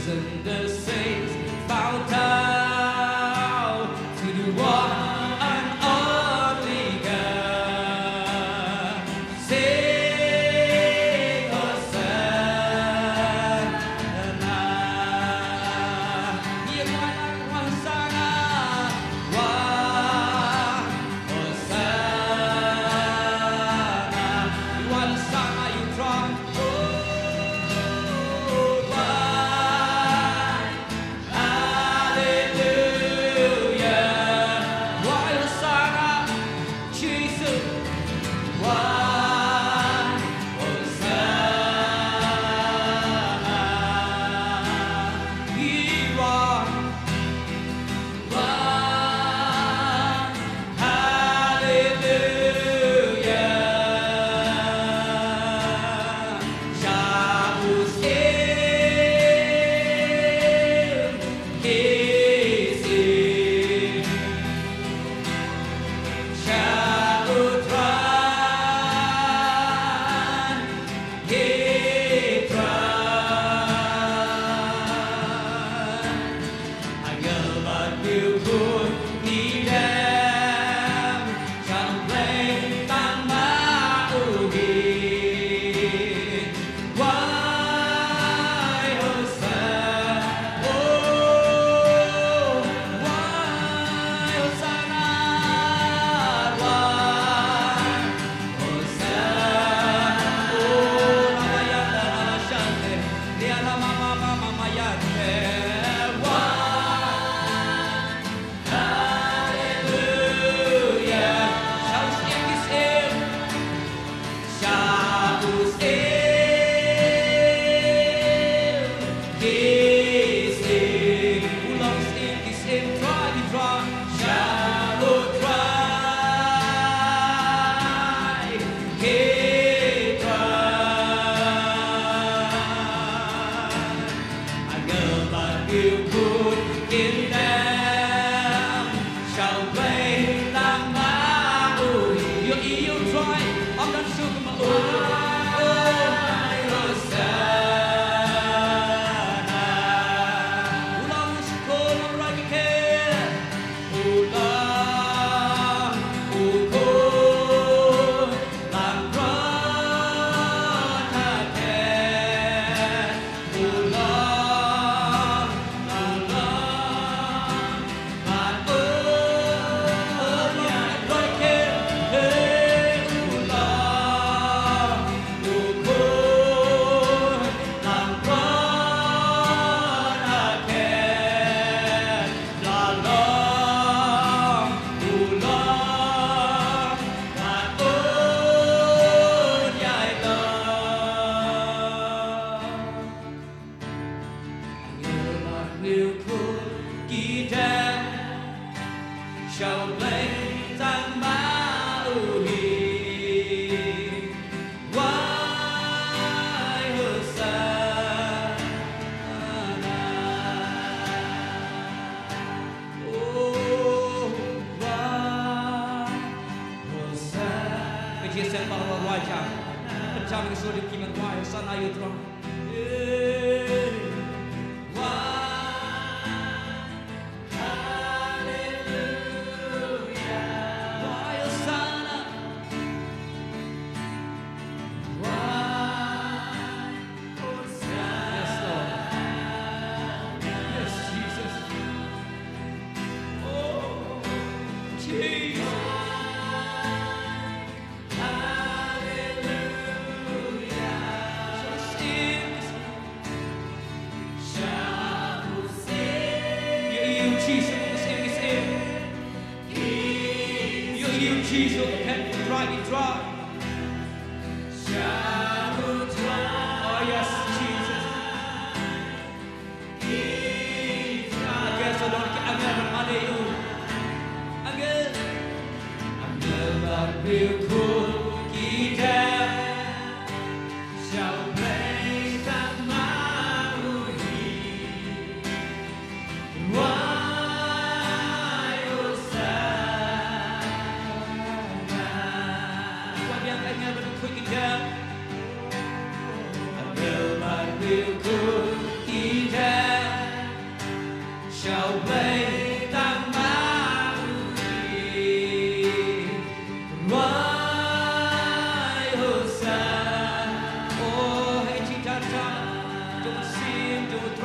and the saints bow down to the one and only God. Sing Hosanna. Dia kuat Hosanna. Wah Hosanna. One sana you try.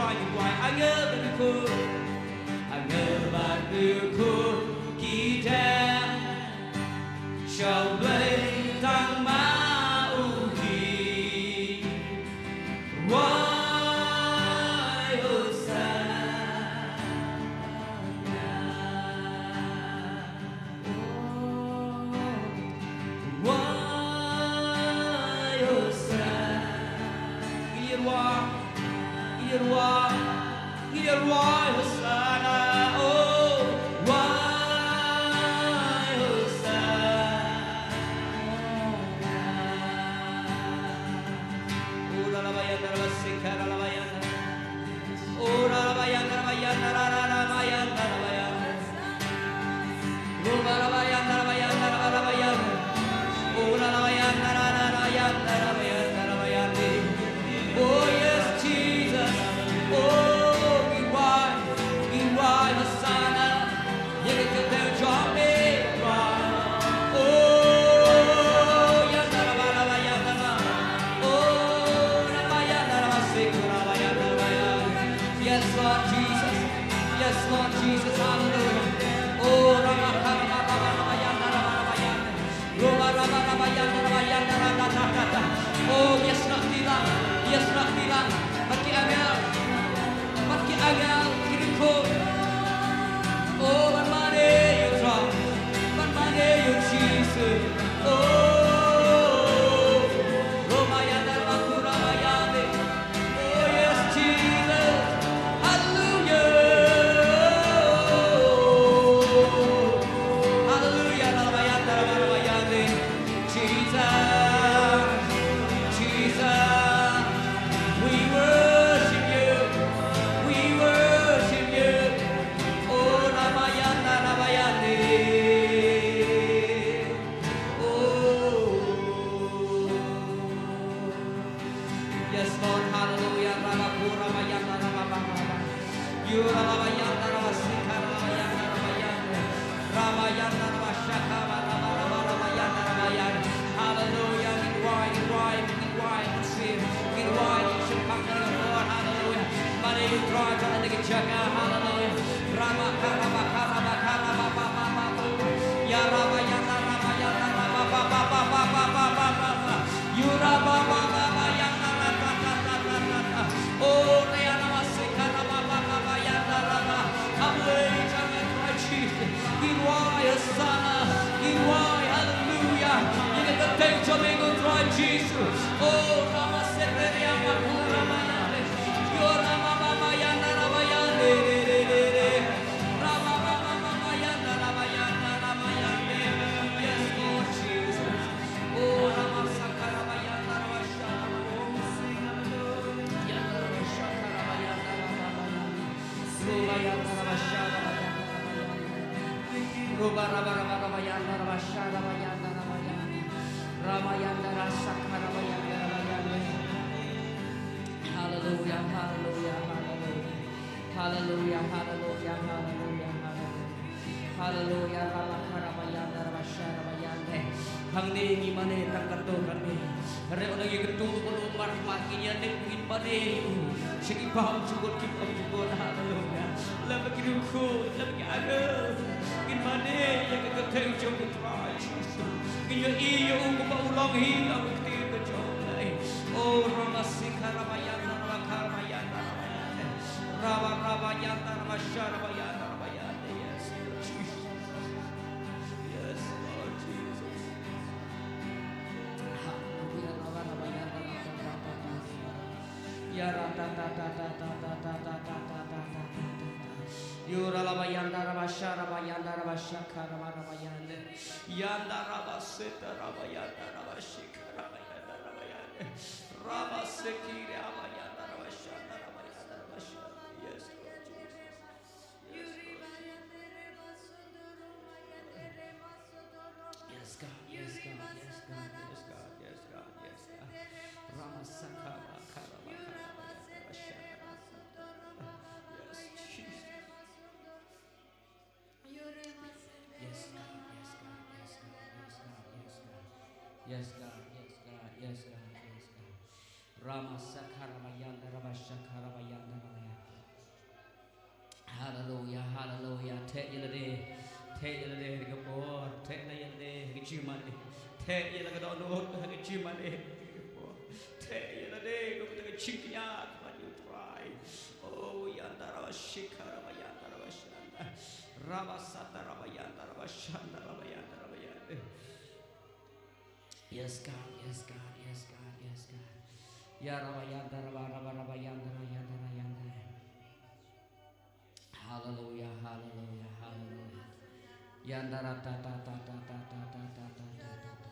anh nhớ bên khu anh nhớ bạn từ khu kỳ đen trong lấy tăng má u kỳ why oh sad why oh sad Here why Hosanna, oh, why Hosanna? Oh, la bayanda, la sikara, la bayanda. Oh, la bayanda, la bayanda, la bayanda, la bayanda. Oh, la bayanda, la bayanda, la bayanda. Oh, la bayanda, la bayanda, la bayanda, la bayanda. Oh, yes, Jesus. Oh. Lord Jesus, hallelujah. Oh, oh, yes, nak bilang, mati agak, kiriku. Oh, man mane you drop, man mane you Jesus. Oh. Yes, God. Rama Sakarabayanda Rabashakarabayanda Rabaya. Hallelujah, hallelujah. Take you the day. Take you the day, Khubor. Take you the day, Jingpynim. Take you the day, Jingpynim. Take you the day, Jingpynim. When you try. Oh, Yandara Shika, Rabayandara Shanda. Rabasata Rabayandara Shanda, Rabayandara Rabayandara. Yes, God, yes, God, yes, God, yes, God. Yarabayandara Rabayandara Yandara Yandara. Hallelujah, hallelujah, hallelujah. Yandara ta ta ta ta ta ta ta ta ta ta ta ta.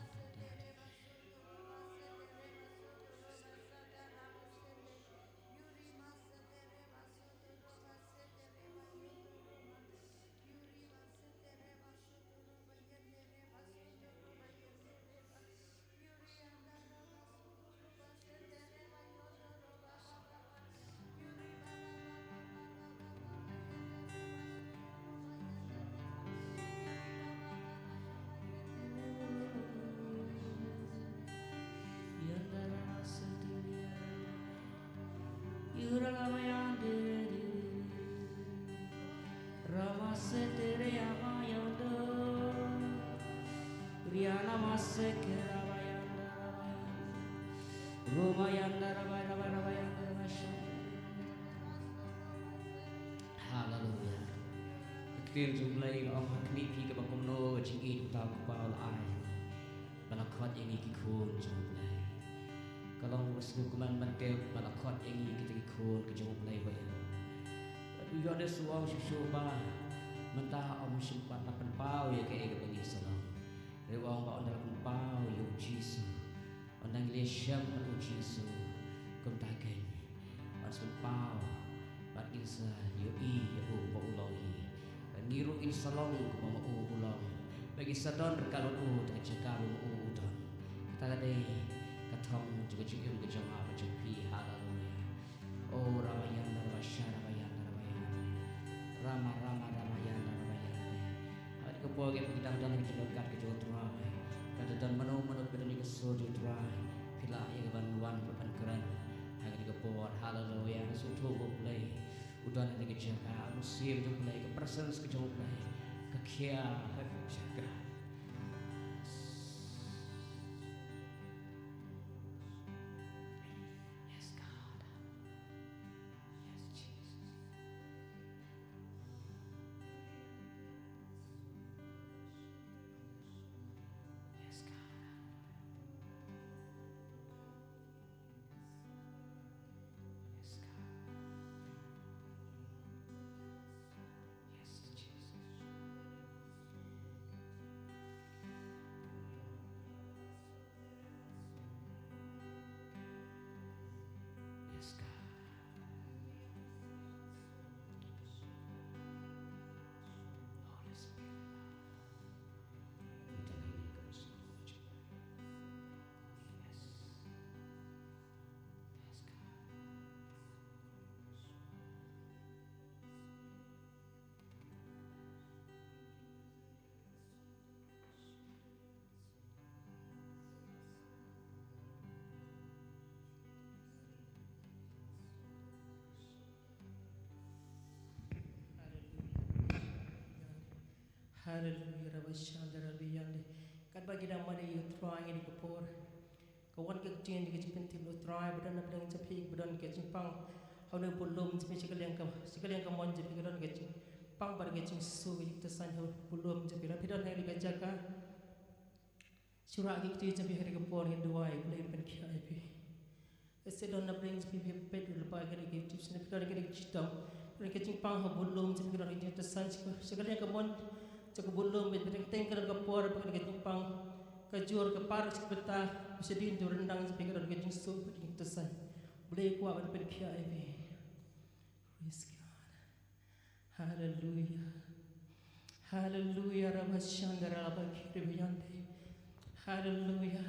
Hallelujah. Tiên dùng lấy ông hạt mi phi cái bọc công nô chính y của tao của bao là ai mà là khót yang y cái khôn dùng lấy cái lòng sự của mình kêu mà là khót yang y cái khôn cái dùng lấy vậy bây giờ để suang susu ba mình ta ông sinh hoạt là phần bao ya cái cái bagi salam rồi ông bảo là phần bao ya Jesus ông đang lấy xem ông Jesus công ta kêu ông phần bao bạn kia sa ya y ya u bảo lo y niru in salong ko ma uulong bagi sadon kalau tak cakap udon kita ada katong juga cium ke jamaah macam pi haleluya oh ramayan darwasya ramayan rama ramayan hari ko poge kita dan kita kat ke jotrai kada dan manu bedan ke soju trai pila ya banwan pan keren hari ko por haleluya sutu play udah nanti kejaga musim jumlah ke presence ke jumlah ke kia jaga yes God yes Jesus yes God Hallelujah, Rabashandara Biyande. Kat bagi dah mana you try ini Khubor. Kawan ke jen ke Jingpynim lu try badan nak cepi badan ke Jingpang. Hau ne belum cepi sekalian ke mon cepi badan ke Jingpang bar ke Jing su ke san hau belum cepi lah badan hari ke jaga. Surah ke cepi hari Khubor ke dua boleh pen kia ipi. Sedon nak bring cepi pet lepas ke tips ni badan ke Jingpang. Badan ke Jingpang hau belum cepi badan ke san sekalian ke mon cakap belum berteng kerana Khubor pakai Jingpang kajur ke par sebentar bersedih tu rendang sampai kerana ke Jingsu pergi tersai boleh kuat berpen kia ini praise God hallelujah hallelujah Rabashandara Rabakiri Biyande hallelujah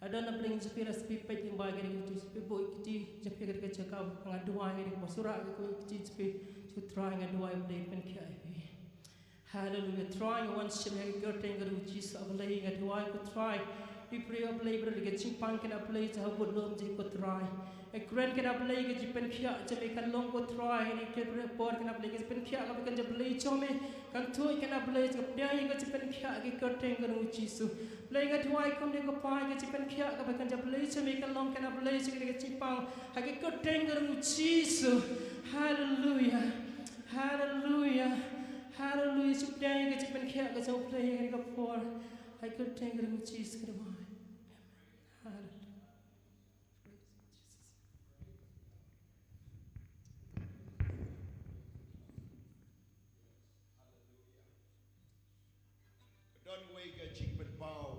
ada nak bring inspirasi pipet yang baik dari itu pipo ikiti sampai kerana cakap pengaduan ini masurah ikiti sampai sutra pengaduan boleh pen kia ini hallelujah try one ship hay gerteng garu Jesus abalai ngat wai ko try we pray of labor ke Jingpang kena play to have good lom je ko try a grand kena play ke Jipen khia je me kan long ko try ni ke report kena play ke Jipen khia ka kan je play chome kan thoi kena play ke dia ke Jipen khia ke kerteng kan ucisu play ke thoi kom ne ko pai ke Jipen khia ka kan je play chome kan long kena play ke Jingpang ha ke kerteng kan ucisu hallelujah hallelujah hallelujah supaya ke Jipen khia ke so play ke por ha kerteng kan ucisu ke mai Don way ke Jingpynim pau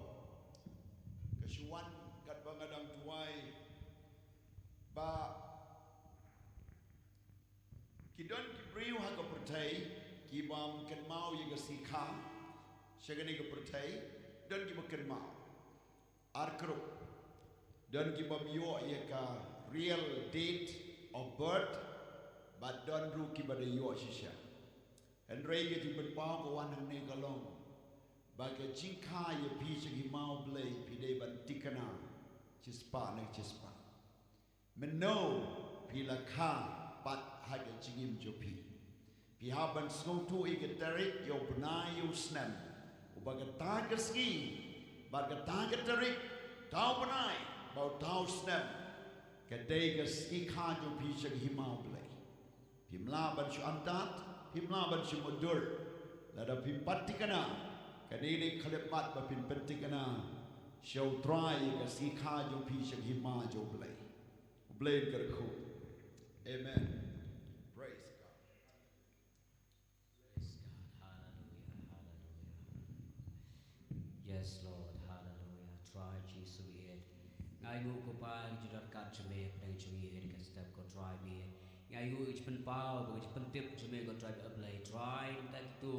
ke Shuan kat bangadang tuai ba ki don ki briu ha ke pertai ki bam ken mau ye ke sikha segani ke pertai don ki ken mau arkro don ki bam yo ye ka real date of birth but don ru ki ba de yo shisha and rei ke Jingpynim pau ko wan hang ne ka long baga jingka ye pi chigi mau blay pi de ban tikana chispa ne chispa meno pi la kha pat ha ge jingim jo pi ha ban sno tu e ge tarik yo bna yo snam u baga ta ge ski baga ta ge tarik tau bnai bau tau snam ke de ge ski kha jo pi chigi mau blay pi mla ban shu amtat pi mla ban shu modur la da pi pat tikana kadini khalepat bapin pentikana show try ka sikha jo pi shak hima jo blay kar khu amen praise god hallelujah yes lord hallelujah try Jesus yet ngai nu ko pa jidar kat chme prang chme yet ka step ko try me ngai hu ich pen pau ko ich pen tip chme ko try blay try tak tu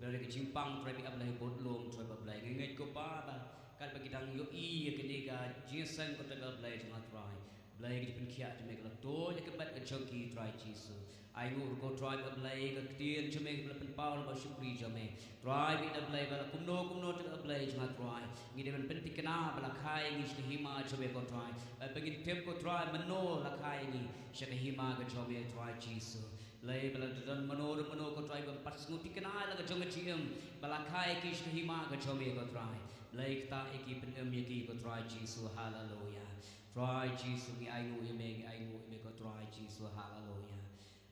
dari ke Jingpang try bi ablay bot lom try ablay ngai ko pa ba kan bagi dang yo I ke ni ka jinsan ko try ablay jma try blay ke pen khia jme ko to ye ke bat ke chunky try Jesus ai nu ko try ablay ke tien jme ko pen pau ba shukri jme try bi ablay ba kumno try ablay jma try ngi de pen tikna ba la khai ngi shke hima jme ko try bagi tem ko try mano la khai ngi shke hima ke jme try Jesus lay bala dan manor ko try ba pas nguti kana la ga jong chim bala khai ki shke hima ga chome ko try lay ta eki pen ye ki ko try Jesus hallelujah try Jesus ngi ai nu me ko try Jesus hallelujah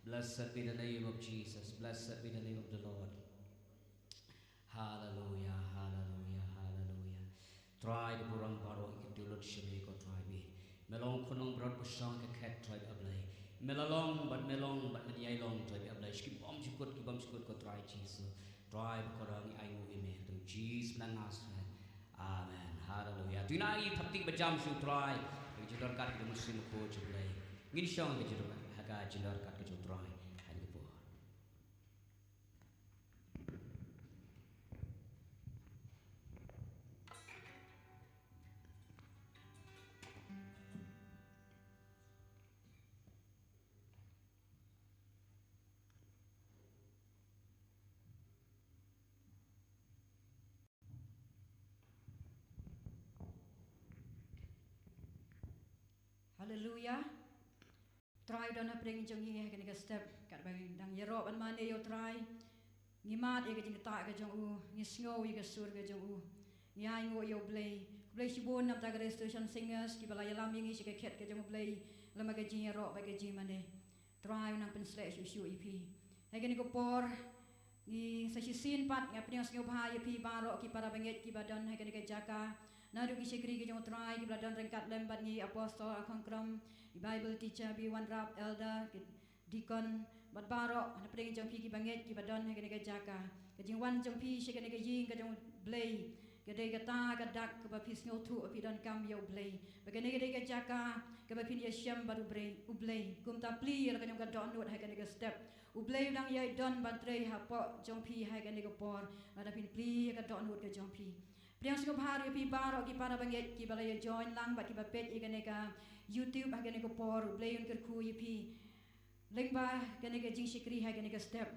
blessed be the name of Jesus blessed be the name of the Lord hallelujah hallelujah hallelujah try the burang baro ki dulot shme ko try me melong khonong brot pusang ka khat try ablay melong but nyai long try ablay skip bom chikut ko try Jesus try ko rang ai nu ime to Jesus na nas amen hallelujah tunai thaptik bajam su try jidor kat ke musin ko chublay ngin shong ke jidor haga jidor kat ke try han ke po Hallelujah. Try dona bring jong hi ha ke step kat bang dang yero ban mane yo try. Ngimat ye ke jing ta ke jong u ngi snow ye ke sur ke jong u. Ngi ai ngo yo play shibon nam ta ke station singers ki bala yalam ngi shi ke khet ke jong play lama ke jing yero ba ke jing mane. Try nang pen slash issue EP. Ha ke ni ko por ni sa shi sin pat ngap ni snow ba ye pi baro ki para banget ki badan ha ke ni ke jaka Nadu ki shikri ki jong try ki bladan rengkat lembat ni apostol Khongkrom di Bible teacher bi one rap elder ki deacon bat baro na pring jong pi ki banget ki badan ha ke jaka ke jing wan jong pi shik ke jing ke jong blay ke de ke ta ke dak ke ba pi snyo thu pi dan kam yo blay ba ke ne ke jaka ke ba pi ye sham baru blay kum ta pli ke jong ka don ha ke step blay dang ye don ban tre ha po jong pi ha ke por ada pi pli ke don ke jong pi Priang suka bahari pi baro ki para banget ki balaya join lang ba ki ba pet igane ka YouTube agane ko por blayon ker ku pi lengba gane ka jing shikri ha gane ka step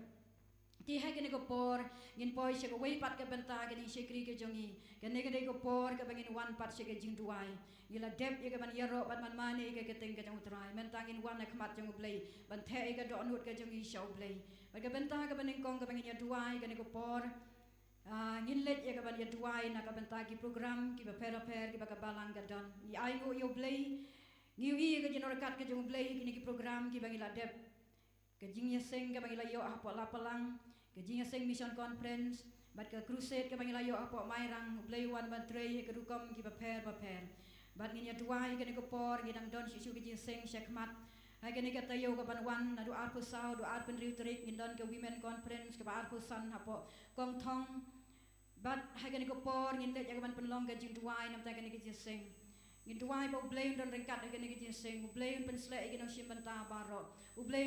ti hai kene ko por ngin poi se ko wei pat ke benta ke ding sekri ke jongi kene ke ko por ke bangin wan pat se ke jing duai ila dep ye ke ban yero ban man mane ke teng ke jong trai men tangin wan ak mat jong blei ban the ke do nut ke jongi show blei ba ke benta ke baning kong ke bangin ya duai kene ko por ngin let ye ke ban ya duai na ke benta ki program ki ba per ki ba ka balang ke don ni ai go yo blei ngiu i ke jenor kat ke jong blei kini ki program ki bangila dep ke jing ye seng ke bangila yo apa la palang ke jing seng mission conference bat ke crusade ke bangila yo apa mairang blei wan ban trei ke rukom ki ba per bat ngin ya duai ke ko por ngidang don shu ke jing seng syakmat hai ke ke tayo ke ban wan na du ar pu sau du ar pen riu trik ngin don ke women conference ke ba ar pu san apa Khongkrom bat hai ke ko por ngin le ya ban penlong ke jing duai nam ta ke jing seng ngin duai ba blei don rengkat ke jing seng blei pen slek ke no shim ban ta baro blei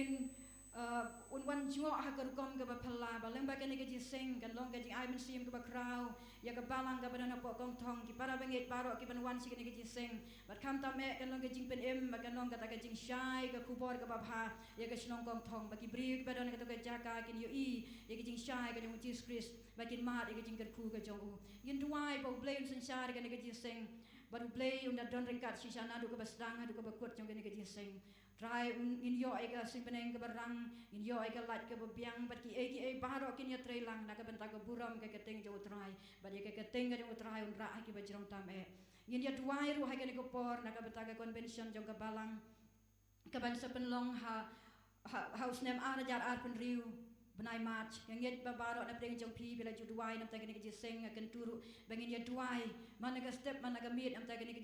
wan jua hakar kom ke bapala baleng ba kene ke jiseng kan long ke jing ai men sim ke bakrau ya ke balang ke banana po kong thong ki para benget paro ki ban wan si kene ke jiseng bat kam ta me kan long ke Jingpynim ba kan long ka ta ke jing shai ke Khubor ke Babha ya ke snong kong thong ba ki bri ke badon ke to ke jaka kin yo i ya ke jing shai ke jong Jesus Christ ba kin mat ya ke jing ke khu ke jong u yin duai ba blame sen shai ke ne ke jiseng baru play unda don ringkat si sana du ke basdang du ke bakut jong ke ne ke jiseng try in yo ai ka simpeneng ke barang in yo ai ka lat ke biang bat ki baro kin ya trailang na ka benta ke buram ke keteng jo try bat ye ke keteng ke jo try un ra ki bajrong tam e ngin ya duai ru ha ke ne ko por na ka benta ke convention jong ke balang ke ban sepenlong house name ara jar ar pen riu benai march yang yet babaro na preng jong pi bila ju duai nam ta ke ne ke jiseng akan turu bangin ya duai mana ka step mana ka meet nam ta ke ne ke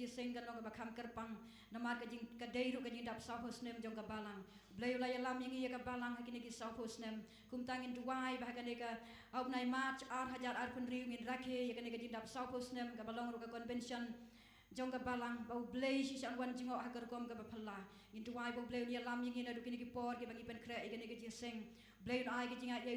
jiseng kan long ka kham kerpang namar ka jing ka dei ru ka jing dap south host nem jong ka balang blai la ya lam yang ya ka balang ha kini ki south host nem kum tangin duai ba ka ne ka au nai march ar hajar ar pun riu ngin rakhe ya ka ne ka jing dap south host nem ka balong ru ka convention jong ka balang bau blai si san wan jingo hakar kom ka baphala in duai bau blai ya lam yang ina du kini ki por ke bangi pen kre ya ka ne ka jiseng blai ai ke jing ai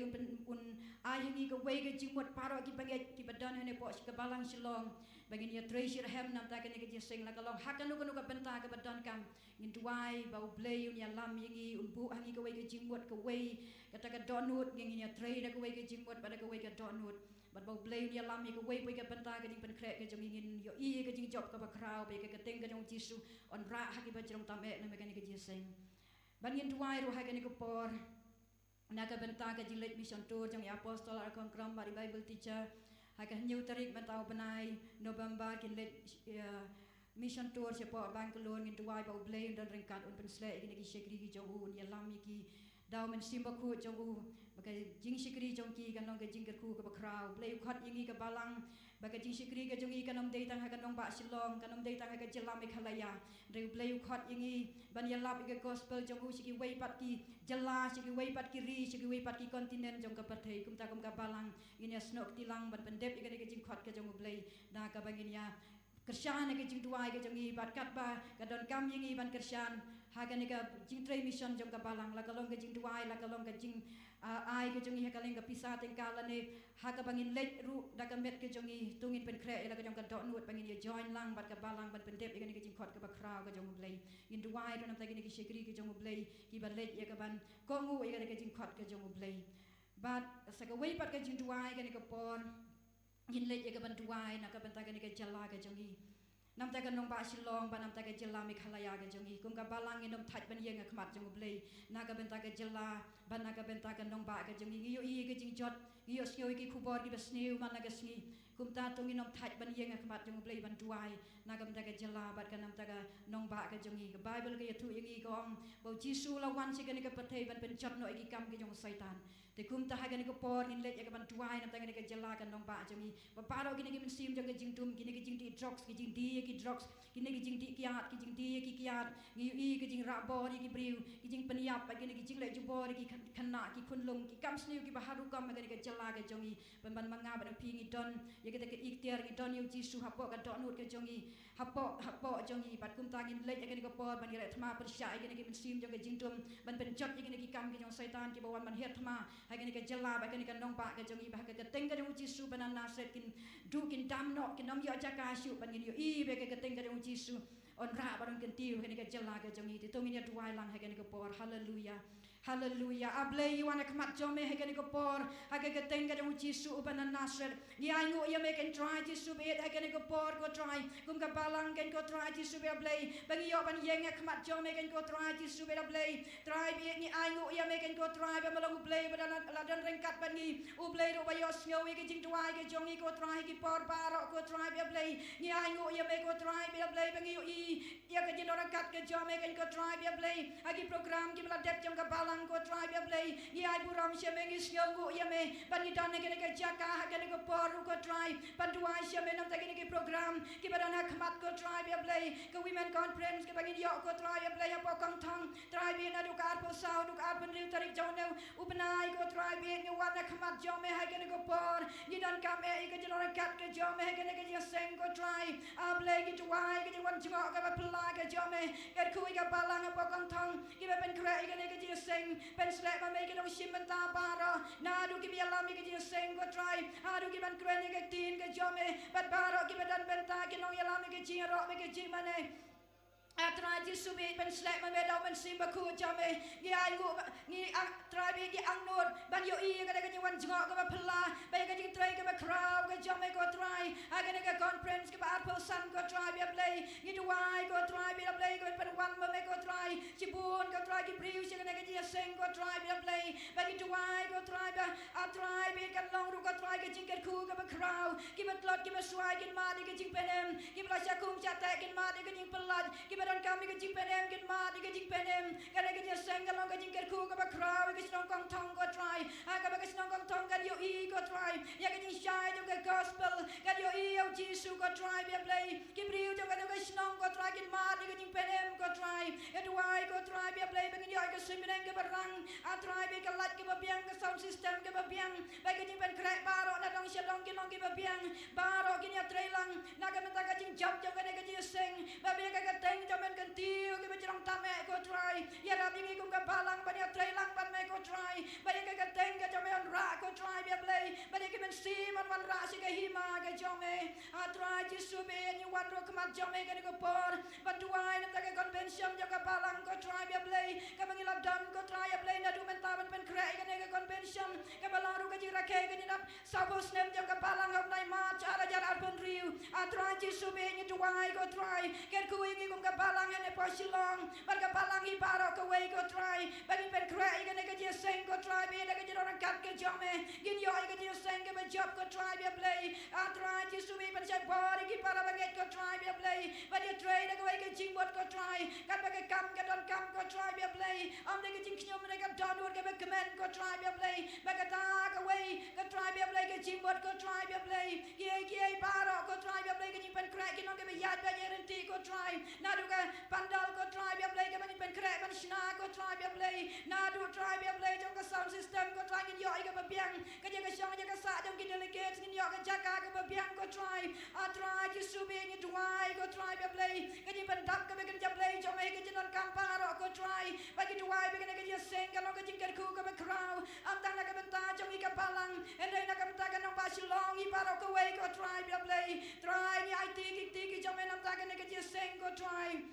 un ai yang ka wei ke jing mot paro ki bangi ki badan ne po ka balang silong bagi ni treasure hem nam ta ke ne ke jiseng la ka long hakan nu ka benta ka badan kam in duai bau blai un ya lam yang i un bu hangi ka wei ke jing mot ka wei kata ka donut yang ni trade ka wei ke jing mot pada ka wei ka donut bat bau blai un ya lam ka wei ka benta ka jing pen krek ke jong ingin yo i ka jing job ka ba krau be ka teng ka jong jisu on ra ha ki ba jong tam e na ka ne ke jiseng ban yin duai ru ha ka ne ko por na ka benta ka jing let mission tour jong apostol ar Khongkrom bari bible teacher haka new tarik matau benai November kin let mission tour sepo Bangalore ngin duai bau blai dan ringkat un pen slek ini ki sekri ki jong un ya lam ki daw men simba khu jong u bagai jing sekri jong ki kan long ke jing ke khu ke bakrau blai khat ingi ke balang bagai jing sekri ke jong i kan nom dei tang ha kan long ba silong kan nom dei tang ha ke jelam me khalaya reu blai khat ingi ban ya lap ke gospel jong u siki wei pat ki jela siki wei pat ki ri siki wei pat ki kontinent jong ka pathei kum ta kum ka balang ini snok tilang ban pendep ke ke jing khat ke jong blai na ka bangin ya kersian ke jing duai ke jong i bat kat ba ka don kam ingi ban kersian ha ka ni ka jing tray mission jong ka balang la ka long ke jing duai la ka long ke jing ai ke jong i ha ka leng ka pisa teng ka la ne ha ka bangin let ru da ka met ke jong i tungin pen kre la ka jong ka dot nut bangin ya join lang bat ka balang ban pendep ke ni ke jing khat ka ba krau ka jong blai in duai do nam ta ke ni ki sekri ke jong blai ki ban let ya ka ban ko ngu ya ka jing khat ka jong blai bat sa ka wei pat ka jing duai ka ni ka pon in let ya ka ban duai na ka ban ta ke ni ka jala ka jong i nam ta ka nong ba silong ba nam ta ka jala me khalaya ka jong i kum ka balang in nom that ban yeng ka mat jong blai na ka ban ta ka jala ban na ka ban ta ka nong ba ka jong i yo i ka jing jot yo sneu ki Khubor ki besneu man na ka sngi kum ta tong in nom that ban yeng ka mat jong blai ban duai na ka ban ta ka jala bat ka nam ta ka nong ba ka jong i ka bible ka yathu yeng i kong bau jisu la wan si ka ni ka pathei ban pen jot no ki kam ki jong saitan te kum ta ha ka ni ko por in let ya ka ban duai nam ta ka ni ka jala ka nong ba jong i ba paro ki ni ki men sim jong ka jing tum ki ni ki jing ti drugs ki jing di ki drugs ki ni ki jing ti kiat ki jing di ki kiat ngi i ki jing ra bor ki briu ki jing peniap ba ki ni ki jing le ju bor ki khana ki khun lung ki kam sneu ki baharu kam ka ni ka jala ka jong i ban ban manga ba pi ngi don ya ka ke iktiar ki don yu jisu hapo ka don nut ka jong i hapo jong i bat kum ta ngin let ya ka ni ko por ban ira thma per sha ki ni ki men sim jong ka jing tum ban pen jot ki ni ki kam ki jong saitan ki bawan ban het thma ha ka ni ka jala ba ka ni ka nong ba ka jong i ba ka teng ka jong jisu ban na set kin du kin dam no kin nom yo jaka shu ban ngin yo i be ka teng ka jong jisu on ra ba don kin tiu ka ni ka jala ka jong i te tong ni duai lang ha ka ni ko por hallelujah Hallelujah. Ablay you wanna come at Jome Hagan go por, Haga Tenga Jisu Uban and Nasser. Yango you make and try to sub it, Hagan go por, go try, Gunga Balang can go try to sub a blay, Bang you up and Yang come at Jome and go try to sub it a blay, try be any Ango you make and go try, Bamalong blay, but I don't drink cut bunny, Ublay over your snow, getting to I get Jongy go try, por bar, go try be a blay, Yango you make go try be a blay, Bang you eat, Yagan or a cut get Jome and go try be a blay, I give program, give a depth Jonga Balang go try be a blay, Yai Buram Sheming is Yongo Yame, but you don't get a jacka, get a por, go try, but do I Shaman of the program, give it an akamat go try be a blay, go women conference, give a York go try a blay, a pokong tongue, try be in a look up or sound, look up and little Jono, open eye go try be in your one akamat Jome, I can go por, you don't come here, you get on a cat, get Jome, I can get your sing go try, I'll blay it to why, get you one to walk of a plaga Jome, get Kuiga Balang, a pokong tongue, give up and craig and get you sing, Ben slap and make it on shim and tabara, now do give me a lamb, get you sing go try, how do give and cranny get teen, get Jome, but Baro give it and Bentaki, no Yalam, get G, rock, make a G money. After I just submit and slap my bed up and see my cool Jame, yeah, I go, try me the unknown, but you eat, I get you one jog of a pilla, but I get you drink of a crowd, get Jame go try, I get a conference, give apple sun go try, be a play, you do I go try, be a play, go but one will make go try, she born go try, get breeze, you're gonna get you sing go try, be a play, but you do I go try, I try, be a long go try, get you get cool of a crowd, give a lot, give a swag in mud, get Jingpynim, give a shakum chatak in mud, get you blood, give dan kami ke Jingpynim get mad ke Jingpynim kada ke seng kalau ke Jingker ku ke crowd ke snong kong tong go try aga ke snong kong tong kan yo I go try ya ke shine jo ke gospel kan yo I o Jesus go try be play ke briu jo ke snong go try ke mad ke Jingpynim go try et why go try be play be yo ke simen ke barang a try be ke lat ke biang ke sound system ke biang ba ke Jingpen krek baro na dong shalong ke nong ke biang baro ke ya trailang na ke mata ke Jing job jo ke sing ba be ke teng men kan tiu ke berang tame ko try ya rabi ngi kum ka balang ban ya trailang ban me ko try ba ya ke teng ke men ra ko try be play ba ya ke men si man wan ra si ke hima ke jome a try ji sube ni wan ro kamat jome ke ko por ban tuai na ke convention jo ka balang ko try be play ke mangila dan ko try ya play na du men ta ban pen krai ke convention ke balang ru ke ji ra ke ni nap sabos nem jo ka balang op nai ma cara jar ban riu a try ji sube ni tuai ko try ke ku ngi kum ka balang ene posilong barka balang I baro ko way go try bagi pen krai ke ne ke sing go try be ne ke orang kat ke jome gin yo ke sing ke be job go try be play a try ji sumi pen sai body ki para baget go try be play bagi try ne ko way ke jingbot go try kan bagi kam ke don kam go try be play am ne ke jing knyom ne ke don ur ke be command go try be play bagi ta ke way go try be play ke jingbot go try be play ki baro go try be play ke jing pen krai ke no ke be yad ba yerenti go try na du ka pandal ko try be play ke mani pen krek ban shna ko try be play na du try be play jong ka sound system ko try ngin yo I ka biang ka je ka shang je ka sa jong ki delegate ngin yo ka jaka ka biang ko try a try ki subi ni tuai ko try be play ka je pen dap ka be kan play jong me ka je non kamparo ko try ba ki tuai be ka je sing ka lo ka jing ku ka be crowd am tang na ka benta jong I ka balang en dai na ka benta ka no ba silong I paro ko way ko try be play try ni I tiki jong me nam ta ka ne ka je sing ko try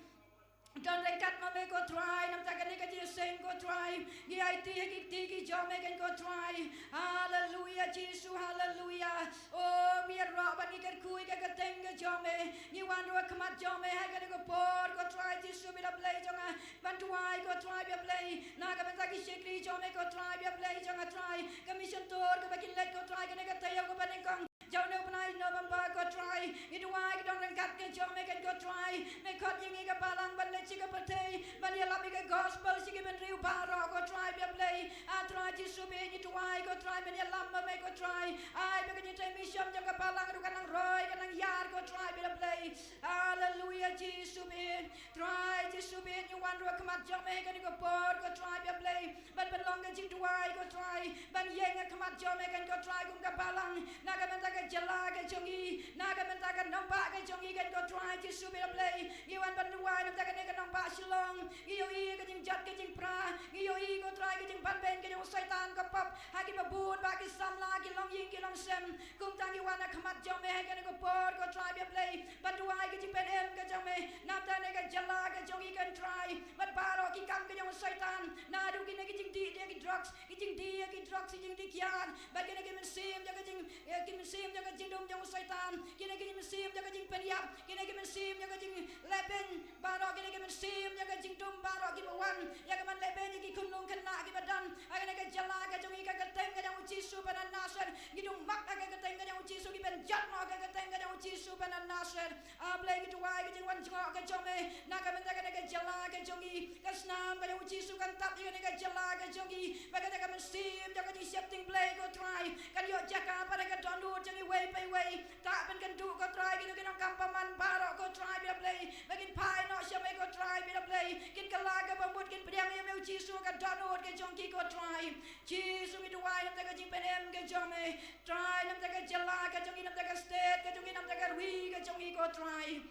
Don't let cut my go try. I'm taking a sing go try. Yeah, I tiki jome can go try. Hallelujah, Jesus, hallelujah. Oh, we are Robert, you get cool, get a thing, jome. You want to come at jome, I gotta go board, go try this to be a play, jonga. But do I go try be a play? Nagamaki shakely, jome go try be a play, jonga try. Commission tour, go back in let go try, get a tail, go back and come. Don't open eyes, no one go try. You do I don't cut get your make it go try. Make cut you a balang, but let's go pate. But you love a gospel, she given real power, go try be a play. I try to sub in you to I go try, but you lamba make go try. I begin to take me some young balang, who can roy and yard go try be a play. Hallelujah, Jesus sub in. Try to sub in you want to come at Jamaica and go board, go try be a play. But longer to I go try. But yang come at Jamaica and go try, go balang. Nagamata jalaga jongi naga mentaga nampak ke jongi kan go try to sub a play you want but wine of taga nega nampak silong iyo ke jing jat ke jing pra iyo go try ke jing ban ben ke jong saitan ke pop hagi babun ba ke sam la ke long ying ke long sem kum tang you wanna kamat jome ke go por go try be play but why ke jing pen ke jome nam ta nega jalaga jongi kan try but baro ki kam ke jong saitan na du ki nega jing di drugs kijing dia ki drugs kijing dikian bagi nak mensim jaga jing ki mensim jaga jing dom jang syaitan kini ki mensim jaga jing penyap kini ki mensim jaga jing leben baro kini ki mensim jaga jing dom baro ki bawan ya ke man leben ki kunung kena ki badan agak nak jala ka jong ka keteng ka jang Jisu pada nasar gidung mak ka keteng ka jang Jisu ki ben jatno ka keteng ka jang Jisu pada nasar ablay ki tuai ki jing wan jong ka jome nak ka ben ka jala ka jongi kasnam ka jang Jisu kan tap ki ka jala ka jongi bagi ka mensim jaga jing setting play ko try kan yo jaka pada ka dondu jangi way by way tak ben kan du ko try ki ki nang kampaman baro ko try bi play bagi pai no syame ko try bi play kin kala ka bambut kin pedang yo Jisu ka dondu ka jongi ko try Jisu mi duai nam ka Jingpynim ka jome try nam ka jala ka jongi nam ka state ka jongi nam ka wi ka jongi ko try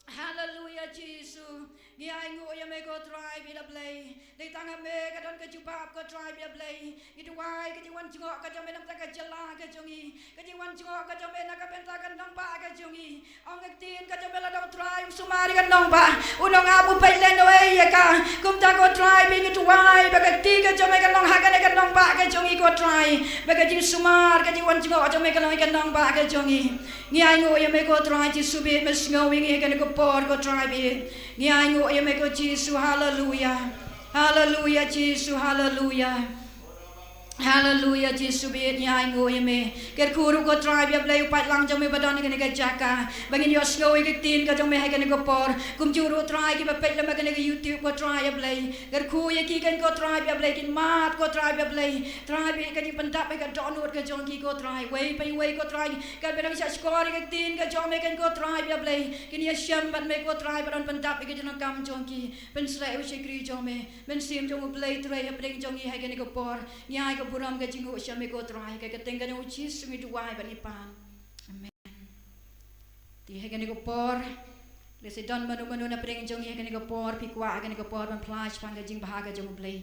Hallelujah Jisu ngai ngo ya me ko try bi play dei tanga me ka don ka jupap ko try bi play itu wai ka jiwan jingo ka jome nam ka jala ka jongi ka jiwan jingo ka jome na ka penta ka nang pa ka jongi ong ek tin ka jome la dong try sumari ka nong pa unong abu pai len we ya ka kum ta ko try bi itu wai ba ka ti ka jome ka nong ha ka nong pa ka jongi ko try ba ka jing sumar ka jiwan jingo ka jome ka nong pa ka jongi ngai ngo ya me ko try Jisu bi mes ngowing e ka ko por ko try bi ngai ngo ya me ko Jisu hallelujah hallelujah Jisu hallelujah Hallelujah Jisu bi nyai ngo yeme ker kuru ko try bi play upat lang jome badan ke ne jaka bangin yo snow ke tin ka jome ha ke ne ko por kum juru try ki ba pet la ke ne YouTube ko try play ker ku ye ki kan ko try bi play kin mat ko try bi play try bi ka di pendap ka download ka jong ki ko try way pai way ko try ka be nang sa score ke tin ka jome kan ko try bi play kin ye sham ban me ko try badan pendap ke jong kam jong ki pen slai u shikri jome men sim jong play try ya play jong ki ha ke ne ko por nyai buram ka jingu syame ko try ka ketengka no Jisu mi duai bani pan amen ti ha ka ne ko por le se don manu na preng jong ha ka ne ko por pi kwa ka ne ko por ban flash pan ka jing bah ka jong play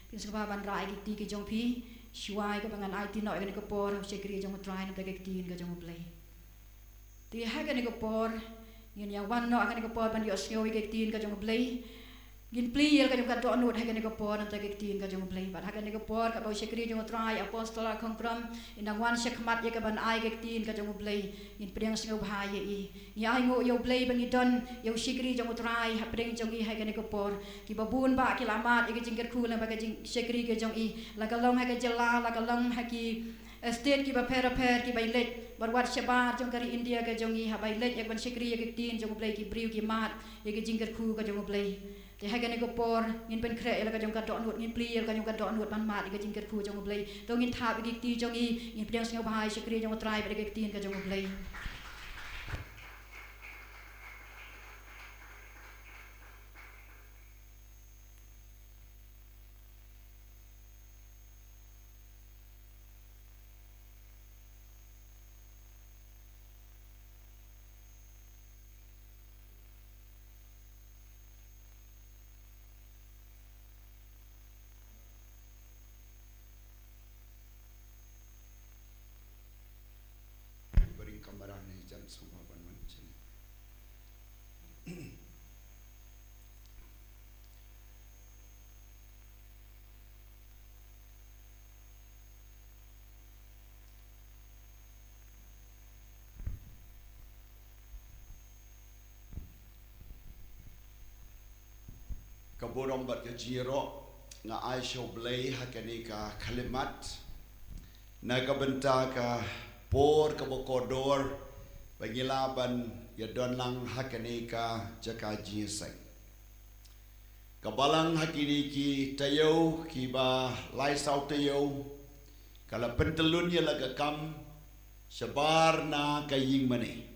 pin sa ban rai ki ti ki jong pi shuai ka bangan ai ti no ka ne ko por shekri jong try na ka tin ka jong play ti ha ka ne ko por yin ya wan no ka ne ko por ban yo snoi ka tin ka jong play gin pliel ka jong ka do anut ha ka ne ko por na ta ke tin ka jong play bat ha ka ne ko por ka bo shekri jong try apostol Khongkrom inang wan shekmat ye ka ban ai ke tin ka jong play in preng sngo bha ye i ya ngo yo play bang i don yo shekri jong try ha preng jong i ha ka ne ko por ki babun ba ki lamat e ke jing ker khu la ba ka jing shekri ke jong i la ka long ha ka jala la ka long ha ki state ki ba per ki bai let bar wat shabar jong kari India ka jong i ha bai let ek ban shekri ye ke tin jong play ki briu ki mat ye ke jing ker khu ka jong play te ha ka ne ko por ngin pen kre la ka jong ka do nut ngin pliel ka jong ka do nut ban mat ka jing ker khu jong play to ngin tha bi ti jong i ngin preng sngo bhai shekri jong try ba ke tin ka jong play semua macam Khubor bat ke jiro nga ai show blay hakani ka kalimat na ka benta ka por ka bokodor bangilaban ya donlang hakani ka jaka jinsai kabalang hakini ki tayo ki ba lai sau tayo kala pentelun ya laga kam sebar na kaying mane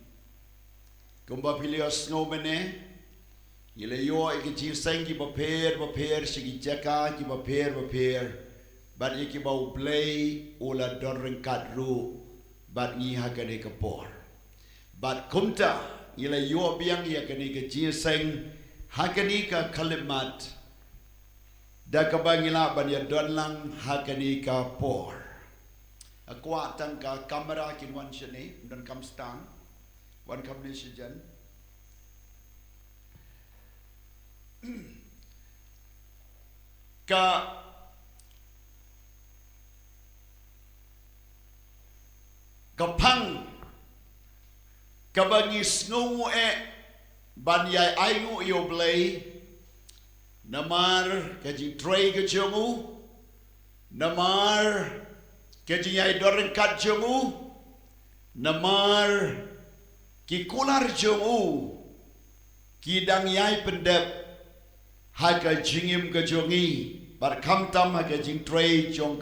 kumba pilios ngomene yele yo iki jinsai ki baper sigi jaka ki baper bat iki ba play ula donren kadru bat ni hakani ka por bat kumta ila yo biang ya kani ke jinseng hakani ka kalimat da ka bangila ban ya donlang hakani ka por akwa tang ka kamera kin wan shene dan kam stang wan kam ni sijan ka kapang kabangis ngungu banyai aingu yo blay namar kajing tray ke jongu namar kajing ai doreng kat jongu namar ki kular jongu ki dang yai pendep hai ka jingim ke jongi bar kam tam hai ka jing tray jong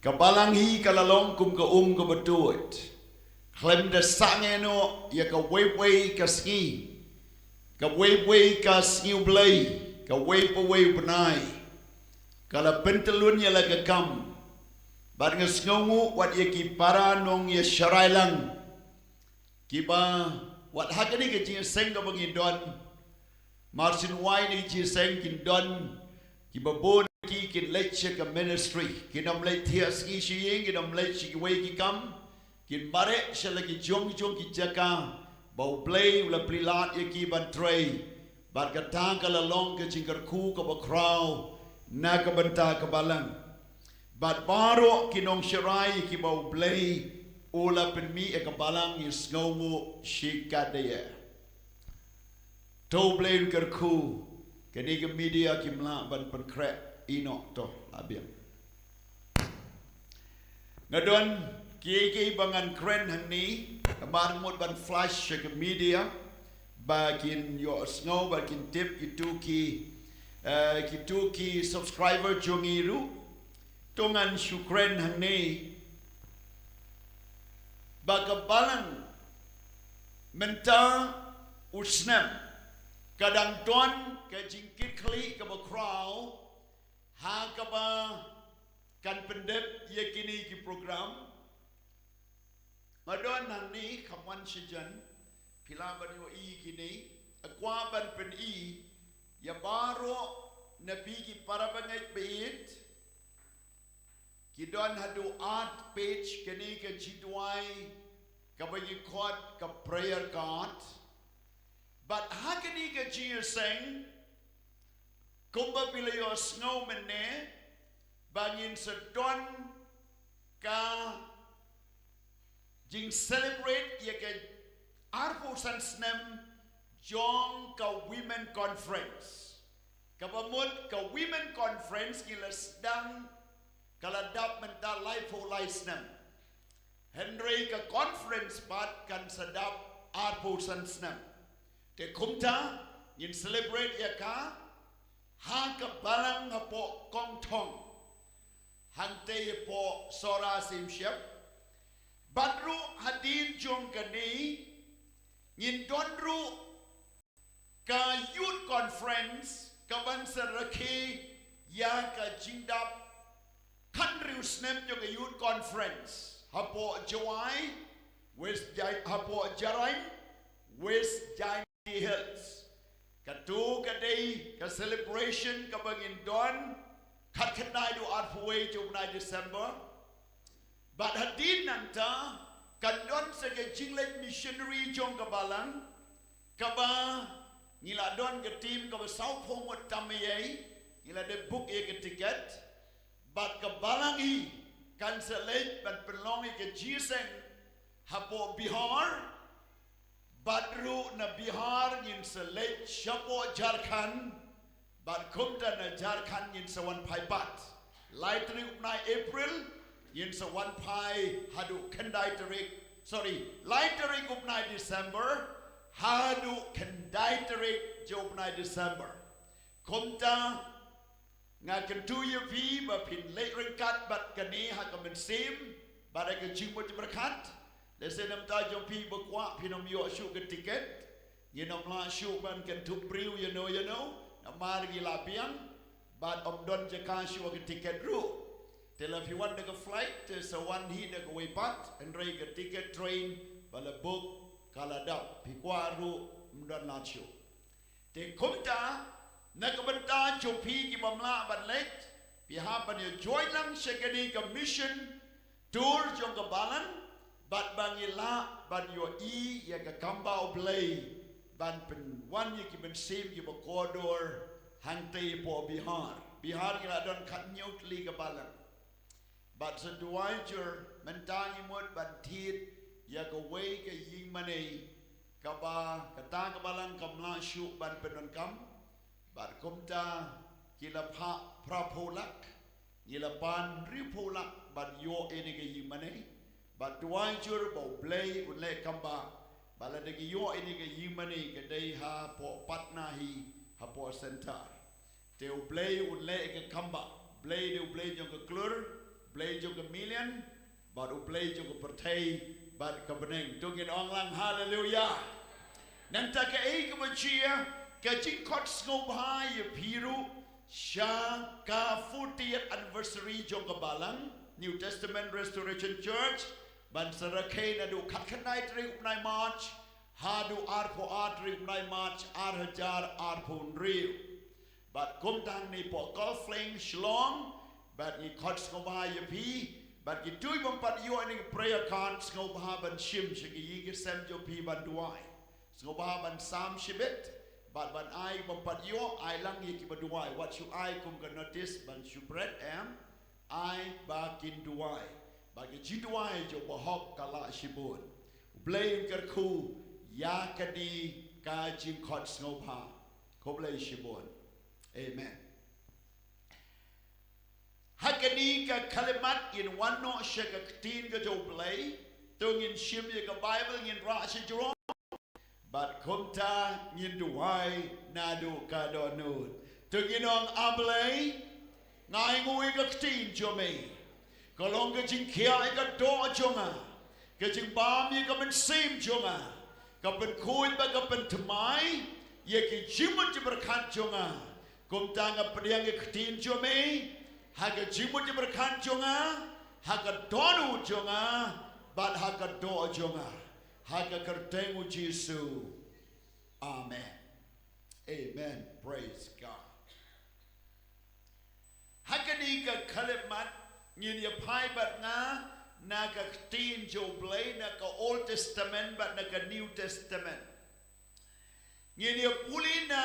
kabalang hi kalalong kum ka ka betuit klem de sange no ya ka wei ka ski ka wei ka ski blay ka wei penai kala pentelun ya la ka kam bar ngesngongu wat ya ki para nong ya sharailang kiba wat hakani ke jing seng ka bangi don marsin wai ni ji seng kin don kiba bon ki kin lecture ka ministry kin am leit thia ski shiying kin am leit shi wei ki kam kin mare shala ki jong ki jaka bau play ula prilat ye ki ban tray bar ka tang ka la long ka jing ku ka ba crow na ka banta ka balang bat baro kinong shirai ki bau play ula pen mi e ka balang is ngomu shikadaya to blame ku kini ke media kimla ban pen krek ino to labiang ngadon kiai bangan kren hang ni kamar mut ban flash ke media bakin yo snow bakin tip ki subscriber jongiru tongan shukren hang ni bakabalang menta usnam kadang tuan ke jingkit kli ke bakrau ha ka ba kan pendep ye kini ki program ngadon nang ni khamwan sijan pila ban yo i kini akwa ban pen i ya baro nabi ki para bangai beit ki don hadu art page kini ke jidwai ka ba yi khot ka prayer card but ha kini ke ji seng kumba pila yo snow mene bangin sedon ka jing celebrate ye ke arpo san snem Jong ka women conference kabamut ka women conference kila sedang kaladap mental life for life snem Henry ka conference pat kan sedap arpo san snem te kumta yin celebrate ye ka ha ka balang ha po kong tong hang te po sora sim shep badru hadin jong kani ngin donru ka youth conference ka ban saraki ya ka jingdap country snem jo ka youth conference ha po jawai west jai ha po jarai west jai hills katu kadai ka celebration ka bangin don kat kenai do art way to December but hadin nanta kan don sege jinglet missionary jong kabalang kaba ngila don ke team ka south home wat tamiyai ngila de book e ke ticket but kabalang hi kan select ban pelong ke jiseng hapo Bihar Badru na Bihar yin select Shapo Jharkhand but kumta na Jharkhand yin sa wan pai bat lightning upnai April yin sa wan pai hadu kendai tarik lightning upnai December hadu kendai tarik jopnai December kumta nga kentu ye vi ba pin late ringkat bat kani ha kamen sim ba ke jingmut berkat Lese nam ta jong pi bakwa pi nam yo shu ke tiket ye nam la shu ban ken tu priu you know namar gi la piang but om don je kan shu ke tiket ru tel if you want the flight so one he the way pat and rei ke tiket train bala book kala dap pi kwa ru mdon la shu te kumta na ka banta jong pi ki bamla ban let pi ha ban ye join lang shekeni ka mission tour jong ka balan Bat bangila ban yo I ya ka kambao play ban pen wan ye ki ben sim ki ba kodor hang te po Bihar gila don kat nyot li ka balang but the Dwiger mentangi mut bantit ya ka way ka ying mani kaba katang kabalang kamla shu ban penon kam but kumta kila prapolak kila pan ripolak but yo ini ka ying mani but Dwiger bo play unle kamba bala degi yo ini ka ying mani ka day ha po patnahi ha po center teu play unle ka kamba play jong ka klur play jong ka million but play jong ka pertai but ka beneng tungin ong lang hallelujah nang ta ka ei ka bachia ka jing kot snow bhai ya piru sha ka 40th anniversary jong ka balang New Testament Restoration Church ban sarake na du khat khanai tri upnai march ha du arpo atri upnai march ar hajar arpo riu but kum tang ni po golf fling shlong but ni kot snow bhai ya pi but ki tui bompat yo ani prayer card snow bha ban shim shigi yi sem jo pi ban duai snow bha ban sam shibet but ban I bompat yo I lang yi ki ban duai what should I kum ga notice ban shubret am I ba kin duai ba ki ji duai jo ba hok kala shibun blame kar khu ya kadi ka jin kot snow bha ko blai shibun amen Hakani ka kalimat in one no shaka tin ka jo play tung in shim ye ka Bible in ra shi jro but kumta in duai na do ka do no tung in ong ablay ngai ngui ka tin jo me ka long ka jing kia ka do jonga ka jing bam ye ka ben sim jonga ka ben khui ba ka ben tmai ye ki jimut berkat jonga kumta nga pediang ka tin jo me Haga jimut berkan jonga, haga donu jonga, but haga do jonga, haga kertengu Jesu. Amen. Amen. Praise God. Haga ni ka kalimat ngin ya pai bat na ka tin jo blay na ka Old Testament but na ka New Testament. Ngin ya puli na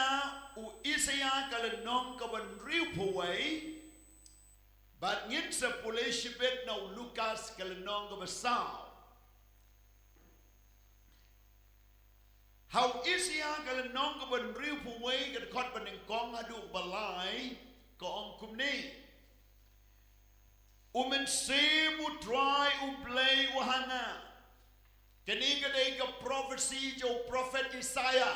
u Isaiah ka nong ka ban riu puway. But ngin sa puleshibet na Lucas kalanong gabasaw. How isya kalanong gaban riu puway kadakot paningkong adu balay kaong kumni. Umensimu try ublay wahana. Kanigaday ka prophecy jo prophet Isaiah.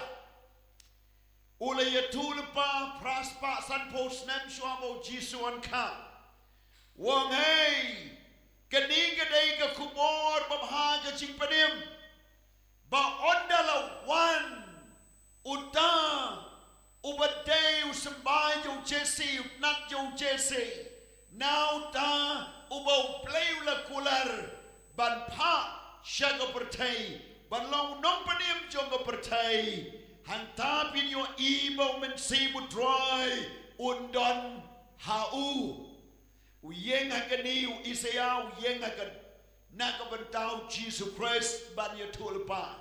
Ulay yatulpa praspa sanpo snem shuamo Jisuan ka. Wong hey, kaning kadai ka Khubor Babha ka Jingpynim, ba ondala wan uta ubaday usambay jo Jesse upnak jo Jesse now ta ubaw play la kular ban pa siya ka pertay ban long nong panim jo ka pertay hantapin yo ibaw mensimu dry undon hau Uyeng hakani u Isaiah uyeng hakan nakabantau Jesus Christ ban ya tulpa.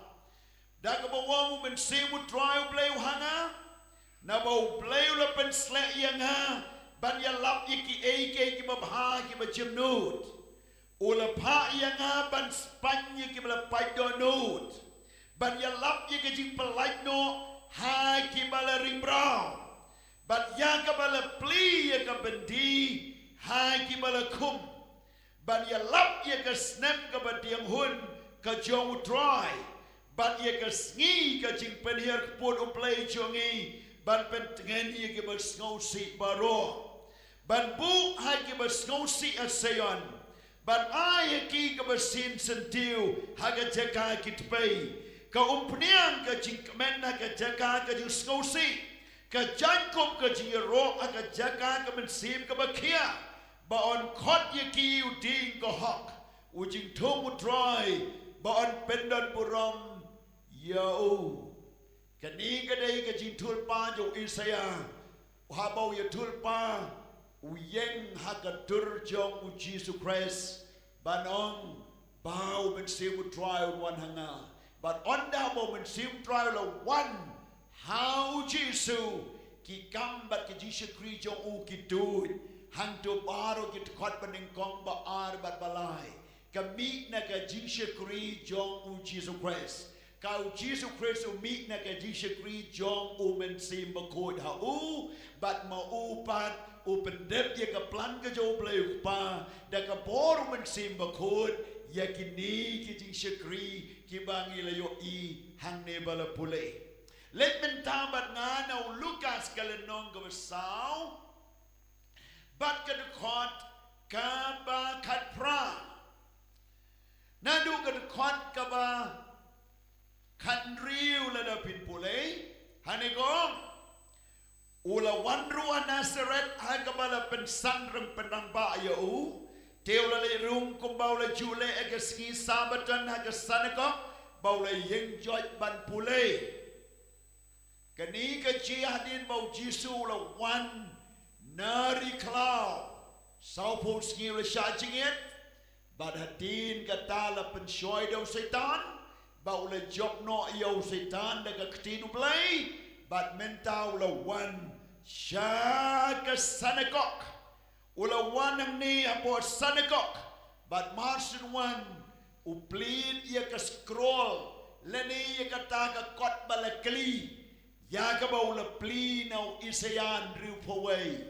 Dagabawang mensimu try play hanga nabaw play la pen slek yang ha ban ya lap iki ki babha ki bajimnut. Ula pa yang ha ban spanya ki bala paidonut. Ban ya lap iki jing pelait no ha ki bala ring brown. Ban ya ka bala pli ya ka bendi Hai ki balakum ban ya lap ya ka snap ka badiang hun ka jong try ban ya ka sngi ka jing penhiar pun uplay jongi ban pentengen ya ki basngausi baro ban bu hai ki basngausi asayon ban ai ki ka basin sentiu haga jaka ki tpai ka umpniang ka jing men na ka jaka ka jing snausi ka jangkop ka jing ro ka jaka ka mensim ka bakia ba on kot ye ki u ding ko hok u jing thong u try ba on pendon buram yo kani ka dai ka jing thul pa jo Isaiah ha bau ye thul pa u yeng ha ka tur jong u Jesus Christ ban on bau ben sim u try one hanga but on da bo ben sim try la one how Jesus ki kam bat ki Jesus Christ jong u ki tu hang tu baru kita kuat peningkong baar bat balai. Kami nak jing syukri Jong u Jesus Christ. Kau Jesus Christ umi nak jing syukri Jong u mensim bakod ha u bat mau pat u pendep ye ka plan ka jo bleu pa da ka bor mensim bakod ya kini ki jing syukri ki bangi la yo I hang ne bala pule. Let men tabat ngana Lukas kalenong ka besau. Bat ka dekot ka ba kat pra. Nadu ka dekot ka ba kat riu la da pin pule. Hanegong ula wanrua Nazaret ha ka bala pensan rem penang ba ya u. Teo la le rum kumbau la jule ega ski sabatan ha ka sanako bau la yeng joj ban pule. Kani ka chi hadin bau Jisu la wan nari klau saupun ski la shajingit bad hadin kata la penshoy do setan bau la job no yo setan da ka ktinu play bad mentau la wan shaka sanakok ula wan ang ni apo sanakok bad marsin wan uplead ya ka scroll leni ya kata ka kot balakli ya ka bau la pli nau isayan riu paway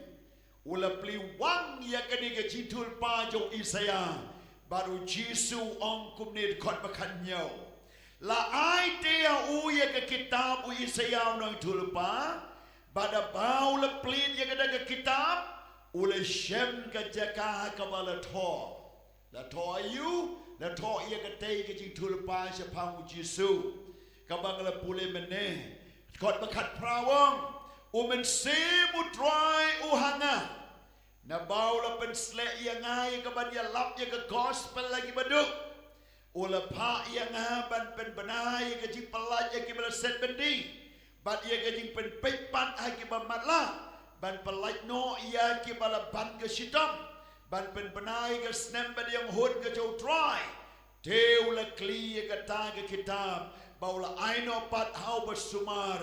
ula pli wang ya ka ni ka jitul pa jo isaya baru Jisu ong kumnid kot bakanyo la ai te u ya ka kitab u isaya nang tulpa bada bau la pli ya ka daga kitab ula shem ka jaka ka bala tho la tho you la tho ya ka te ka jitul pa sa pang Jisu ka bang la pule mene kot bakat prawang umen semu try uhanga na baula pensle yang ai ka ban ya lap ya ka gospel lagi baduk ula pa yang ban pen benai ka ji pelat ya ki bala set bendi bat ya ka ji pen pepat ha ki ba matla ban pelat no ya ki bala ban ka sitam ban pen benai ka snem ba yang hod ka jo try teula kli ya ka ta ka kitab baula aino pat hau bersumar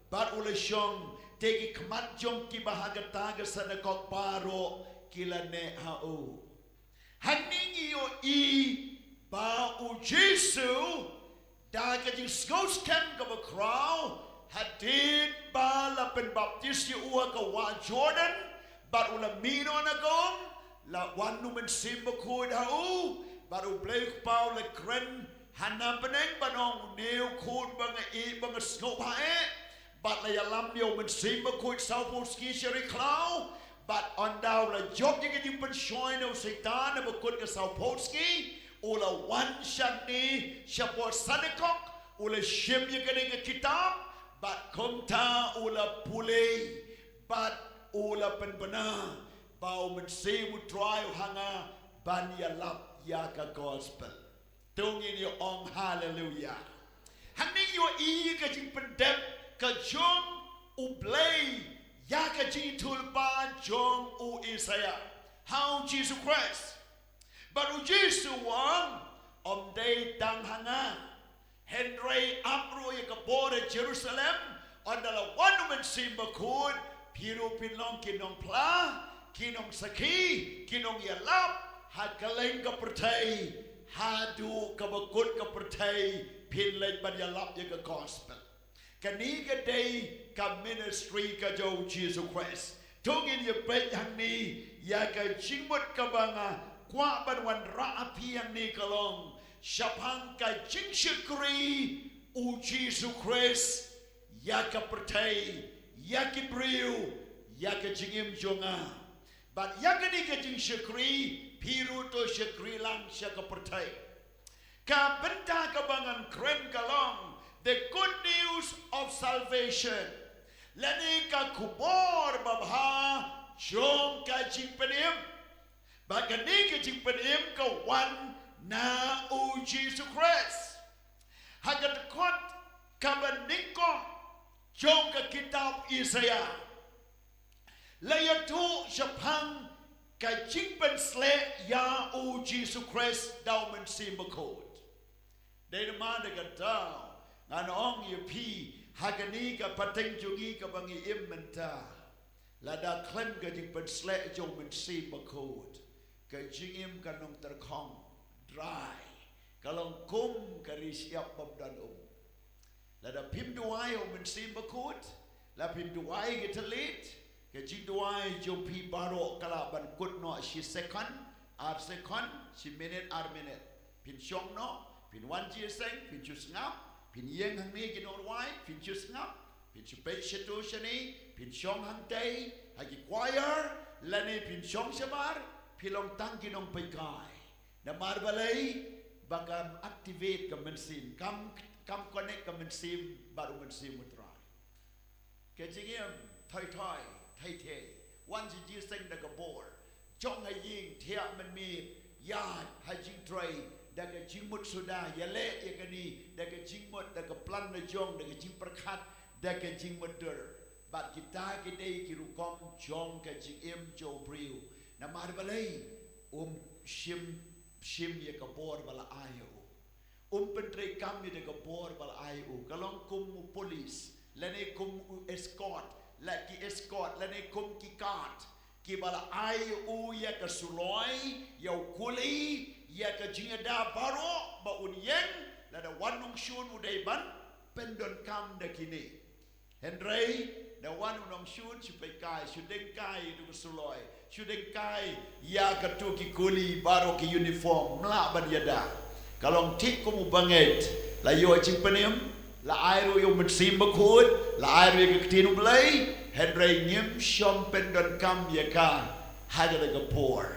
bat ula syong tegi kemat jong ki bahaga taga sana kok paro kila ne hau haningi yo I ba u Jesu daga jing skos kem ka ba kraw hadid ba la pen baptis yu ua ka wa Jordan bat ula mino na gong la wanu men simba kud hau bat u blek pau la kren Hana peneng banong neo kud banga I banga skop hae but la yalam yo men simba kud saupo ski shari klau but on down la job you get pen shoin o setan ba kud ka saupo ski ula wan shani shapo sanekok ula shim you get ka kitab but komta ula pule but ula pen bana bau men simu try hanga ban yalam ya ka gospel tungin yo ong hallelujah haning yo I ka jing pendep ka Jong u blay ya ka jing tulpa Jong u Isaya how Jesus Christ but u Jesus wang day tang hanga Henry apro ya ka bore Jerusalem ondala wanumen simba kud piru pinlong kinong pla kinong saki kinong yalap hakaleng ka pertai hadu kabakut ka pertai pinlay banyalap ya ka gospel kani ka day ka ministry ka jo Jesus Christ tungin ya pet yang ni ya ka jingmut ka banga kwa banwan raapi yang ni kalong syapang ka jing syukri u Jesus Christ ya ka pertai ya ki briu ya ka jingim jonga but ya ka ni ka jing syukri piru to syukri lang siya ka pertai ka benta ka bangan kren kalong the good news of salvation lani ka Khubor Babha Jong ka Jingpynim bagani ka Jingpynim ka wan na u Jesus Christ hagat kot ka baniko Jong ka kitab Isaya layatu syapang ka Jingpen sle ya u Jesus Christ daw men simba code day naman nagadaw nga noong yupi hagani ka pateng jungi ka bangi imenta Lada klem ke jing penslek jong mensim bakut. Ke jingim kanong terkong dry. Kalong kum kari siap babdan Lada pim duai o mensim bakut. La pim duai ke telit. Ke jing duai jong pi baro kalaban kut no si second. Ar second si minute ar minute. Pin syong no. Pin wan ji seng. Pin chus ngap. Pin yeng hang ni kinor wai. Pin chus ngap. Pin chupet situation ni. Pin syong hang day. Hagi choir. Lani pin syong sabar. Pilong tang kinong paikai. Na marbalay. Bagam activate ka mensim. Kam connect ka mensim. Baru mensim utrai. Kecingim. Thai. Wan ji seng da Khubor. Jong hai ying. Tiap men mi. Yad. Hai jing tray. Daga jingmut sudah. Yale yakani. Daga jingmut. Daga plan na jong. Daga jing perkat. Daga jingmut der. Bat kita kidai kirukom jong ka jingim jo briu. Na marbalay shim ya Khubor bala ayo. Pentre kami de Khubor bala ayo. Kalong kum polis. Lane kum escort. Laki escort. Lane kum kikat. Ki bala ayo ya ka suloi. Ya kuli. Ya ka jingada baro. Ba unyen. Lada wanong shun uday ban. Pendon kam da kini. Henry. The one who don't shoot, supaya kai, shooting kai itu kesuloi, shooting kai, ya ketuki kuli baru ke uniform, melak banyada. Kalau tik kamu banget, la yo Jingpynim, la airu yo mensim bakut, la airu yo ketinu belai, Henry nyem syom pendon kam ya kan, hada de Khubor.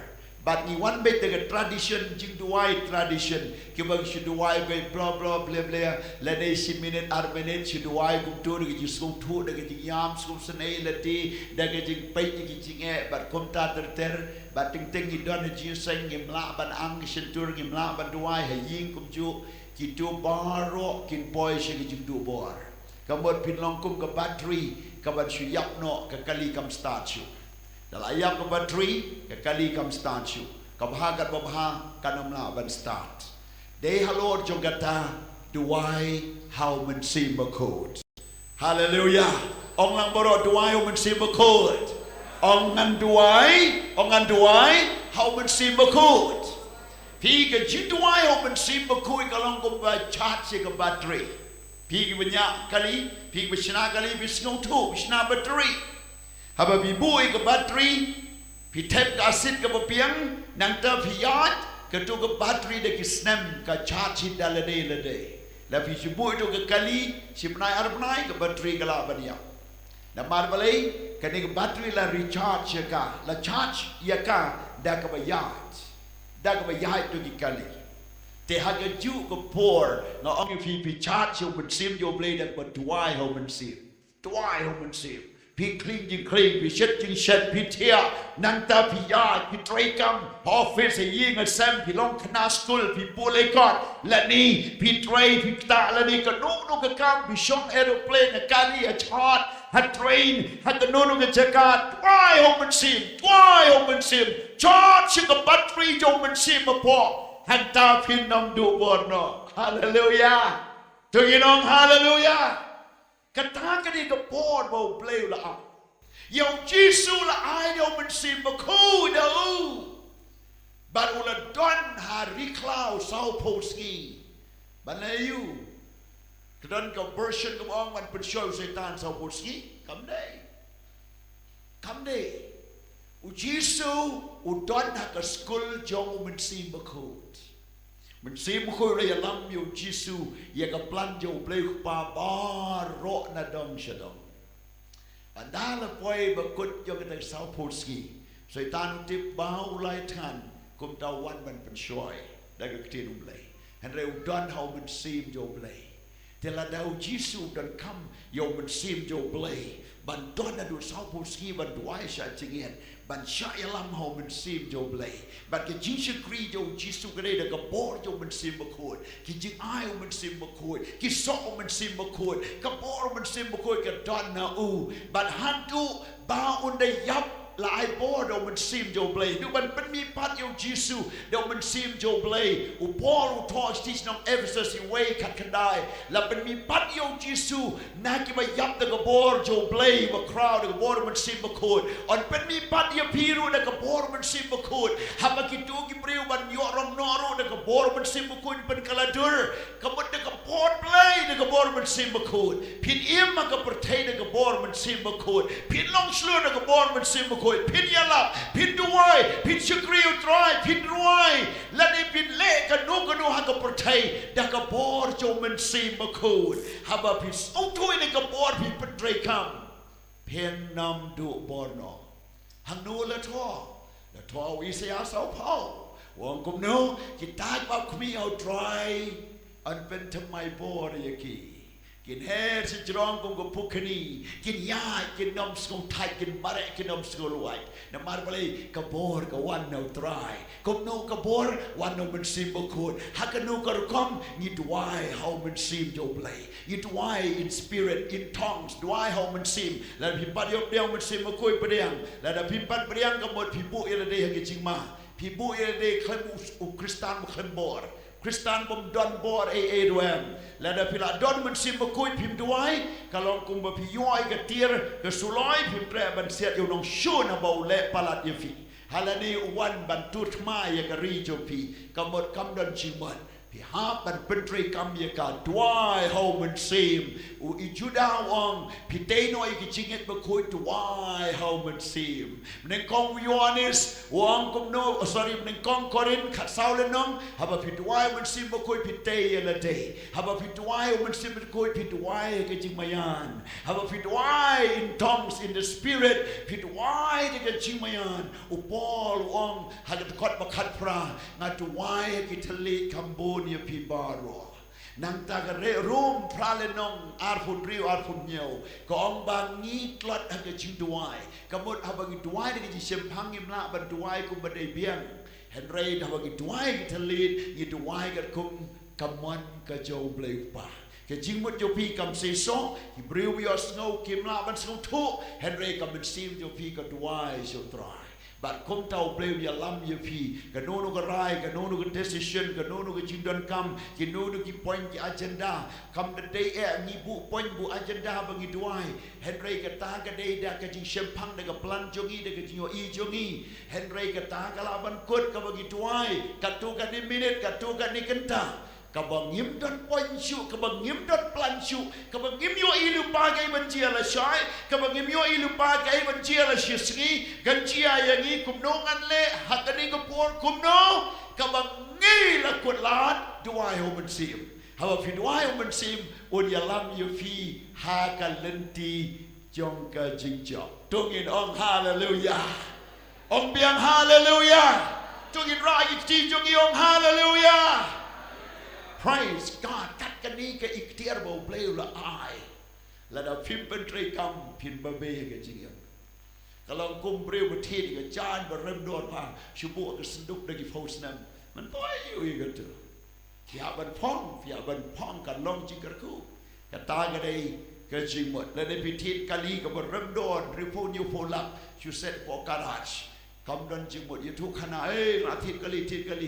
But ni one bit de tradition, jing duai tradition, kibang si duai be blah blah blah blah, lene si minute ar minute si duai kum tu de jing skum tu de jing yam skum senai leti, de jing pay de jing but kum ta ter, but ting ni don jing seng ngim la ban ang sentur ngim la ban duai ha ying kum ju, ki tu baro kin boy si jing du bor. Kamot pin long kum ke battery, kaban si yap no ke kali kam start syu. Dalam ayam ke bateri, kali kam start you. Kabha kat babha kanamla ban start. Day halor jong kata duai how mensim bakut. Hallelujah. Ong lang boro duai how mensim bakut. Ong ngan duai how mensim bakut. Pi ke jing duai how mensim bakut kalong ko ba charge ke bateri. Pi ke banyak kali, pi ke besna kali, bisngong tu, besna bateri. Haba bibui ke bateri, pi tep ke asid ke papiang, nang ta pi yat, ke tu ke bateri de ke snem, ke charge lede. La pi sibui tu ke kali, si penai arpenai ke bateri ke la baniak. Na marbalai, ke ni ke bateri la recharge ya ka, la charge ya ka, da ke bayat tu ke kali. Te haga ju ke por, nga ong pi charge yo mensim yo blade dan berduai ho mensim. Duai ho mensim. Pi clean jing clean, pi shed, pi tia, nanta pi yard, pi trekam, office ying a sem, pi long kana school, pi pule kot, lani, pi tray, pi ta lani ka no ka kam, pi shong aeroplane, a kali, a chart, a train, a ka no ka jagat, why open sim, charge ka battery open sim a po, hanta pin nam do borno, hallelujah, to ginong hallelujah. Kata ka ni Khubor bau play la. Yang Jisu la ai yo mensim baku dau. But ula don hari klau sau poski. Banayu. Kedon conversion ke orang man penshow setan sau poski. Come day. U Jisu u don ha ka school jong mensim baku. Mensim baku la lam yo Jisu ya ka plan jo play pa bar na dong shadong. Andala poi bakut jo kita sau poski. Setan tip bau lai tan kum tau wan ban penshoy daga ketin play. Henry don how mensim jo play. Tela dau Jisu dan kam yo mensim jo play. Ban don adu sau poski ban duai sha cingien. Ban sha yalam how mensim jo play. Ban ke Jisu kri jo Jisu kre daga Khubor jo mensim bakut. Ki jing ai mensim bakut. Ki sok mensim bakut. Khubor mensim bakut ke don na u. Ban hantu ba unde yap ละไอโบเดามันซิมโจเบลดูมันเป็นมีพัดโยจิสุเดามันซิมโจเบลอุปอลอุทอสที่น้องเอฟเฟซัสเวขัดกันได้และเป็นมีพัดโยจิสุนักกิบยับเดกบอร์โจเบลมาคราวเดกบอร์มันซิมมาคูดอันเป็นมีพัดยาพีรูเดกบอร์มันซิมมาคูดหามากิจูกิบริวบันยอรองนอรูเดกบอร์มันซิมมาคูดเป็นกลาดูร์กบฏเดกบอร์เบลเดกบอร์มันซิมมาคูดพินเอี่ยมมากกับประเทศเดกบอร์มันซิมมาคูดพินลองสลูเดกบอร์มันซิมมาคูดพินยาลับพินด้วยพินชกริวตรายพินรวยและในพินเล่กันนูหากประเทศเดกบอร์โจมันซิมมาคูดหาบพิสเอาถ้วยเดกบอร์พินเป็นไตรคำเพียงนำดูบอร์นอหังนูละท่อวิเศษสาวเผาวงกุมนูกินตายปั๊บขมีเอาไตรอันเป็นทำไมบอร์ยากีกินเฮสิจรองกุมกับพุกนีกินยากินน้ำสกุลไทยกินมาเรกินน้ำสกุลไว้น้ำมาร์บเลยกบอร์กวันเอาไตรกุมนูกบอร์วันเอามันซิมบุคุดฮักนูกระคมยิดวายเฮามันซิมโจเบลยิดวาย in spirit in tongues ดวายเฮามันซิมแล้วพิมพ์ปัดยกเดียวมันซิมมาคุยประเดียงแล้วพิมพ์ปัดประเดียงก็หมดพิมพ์บุเอลเดย์ให้จริงมาพิมพ์บุเอลเดย์เคลมอุคริสตานบุเคลมบอร์คริสตานบอมดอนบอร์เอด้วยและเดพิลาดอนมันซิมมาคุยพิมพ์ด้วยก็ลองกุมบพิย้อยกับเตียร์กับสุลอยพิมพ์แปรบันเสียอยู่น้องชูนเบาเละปลัดยฟีฮาลานีวันบันทุตมายกรีโจพีกำหนดคำดอนจิมันพี่ฮาบันเป็นตรีกรรมยากาด้วยเฮามันซิมอุอิจูดาวองพี่เตโนอีกจิงเอ็ดมาคุยด้วยเฮามันซิมในกองวิวานิสวองกุมโนsorryในกองคอรินขัดเสาเลนองฮับพี่ด้วยมันซิมมาคุยพี่เตยละเดย์ฮับพี่ด้วยมันซิมมาคุยพี่ด้วยก็จิงมายันฮับพี่ด้วย in tongues in the spirit พี่ด้วยก็จิงมายันอุปอลวองฮักขดบักขัดพระงัดด้วยกิทลีคัมบูเนียพิบารัวนังตากระเรรูมพระเลนองอาร์ฟุนริวอาร์ฟุนเนียวกองบางงี้กลัดฮักจิงด้วยกำหนดฮับกิด้วยได้กิเชมพังยิมละบันด้วยกุมบันไดเบียงเห็นไรฮับกิด้วยกิทลีดยิดด้วยกัดคุมกำมันกระโจมเปลวป่าแกจิงมุดโยพีกำเซโซฮิบริวยอสโนกิมละบันสงทุเห็นไรกำมันซีมโยพีกัดด้วยโชตรายบัดคมเท่าเปลวยาลัมยาพีกันโนนุกไรกันโนนุกเดซิชันกันโนนุกจิงดอนคัมกันโนนุกพอยน์กิอาเจนดาคำเดย์งีบุพอยน์บุอาเจนดาบังอีด้วยเฮนไรกันตากันเดย์ดักกันจิงเชมพังดักพลันจงีดักจิงโออีจงีเฮนไรกันตากลาบันกดกับบังอีด้วยกัดตัวกันในมินิทกัดตัวกันในกันตาkabangim dan ponchu kabangim dan planchu kabangim yo ilu pagai banjia la syai kabangim yo ilu pagai banjia la syisngi ganjia yangi kumnongan le hakani kapor kumno kabangi la kutlat duai ho mensim hawa fi duai ho mensim un yalam yo fi ha kalenti jong ka jingjo tungin ong hallelujah ong biang hallelujah tungin ra yi jong ong hallelujah Praise God กัดกันนี้ก็อีกเทียร์บอกเปล่าละอายและเราพิมพ์เป็นตรีกรรมพิมพ์บะเบยกันจริงๆก็ลองกุมเปล่าประเทศกับจานบะเริ่มโดนมาชูบัวกับสนุกในกิโพสนั้นมันต่อยอยู่อีกกันตัวอย่าบันพ้องกันลองจริงกันคู่กันตากันได้ก็จริงหมดและในพิธีกาลีกับบะเริ่มโดนหรือพูนิวโพลักชูเซตโปการาชคำดันจิงหมดยุทุกขณะอาทิตย์กะลี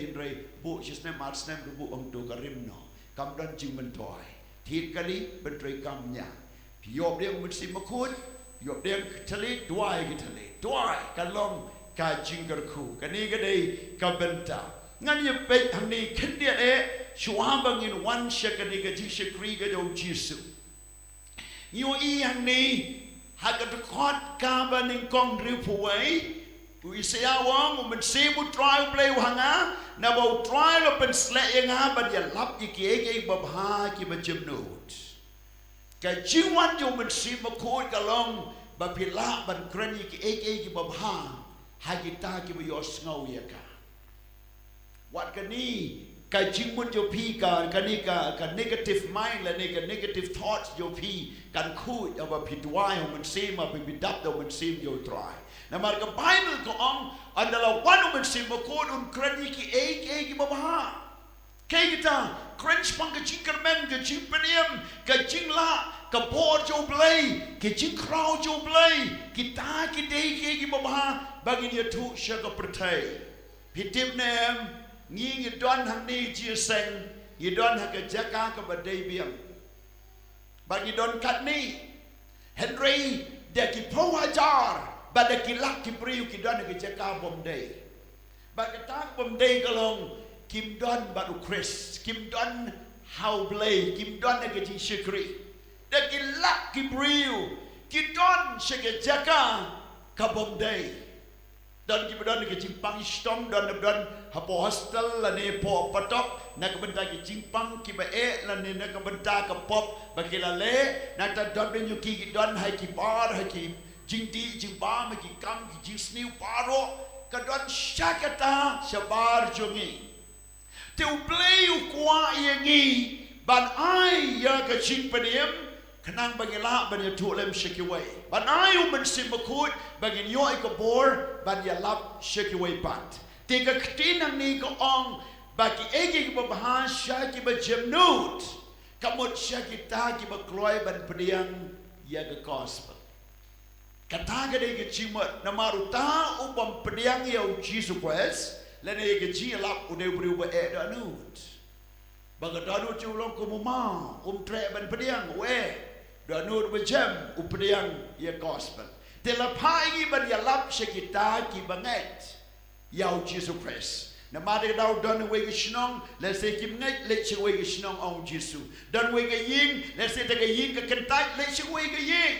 เห็นไรบุชิสเนมาร์สเนมบุองตัวกริมเนาะคำดันจิงมันถอยทิศกะลีเป็นตรีกรรมเนี่ยพี่ยอบเรียงมันสิมาคุณยอบเรียงทะเลด้วยกันทะเลด้วยกันลองการจิงกระคู่กันนี้ก็ได้กับเป็นตางั้นอย่าไปทางนี้ขึ้นเดียดชัวร์บางอินวันเชกันนี้ก็ที่เชกรีก็จะจีสุอยู่อีทางนี้หากจะคอดกาบันิงกองริ้วผู้ไว้วิเศษวังมันซีบุตรายเปลวหังอ่ะนับเอาตรายเราเป็นสเลยังอ่ะบัดยันลับอีกเก๋ๆบบหากี่บัจจุบันแกจิวันอยู่มันซีมาโคตรกันลองบัดพิลาบัดกรณีกี่เก๋ๆบบหาหากิตากี่บยอสเงาเยกะวัดกันนี้แกจิวันอยู่พี่กันนี่กัน negative mind และนี่กัน negative thoughts อยู่พี่กันคูดเอาแบบผิดว่ามันซีมาเป็นบิดับเอามันซีมอยู่ตรายna marga Bible ko ang adalah wanu mensimakon un kraniki ki babaha Kaya kita crunch pang ke Jingkermen, ke Jingpynim, ke Jingla, ke Khubor jo blay, ke Jingkrau jo blay, kita kidei ke Babha bagi dia tu syaga pertai. Pitip nem ngi ngidon hang ni ji seng, ngidon hang ke jaka ke badai biang. Bagi don kat ni Henry dia ki pawajar, bada ki lak ki priu ki don ke jaka bom day. Bagi tak bom day kalong Kim Don baru Chris, Kim Don how blay, Kim Don ke ji syukri. Dia ki lak ki priu, ki don syege jaka ka bom day. Don ki don ke jimpang stom don hapo hostel la ne po patok na ka benda ki jimpang ki ba la ne na ka benda ka pop ba ki la le na ta don ben yu ki don hai ki bar hai ki jingti jimba ma ki kam ki jisniu paro ka don syakata syabar jongi. Teu play ukwa yangi ban ai ya ka Jingpynim kenang bangila ban ya tulem shakiway ban ai men simakut bangin yo ai Khubor ban ya lap shakiway pat tiga ktinang ni ko ong bagi egi ko bahasa ki ba jemnut kamot syakita ki ba kloy ban pediang ya ka gospel kata ga de ki chimot na maruta upam pediang ya Jesus Christ lene ke ji lap ude beriu ba danut baga danut ju long ko mama tre ban pediang we danut ba jam upediang ya gospel te la pai ban ya lap sekita ki banget ya Jesus Christ na made dau don we ke snong le se ki ngai le che we ke snong ong Jesus don we ke ying le se te ke ying ke kentai le che we ke ying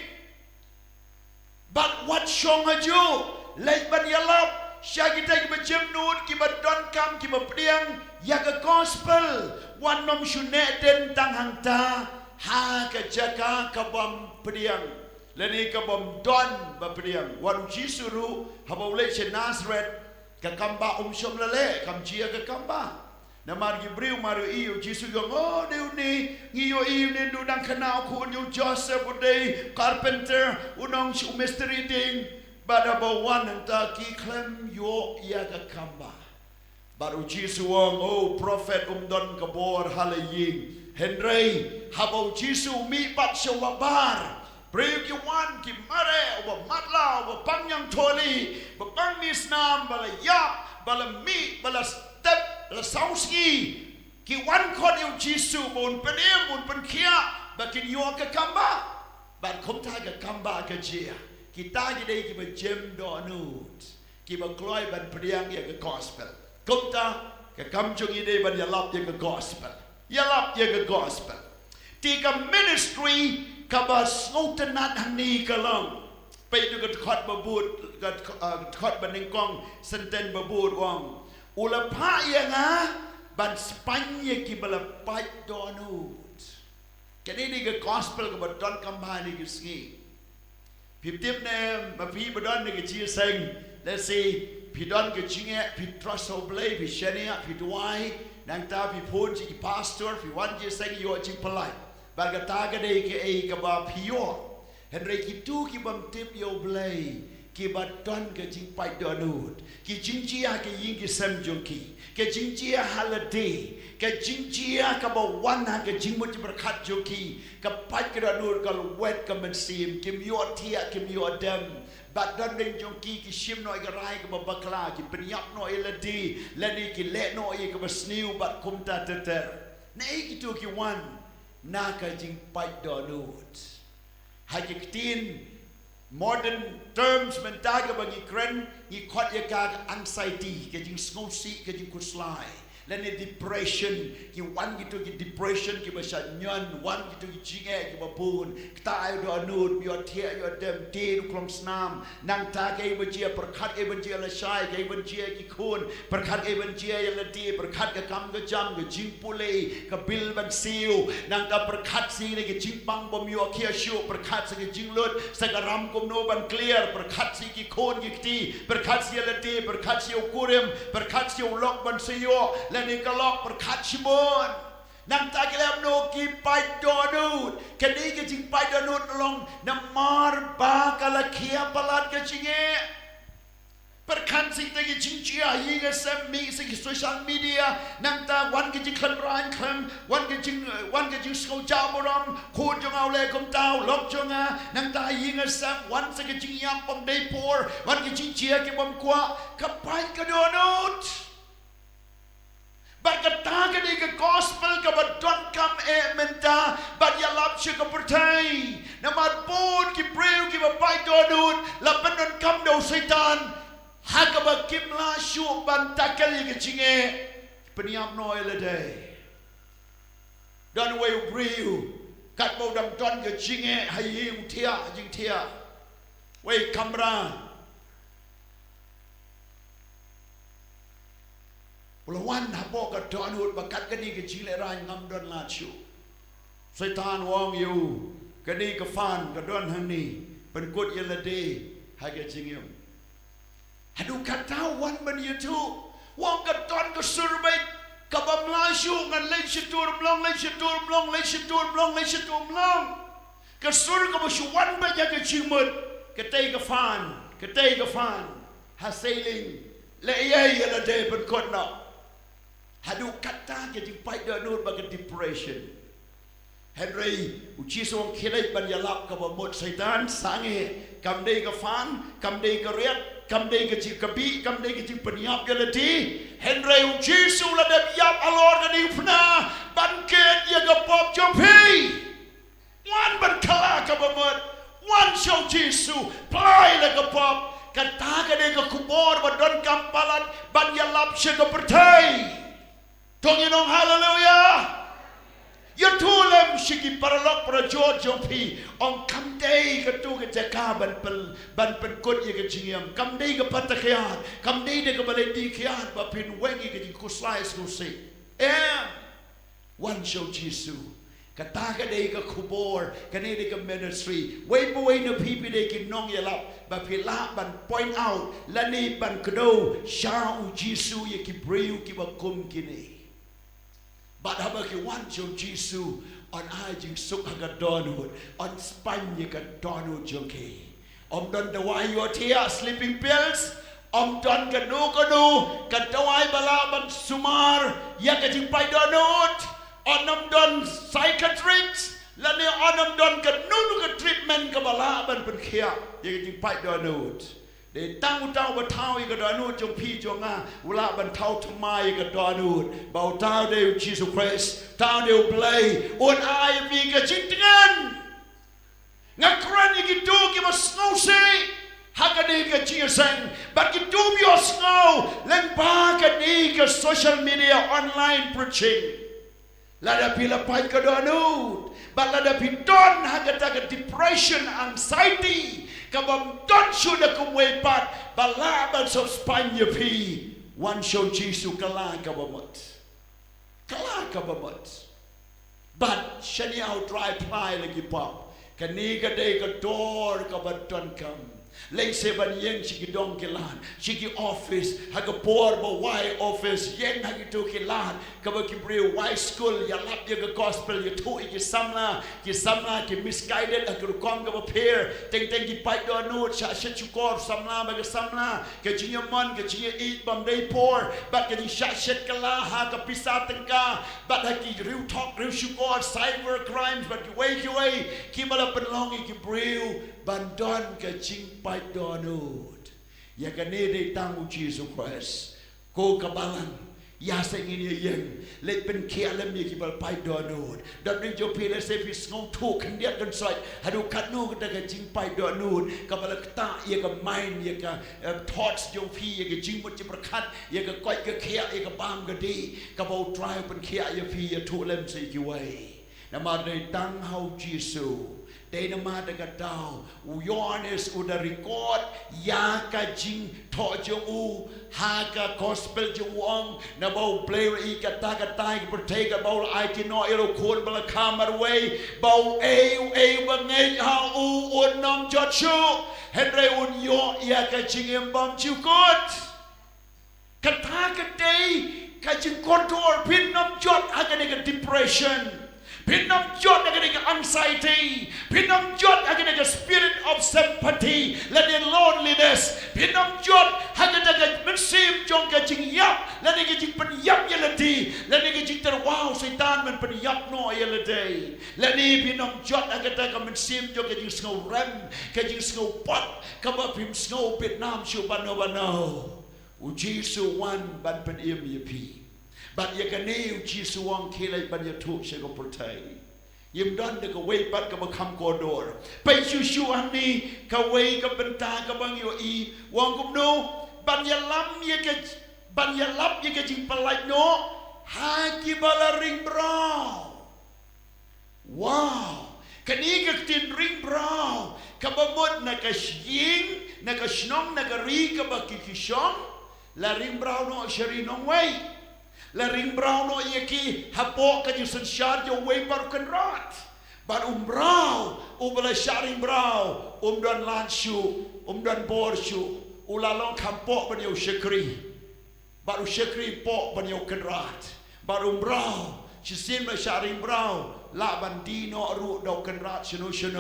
but what shong aju le ban ya lap Syah kita kiba jemnut, kiba donkam, kiba pediang, ya ke gospel. Wan nom syunek den tang hang ta, ha ke jaka kabam pediang. Leni kabam don ba pediang. Wan jisuru, haba ulai che Nazareth, ke kamba syom lele, kam jia ke kamba. Namar gibriu maru iyo, jisu yung, oh diu ni, ngiyo iyo ni dudang kenal ku, yung Joseph uday, carpenter, unong si umisteri ding. Bada bawan entah ki klem yo ia ke kamba. Baru Jisu wong oh prophet don Khubor halaying. Henry habau Jisu mi pat syawabar. Priu ki wan ki mare oba matla oba pangyang toli. Bapang misnam bala yap bala mi bala step bala sauski. Ki wan kon yo Jisu bon penim bon penkia bakin yo ke kamba. Ban kom ta ke kamba ke jia. Kita gidei kiba jem donut kiba kloy ban pediang ya ke gospel kumta ke kamjung ide ban yalap ya ke gospel yalap ya ke gospel tiga ministry kabas ngotenat hani kalong pe du gat khot babut gat khot baningkong senten babut wong ula pa ya nga ban spanye kiba pai donut kene ni ke gospel ke don kambani ke ski Pitip ne mapi badon ne kecil seng. Let's say pidon kecingnya pi trust oblay pi shania pi duai nang ta pi pun si pastor pi wan je seng yo cing pelai. Baga taga de ke ei ke ba pio. Henry kitu ki bam tip yo oblay ki badon ke cing pai donut. Ki jingjia ke ying ki sem jongki. Ke jingjia holiday. Ke jingjia ke ba wan ha ke jingmut berkat jongki. Kapat kira nur kalau wet kamen sim kim yo tia kim yo dem bat dan deng jongki ki sim no igarai ke babakla ki penyap no eladi lani ki le no ye ke basniu bat kumta teter nei ki tu ki wan na ka jing pai donut ha ki tin modern terms mentaga bagi kren ni khot ye ka anxiety ke jing sngosi ke jing kuslai lani depression ki wan gitu ki depression ki basa nyon wan gitu ki jinge ki babun ta ayo do anut yo tia yo dem tin klom snam nang ta ke bajia perkhat ke bajia la shai ke bajia ki khun perkhat ke bajia ya la ti perkhat ke kam ke jam ke jing pule ke bil ban siu nang ta perkhat si ne ke jing pang bom yo kia shu perkhat se ke jing lut se ka ram kom no ban clear perkhat si ki khun ki ti perkhat si la ti perkhat si ukurim perkhat si lok ban siyo ni kalok perkat shimon nang tagilam no ki pai donut kini ke jing pai donut long na mar ba kala kia palat ke jinge Perkan sing tegi jingjia yiga sem mi sing social media nang ta wan ke jing khan ran khan wan ke jing sko jao boram ko jong au le kom tao lok jong a nang ta yiga sem wan sing ke jing yam pom dei por wan ke jing chia ke bom kwa ka pai ka donut but ka ta ke ni gospel ka but don't come e menta but ya lap che ka pertai na mat pon ki preu ki ba pai donut la penon kam do setan Hakaba kimla shu ban takal ye kechinge peniam noi le day. Dan way briu kat bo dam ton kechinge hayi utia jing tia. Way kamera. Pulawan hapo ka don hut bakat kani kechile rai ngam don la chu. Setan wong you kani ka fan ka don hang ni pen kut ye le day ha kechingem. Aduh kata wan ban YouTube wong ka ton ka survey ka ba mlashu ngan le shitur mlong ka sur ka ba shuwan ba ya ka chimut ka tay ka fan ha sailing le ye la de ban kon na aduh kata ke jing pai da nur ba ka depression Henry uchi song khilai ban ya lap ka ba mot saitan sange kam dei ka fan kam dei ka riat kam dei ke chi kabi kam dei ke chi peniap galati Henry Jesus la de yap alor ga di fna ban ket ye ga pop jopi wan ban kala ka bamot wan show Jesus play la ga pop kata ga de ga Khubor ba don kampalan ban ya lap she ga pertai tong yinong hallelujah ya tulem shiki paralok para George jopi on kam dei ka tu ka jaka ban pen kot ye ka jingiam kam dei ka patakyan kam dei de ka balai di kyan ba pin wengi ka jing kuslai skusi one show Jesus kata ka dei ka Khubor ka nei de ka ministry way po way no pipi de ki nong ye lap ba pila ban point out la ni ban kdo shau Jesus ye ki breu ki ba kum kini but haba ki one show Jesus on I jing suk haga donut on Spanya ka donut jongki don dawai yo tia sleeping pills don ka no ka dawai balaban sumar ya ka jing pai donut don psychiatrics lani don ka no ka treatment ka balaban pen khia ya ka jing pai donut de tang utau ba thau ye ka donut jong pi jong a ula ban thau thmai ka donut bau tau de Jesus Christ tau de play on I bi ka jing tengan ngakran ye ki do ki mas no say hakade ka jiasang but ki do bi os no len ba ka ni ka social media online preaching lada pila pai ka donut but lada pi don hakata ka depression anxiety kabam don sudah kumway pat balaban sa Spanya pi one show Jesus kala kabamot but shani out dry ply lagi pop kaniga day ka door kabadon kam leng seban yeng sigi dong kilan sigi office haga por ba why office yeng hagi tu kilan kaba ki bre why school ya lap ya gospel ya tu ki samla ki misguided haga kong ka pair teng ki pai do nu cha chukor samla ba samla ke jinya mon ke jinya eat bam day por but ke sha shet kala ha ka pisa tengka but hagi real talk real chukor cyber crimes but ki way ki bala penlong ki bre bandon ke jing pai donut ya ka ne de tangu Jesus Christ ko kabalan ya sengin ye yeng le pen kia lem ye ki bal pai donut dan ni jo pile se fi ngong thu kan dia kan sai hadu kanu ka ka jing pai donut ka bal ta ye ka mind ye ka thoughts jo phi ye ka jing mut ji prakhat ye ka koi ka kia ye ka bam ka di ka bo drive pen kia ye phi ye thu lem se ki wai na ma de tang hau Jesus Dena mada katau Uyones udah record ya ka jing to jong haka gospel jong na bau play I kata bertega bau IT no ero kon bala kamar way bau bangai ha nam jochu Henry un yo ya ka jing embam chukot kata ka jing control pin nam jot haka depression พี่น้องจดอะไรกับ anxiety พี่น้องจดอะไรกับ spirit of sympathy และใน loneliness พี่น้องจดอะไรกับมันซีมจงกับจิงยับและนี่ก็จิงเป็นยับยันละทีและนี่ก็จิงแต่ว้าวไซตานมันเป็นยับน้อยยันละทีและนี่พี่น้องจดอะไรกับมันซีมจงกับจิงสงบเรมกับจิงสงบปัดกับว่าพิมสงบเวียดนามชูบันโนบันโนอุจิสุวรรณบันเป็นเอี่ยมยพีบัดยกันนี้อุจิสุวรรณเคลัยบันยทุกเชกปรเทยยิมดันเด็กเวปัดกับคำโกดอร์ไปชูอันนี้กับเวกับเป็นตากับบางอยู่อีวังกุมโนบัญญัติล้ำยังกับบัญญัติลับยังกับจิงปลายโนฮากิบาลาริงบราวว้าวกันนี้กับตินริงบราวกับบังมดนักยิงนักชนองนักรีกับบักกิชองและริงบราวโนเชรีน้องไว้และริงบราวโนยกีฮับโปกันอยู่สัญชาติอยู่ไว้ปารุกันรัดบารุมบราวเวลาชาริงบราวดันลานชูดันบอร์ชูอุลาลองคำโปะบันยูเชครีบารุเชครีโปะบันยูกันรัดบารุมบราวชิซินมาชาริงบราวละบันดีโนรูดอกกันรัดชโน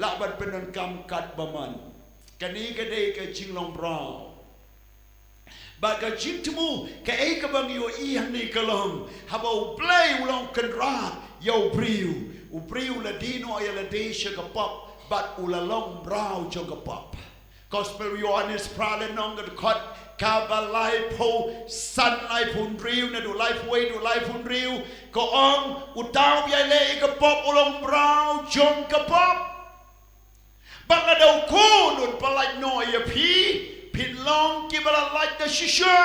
ละบันเป็นนันกำกัดบะมันกันนี้ก็ได้กับจิงลองบราวบางจิงทมูแค่กับบางอยู่อีหันนี่กลองฮับเอาเปลย์อุลองกันรัดยาวปริวละดีโนยละดีเชกับป๊อปบัดอุลาลองบราวจงกับป๊อปGospel Yohanes pralenong kat kabalai po san lai pun riu na du lai puai du lai pun riu ko ong utaw yai le ka pop ulong brau jong ka pop bang adau ko nun palai no ya pi pin long ki bala like the shisha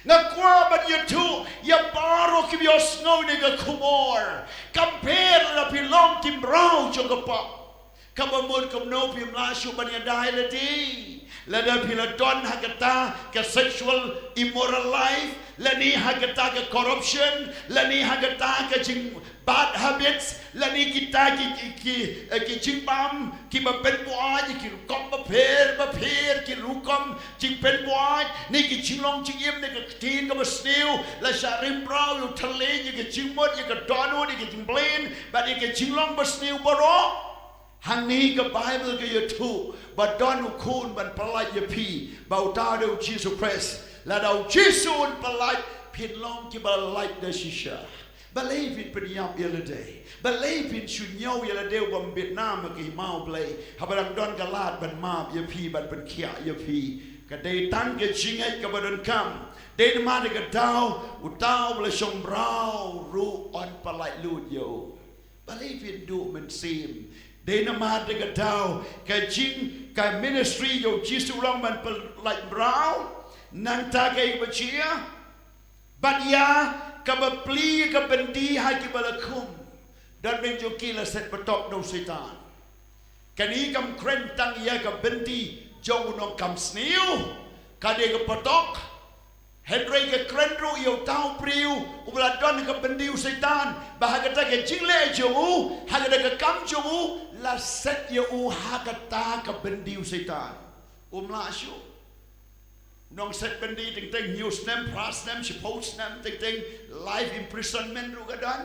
na kwa ban you tu ya baro ki yo snow ni ka Khubor compare la pin long ki brau jong ka pop Kabamur kamno pim la shu banya dai la di la da pila don hagata ka sexual immoral life la ni hagata ka corruption la ni hagata ka jing bad habits la ni kita ki jing bam ki ba pen boy ki kom ba pher ki rukom jing pen boy ni ki jing long jing yem ni ka tin ka ba snew la sharim brow you thale ni ki jing mod ni ka donu ni ki jing blain ba ni ki jing long ba snew baroฮันนี้กับไบเบิลก็อยู่ทูบัดดอนอุคูนบันปลายยพีบ่าวตาเดียวจีสุคริสและดาวจีสุนปลายพินลองที่บัลไลเดชิชาบัลเลวินเป็นยามเยลเดย์บัลเลวินชุนเยาเยลเดย์บัมเบียดนามมากี่มาเบลย์ฮับดังดอนกลาดบันมาบยพีบันเป็นเขียยพีก็ได้ตั้งกับชิงไอกับบันคำได้มาได้กับดาวอุตาวเลยชมเรารู้อันปลายลูดโยบัลเลวินดูมันซีมเดนมาเด็กดาวกับจิงกับมินิสทรีอยู่จีสุลองมันเป็นไหลบราวนังตาเกยบัชียบัดยากับบัปลีกับเป็นดีให้กิบละคุมดันเป็นโจกีละเสร็จประตบดาวเซตานกันนี้กับเครนตั้งยากับเป็นดีจงนองกับสนิวกันเด็กกับประตบเฮนรี่กับเครนรู้อยู่เต้าปลิวอุบลาดอนกับเป็นดิวเซตานบาฮักตากับจิงเล่จูฮักตากับกัมจูลาเซตยูฮักตากับเป็นดิวเซตานลาชูน้องเซตเป็นดีติงนิวส์เนมพลาสเนมชิโพสเนมติงไลฟ์อิมพริซันเมนต์รู้กันดัน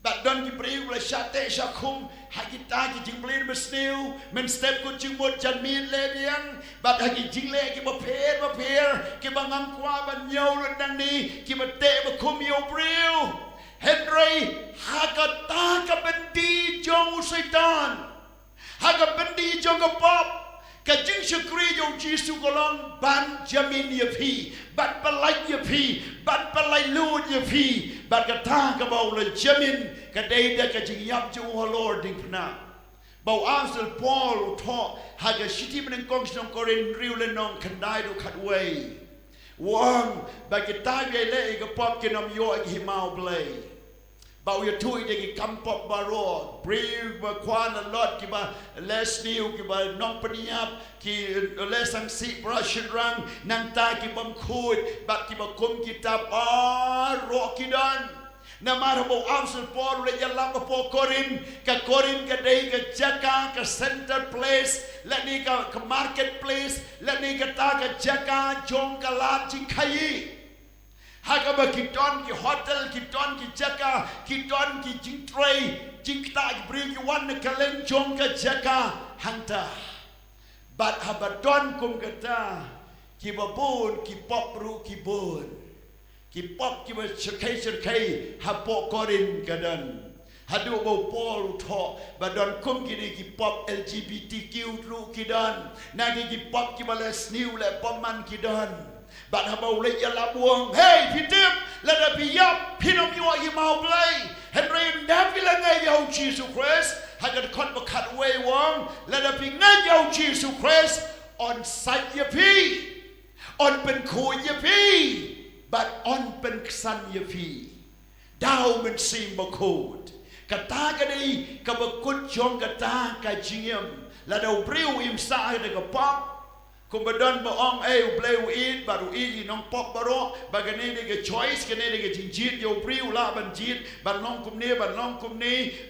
บัดดอนกิบริวและชาเตชาคุมฮักิตากิจิงเปลี่ยนมาสนิวมันสเต็ปกุจิงหมดจันมีนเลเบียงบัดฮักิจิงเล่กิบเพรกิบังอัมควาบันเยาลดังนี้กิบเตะบคุมโยบริวเฮนรี่ฮักตากับเป็นดีจงไซตานฮักเป็นดีจงกับป๊อบกับจิงชกรีโยจีสุกลองบันจามินยพีบัดปลายยพีบัดปลายลูดยพีบัดกระทากับเอาเลยจามินกับเดย์กับจิงยับจูฮัลโหลดิ้งพนาบ่าวอาร์เซลพอลทอฮักชิติมันกองสนองกอรินริวเลนองคันได้ดูขัดเววังบัดกระทาใหญ่เล่กับป๊อบกินน้ำย่อยหิมาวเบลย์บ่าวอย่าทุยเด็กคำปบบารอปรีบควานลอดกิบาเลสนิวกิบาน้องปนิยับกิเลสังสีบราชิรังนังตากิบัมคูดบัดกิบคุมกิตาบรอกิดันนามาระบบอัลสุลปอร์เลยยันลำกับโครินกับเดย์กับจักรากับเซ็นเตอร์เพลสและนี่กับมาร์เก็ตเพลสและนี่กับตากับจักราจงกับลาดจิงไค Hagaba kiton ki hotel kiton ki jaka kiton ki jingtray jingta ki bring ki wan ka leng jong ka jaka hanta bat habaton kum kata ki babon ki pop ru ki bon ki pop ki ba cerkai hapo korin kadan hadu bau pol tho badon kum ki ki pop LGBTQ ru kidan nagi ki pop ki balas new le poman kidan But habau le ya labuang hey pitip la da piyap pinom yo yi mau play Henry Davila ngai yo Jesus Christ hagat kon bakat way wong la da pi ngai yo Jesus Christ on site ya pi on pen ko ya pi but on pen san ya pi dau men sim ba code kata ka dei ka ba kut jong kata ka jingem la da briu im sa de ka pop Kumbadon ba ong play uin baru i nong pop baro bagane de choice kene de jinjit yo priu la ban jit ban long kumni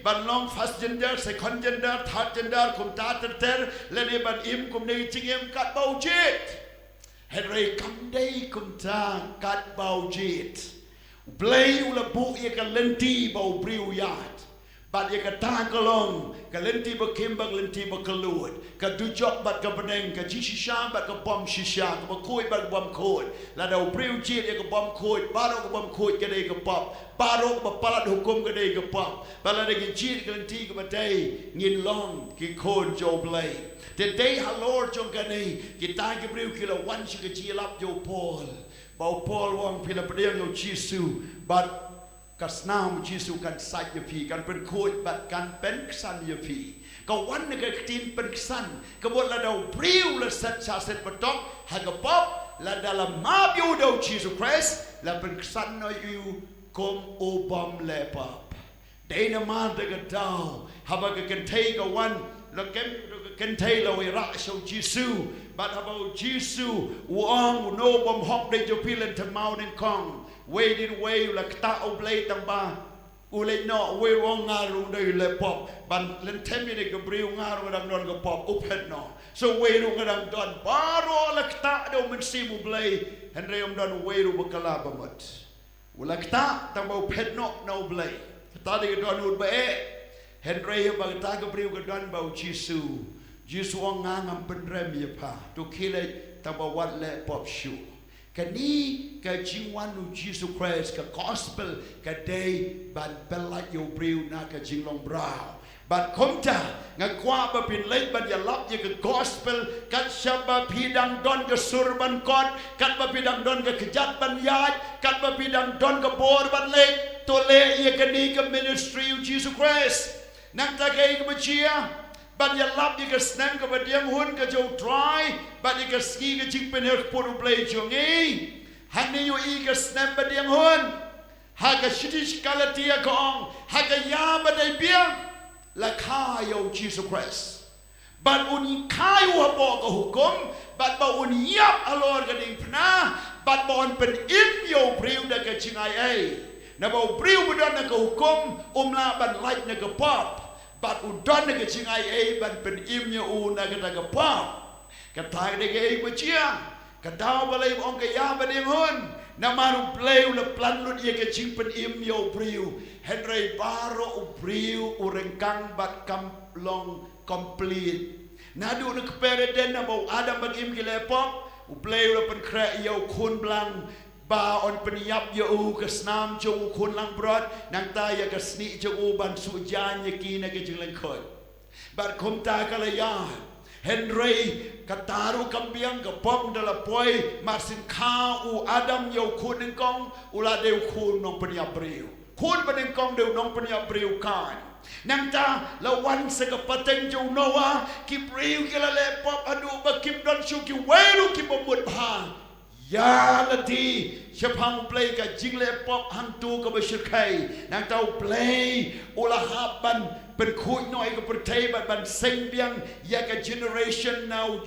ban long first gender second gender third gender kum ta ter le ne ban im kumni chingem kat bau jit Henry kam dei kum ta kat bau jit play ula bu ye ka lenti bau priu yat But ye ka ta kalong ka lenti ba kimbang lenti ba kaluod ka dujok bat ka beneng ka jishisha bat ka bom shisha ka ba koi bat bom koi la da priu jit ye ka bom koi baro ka bom koi ka dei ka pop baro ba palat hukum ka dei ka pop bala de ki jit ka lenti ka ba dei ngin long ki kon jo blay the day ha lord jong ka nei ki ta ki priu ki la wan shi ka ji lap jo Paul ba Paul wang pila pedeng yo jisu but Kasnam Jisu kan sat ya pi kan pen koi bat kan pen ksan ya pi ka wan ne ka tin pen ksan ka bot la dau priu la sat sa set patok ha ka pop la dalam ma biu dau Jisu Christ la pen ksan no yu kom obam le pap dei na ma de ka dau ha ba ka kan thei ka wan la kan thei la we ra so Jisu bat ha ba Jisu wong no bom hok de jo pi len ta mau nen kong Waiting way like ta oblate tang ba ule no we wong ngaru dei le pop ban len temi de gabriu ngaru dang non ga pop uphet no so we ru ngadang don baro like ta do men simu blay henry om don we ru bakala bamat ula ta tang ba uphet no no blay ta de don ud ba henry ba ta gabriu ga don ba jisu ong ngam pen rem ye pa to kile tang ba wat le pop shoe Kani ka jingwan nu Jesus Christ ka gospel ka day ban belat yo briu na ka jinglong brau ban komta nga kwa ba pin late ban ya lap ye ka gospel kat shaba pidang don ka surban kot kat ba pidang don ka kejat ban yat kat ba pidang don ka bor ban late to le ye ka ni ka ministry of Jesus Christ nang ta ka ka chia But ya lap ye ka snam ka badiam hun ka jo try but ye ka ski ka Jingpynim puru play jongi hani yo I ka snam badiam hun ha ka shitish kalatia kong ha ka ya badai biang la ka yo Jesus Christ but un kai wa bo ka hukum but ba un yap alor ka ding pna but ba on pen im yo priu da ka chingai ai na ba priu budan na ka hukum la ban like na ka pop But udon na kacingay ban pen imnya una kata kapam katai de gay bachia kadaw balay ong kaya badim hun na maru play ula plan lut ye kacing pen imyo priu Henry baro priu urengkang bat kam long complete nadu na kpereden na bau adam ban im kilepop u play ula pen kra yo kun blang ba on peniap ya kesnam jo kun lang brot nang ta ya kesni jo ban sujan ya ki na ke jeng khoi bar khom ta kala ya Henry kataru kambiang ka pom dala poi marsin kha u adam yo kun kong ula de kun nong peniap briu kun ban kong de nong peniap briu kan nang ta la wan se ka pateng jo noa ki briu ki la le pop adu ba kim don shu ki weru ki bomut ba Ya lati siapang play ka jingle pop hantu ka bersyukai nang tahu play ulah haban berkuit noi ka pertai ban sing biang ya ka generation now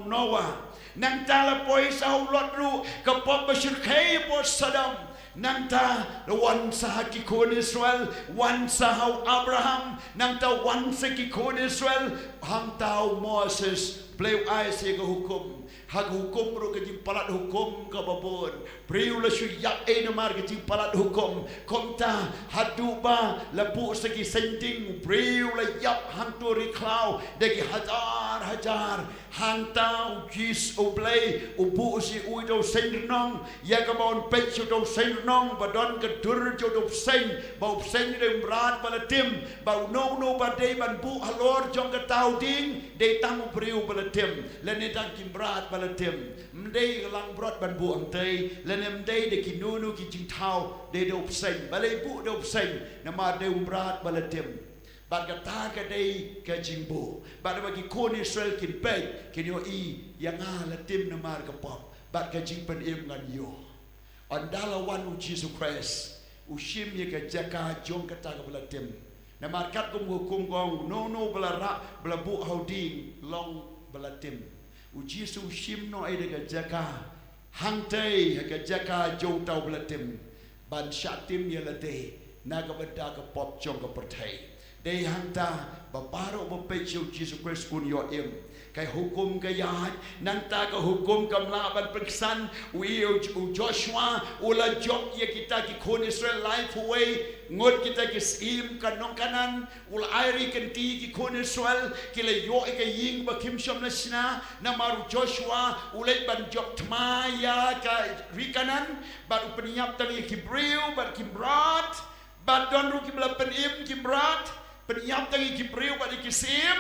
Noah nang tala poi sau lot ru ka pop bersyukai pos Saddam nang ta wan sah ki kon Israel wan sah Abraham nang ta wan sah ki kon Israel hang tau Moses play ai se ka hukum hak hukum ro ke jing palat hukum ka babon priu la shu yak namar ke jing palat hukum komta haduba la bu segi sending priu la yap hantu ri klau deki hajar hantau jis oblay ubu si uido sendnong ya ka bon pech do sendnong badon ke dur jo do seng bau seng de brat balatim bau no badai ban bu halor jong ka tau ding de tamu priu balatim lene dang kim brat balatim mdei lang brat ban bu amtei lene mdei de ki nunu ki jing tau de do seng balai bu do seng nama de brat balatim Bat kata ke day ke jingbo. Bat bagi kon Israel kin pay kin yo I yang ala tim namar ke pop. Bat ke Jingpynim ngan yo. Andala wan u Jesus Christ. Ushim ye ke jaka jong kata ke bela tim. Namar kat kum hukum gong no bela rak bela bu hauding long bela tim. U Jesus ushim no ai de ke jaka hang tay ke jaka jong tau bela tim. Ban syatim ye la day naga beda ke pop jong ke pertai. Day hanta babaro bapetio Jesus Christ kun yo im kai hukum kayat nanta ka hukum kamlaban peksan u Joshua ula job ye kita ki kon Israel life away ngot kita ki sim kanong kanan ula airi kenti ki kon Israel kile yo ke ying ba kim shom nasna namaru Joshua ulai ban job tmaya ka rikanan baru peniap tali ki breu bar kimbrat bad don ru ki Jingpynim kimbrat Penyap tangi kibreu pada kisim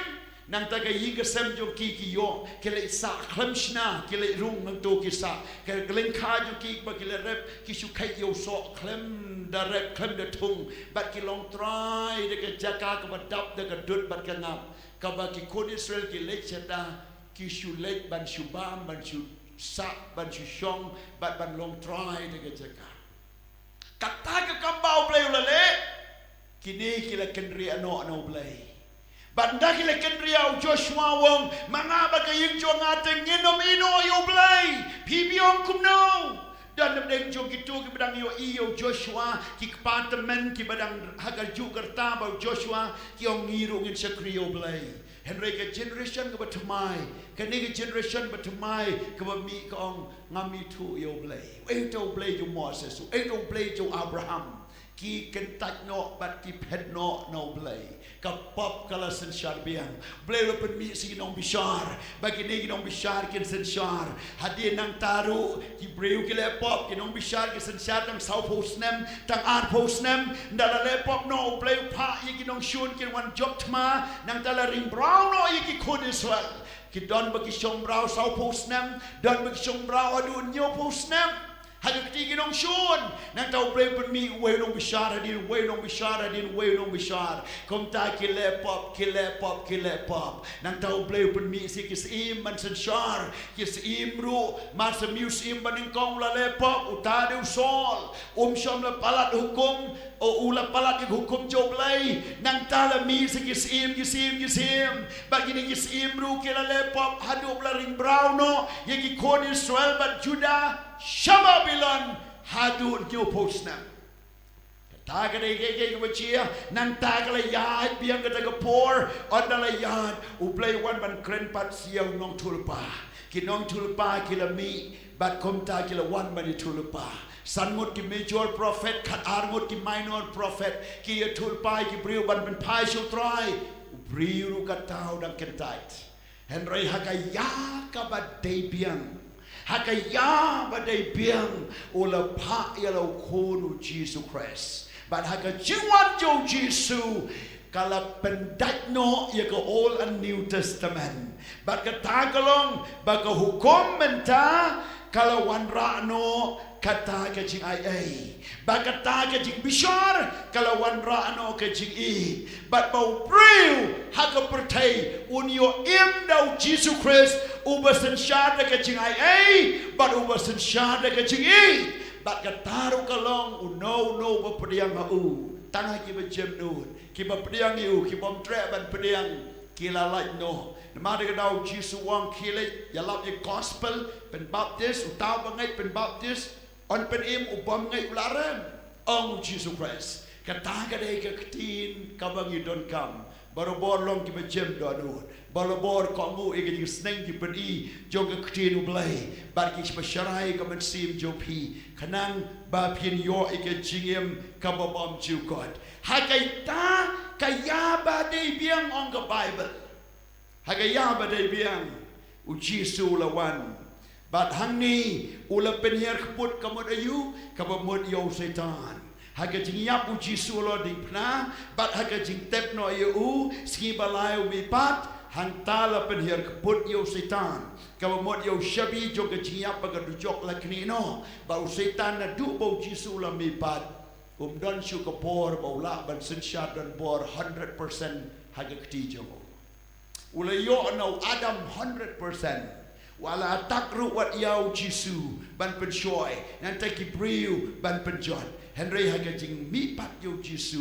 nang taga yiga sem jo ki yo kele sa klemshna kele rung nang to kisa kele glengkha jo ki ba kele rep ki sukai yo so klem da rep klem da tung bat ki long try de ke jaka ka badap de ka dut bat ka ngam ka ba ki kon Israel ki lek chata ki shu lek ban shu bam ban shu sa ban shu shong bat ban long try de ke jaka kata ka kambau play ulale kini kila kendri ano blay banda kila kendri au Joshua wong mangaba ka ying jong ateng nginom ino yo blay pibiong kumno dan deng jong gitu ki badang yo iyo Joshua ki department ki badang hagal ju kerta bau Joshua ki ong ngiru ngin sakrio blay Henry ke generation ke batamai kini ke generation batamai ke bami ke ong ngami tu yo blay eto blay jo Moses eto blay jo Abraham ki kentak no bat ki ped no blay kapap kala sen syar biang blay lo pen mi si nong bishar bagi ni nong bishar kin sen syar hadi nang taru ki breu ki lepop ki nong bishar ki sen syar tang sau posnem tang ar posnem ndala lepop no blay pa yi ki nong shun ki wan job tma nang tala ring brown no yi ki kon Israel ki don bagi shong brow sau posnem don bagi shong brow adu nyo posnem Hanya ketinggi nong shun, nang tahu play pun mi way nong bishar hadin way nong bishar. Kom tak kilepop. Nang tahu play pun mi si kis im man senshar, kis imru masa muse im baning kong la lepop utade usol, shom la palat hukum o ula palat hukum joblay nang tala mi si kis im. Bagi ni kis imru kila lepop hadu la ring brown no, yagi kon Israel bat Judah. Shamabilan hadu nyo posna. Taga de ke bachia nang taga la yad biang kata ke por odala yad uplay wan ban kren pat siang nong tulpa. Ki nong tulpa kila mi bat komta kila wan ban tulpa. Sanmut ki major prophet kat armut ki minor prophet ki tulpa ki briu ban pai shul try briu katau dang kentait. Henry hakaya kabat de biang Hakaya badai biang ola pa yalo kono Jesus Christ. But haka jiwan jo Jesus kala pendat no ya ko Old and New Testament. But kata kalong baka hukum menta kala wanra no kata ke jing ai. Baka ta ke jing bishar kala wanra no ke jing I. But bau priu haka pertai unyo im dau Jesus Christ ubasan syada ke jing ai. But ubasan syada ke jing I. But kataru kalong no bapediang au. Tanah ki bejem nun. Ki bapediang iu ki bom tre ban pediang kila like no. Namada ka daw Jesus wang kilit yalap yung gospel pen baptist utaw bangay pen baptist on pen im ubam ngay ularem ang Jesus Christ. Kataga day ka katin kabang you don't come. Barobor long ki bajem do anu. Barobor ko mu e ki sneng ki pen I jong ke ktin ublai. Bar ki spesyarai ka men sim jopi. Kanang ba pin yo e ke jingem ka bom ju God. Hakai ta kaya ba de biang on the Bible. Hakai ya ba de biang u Jesu lawan. But hang ni ula pen hier keput kamot ayu ka bamot yo setan. Haga jing yap u Jesu lo ding pna, but haga jing tep no ayu ski balai u mipat hang tala pen hier keput yo setan. Ka bamot yo shabi jo ka jing yap ka du jok la kni no. Ba u setan na du bo Jesu la mipat. Don shu ka por ba ula ban sin shat don bor 100% haga kti jo. Ula yo no Adam 100%. Wala tak ru wat yau Jesu ban pen shoy nan taki briu ban pen John Henry haga jing mi pat yo Jesu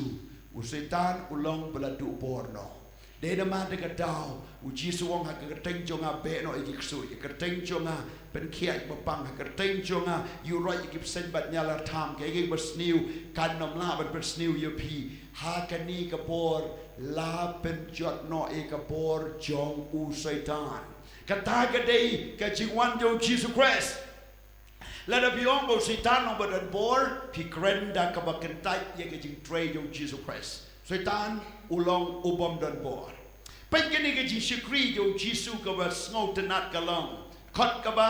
u setan ulong beladu borno de na ma de ka dau u Jesu wong haga teng jonga be no iki ksu ka teng jonga pen kia ba pang ka teng jonga you right you sen bat nyala tham ke ge bas new kan nom la ban bas new you pi ha ka ni ka por la pen jot no e ka por jong u setan kata kadai ka jingwan jo Jesus Christ lada biong bo setan no badan bor pi krenda ka bakentai ye ka jing tray jo Jesus Christ setan ulong ubom dan bor pai kini ka jing shikri jo Jesus ka ba sngo tenat kalong khot ka ba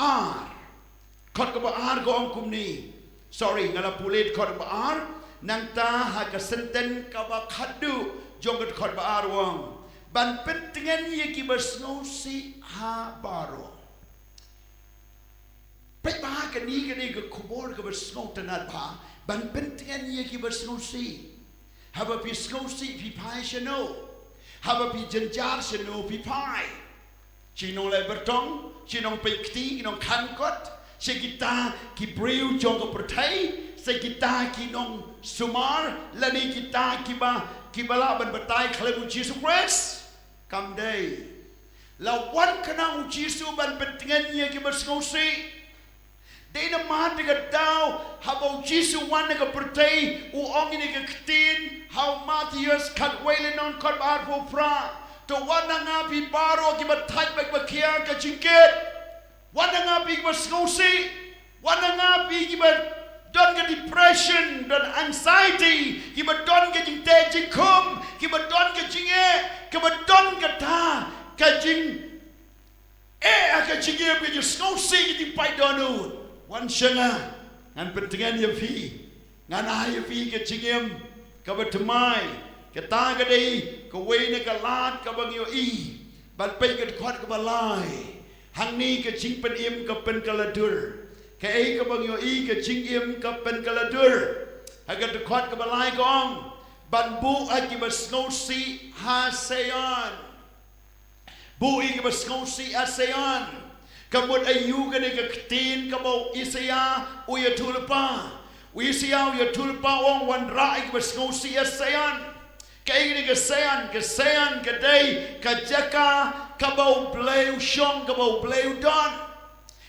ar go ong kumni sorry ngala pulit khot ba ar nang ta ha ka senten ka ba khadu jong ka khot ba ar wong ban pentingan ye ki bersngau si ha baro. Pek bah ka ni ke khubor ka bersngau tanat ba ban pentingan ye ki bersngau si. Haba pi sngau si pi pai shano. Haba pi jenjar shano pi pai. Chinong le bertong, chinong pe kti, chinong kankot, se kita ki breu jong ka pertai, se kita ki nong sumar, lani kita ki bala ban betai khlebu Jesus Christ. Come day. Lawan kenang Jesu ban pentingannya ki bersngausi. Dei na mat ga dau habau Jesu wan ga pertai u ong ini ga ktin how Matthias kat wailen on kot bar fo fra. To wan nga pi baro ki batai bak bakia ka jingket. Wan nga pi bersngausi. Wan nga pi ki don ke depression, don anxiety, ki don ke jing te jing kum, ki don ke jing ki don ke ta, ke jing ke jing ke jing skausi ki pai donu. Wan shenga, ngan pentingan ye fi, ngan ai fi ke jing ke bertemai, ke ta ke dei, ke wei ne ke lat ke bang yo I, ban pai ke khot ke balai, hang ni ke Jingpynim ke pen ke ladur. Ke ai ka bang yo I ke jingim ka pen kaladur haga de khot ka balai gong ban bu a ki basngau si ha seon bu I ka basngau si a seon ka mot ayu ka ne ka ktin ka bo Isaya u ya tulpa u Isaya u ya tulpa wong wan ra I ka basngau si a seon ka ai ne ka seon ka dei ka jaka ka bo bleu shong ka bo bleu don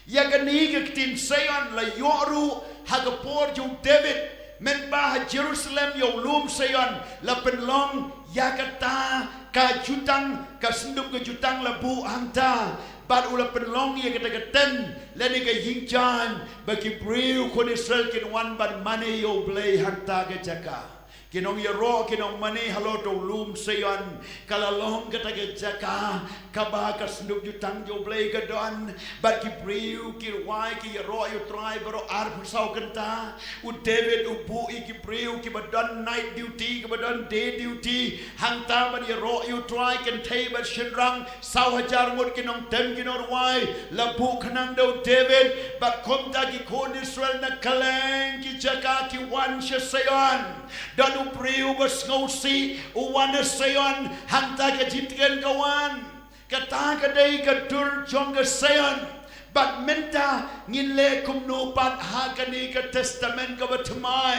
ya gani ke tin seon la yoru hagapor jo David men ba Jerusalem yo lum seon la penlong ya kata ka jutang ka sendup ke jutang la bu hangta bat ula penlong ya kata keten la ni ke yingchan bagi briu kon Israel kin wan ban mane yo blay hangta ke jaka kinong yaro kinong mani halo to lum seon kalalong kata ke jaka kaba ka sendup jutang jo blay ka don bat ki briu ki wai ki yaro yo try baro ar pusau kenta u David u bu I ki briu ki badon night duty ki badon day duty hangta ban yaro yo try kan thai bat shinrang sau hajar mut kinong tem kinor wai la bu khanang do David bat komta ki kon Israel na kaleng ki jaka ki wan seon dan priu bersngausi uwana seon hanta ke jitgen kawan kata ke dei ke dur jong ke seon bat menta ngile kumno pat hakani ke testament ke batmai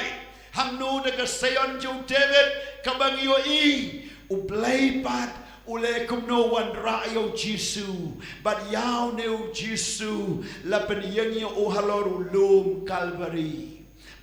hangno de ke seon jo David ke bang yo I ublai pat ule kumno wan rayo Jesu bat yau neu Jesu la pen yang yo o haloru lum Calvary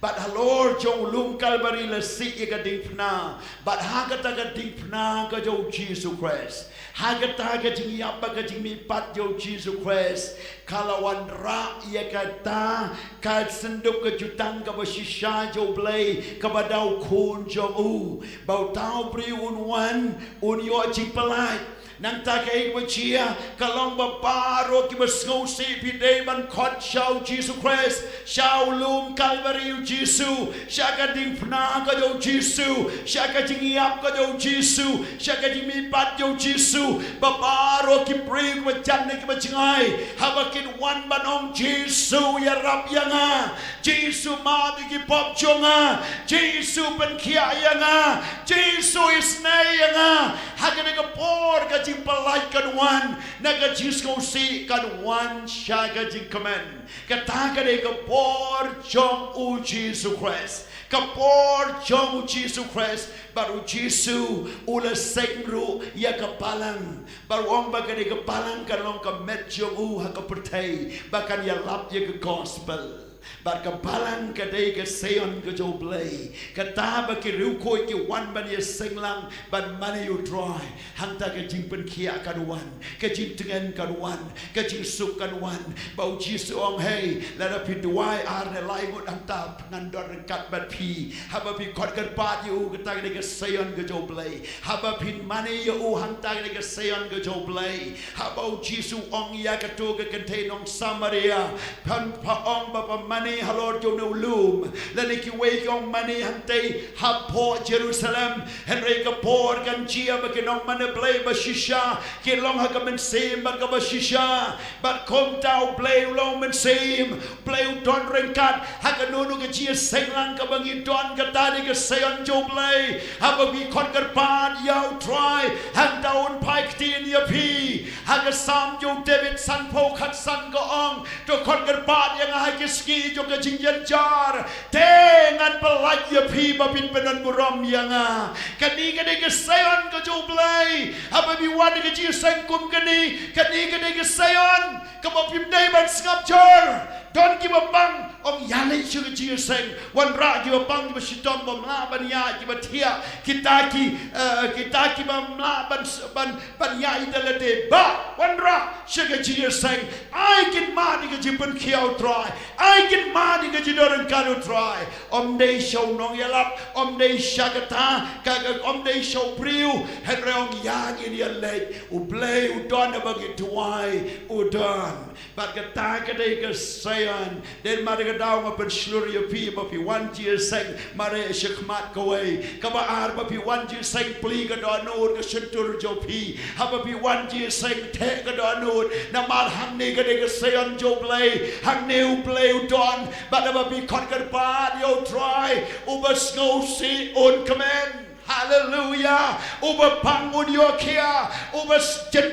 But halor jong lum Calvary la si ka ding pna. But hagata ka ding pna ka jo Jesus Christ. Hagata ka jing yapa ka jing mi pat jo Jesus Christ. Kalawan ra ya kata ka senduk ka jutang ka basisha jo blay ka badau kun jo u. Bau tau pri un yo jing pelai. Nang takai bachia kalong baparo ki basngau si pidei ban khot shau Jesus Christ shau lum Calvary Jesus shaka ding pna ka jo Jesus shaka jingiap ka jo Jesus shaka jimi pat jo Jesus baparo ki pray ki bachan ki bachingai habakin wan banong Jesus ya rap yanga Jesus ma di ki pop chonga Jesus ben kia yanga Jesus is nay yanga hagane ka por ka palai kan wan naga jisko si kan wan shaga jing command kata ka de ka por Jong u Jesus Christ ka por Jong u Jesus Christ baru Jesus ula sengru ya ka palang baru ong ba ka de ka palang kan long ka met Jong u ha ka pertai bakan ya lap ya ka gospel Bar kapalang kadai ke seon ke jo blay kata ba ki riu koi ki wan ban ye senglang ban mane you try hangta ke jing pen kia kan wan ke jing tengen kan wan ke jing suk kan wan bau ji suong hey la da pi duai ar ne lai ngut hangta nan dor kat bat pi haba pi kot kan pat you kata ke seon ke jo blay haba pin mane you hangta ke seon ke jo blay haba ji suong ya ka tu ke contain ong Samaria pan pa ong ba pa mane halor jo no lum lani ki wei kong mani hante hapo Jerusalem henry ka por kan chia ba kinong mane play ba shisha ki long ha ka men sim ba ka ba shisha ba kom tau play long men sim play don renkat ha ka no no ka chia senglang ka bangi don ka tani ka seon jo play ha ba bi kon kar pan yau try hang down pike tin ya pi ha ka sam jo David san po khat san ko ong to kon kar pan yang ha ki ski jo ka jing yan jar tengan pelaj ya pi ba bin penan buram yanga kani kani ke sayon ka jo blai apa bi wan ke ji sang kum kani ke sayon ka ba pim dai ban skap jar don ki ba bang om yale chu ke ji sang wan ra ki ba bang ki ba shitom ba mla ban ya ki ba thia kita ki ba mla ban ya idale de ba wan ra chu ke ji sang ai kin ma ni ke ji ban khiao try ai kin ma di ke jidoran kanu try om dei show nong yalap om dei shagata ka om dei show priu henreong yang in your leg u play u don bagi tuai u don but kata ka dei ka sayan den ma ka daw ma pen slur ya pi ba pi wan ji sang mare shikmat ko wei ka ba ar ba pi wan ji sang pli ka don nur ka sentur jo pi ha ba pi wan ji sang the ka don nur na mar hang ni ka dei ka sayan jo play hang new play u don but never be conquered by your try over snow sea on command hallelujah over pangun your kia over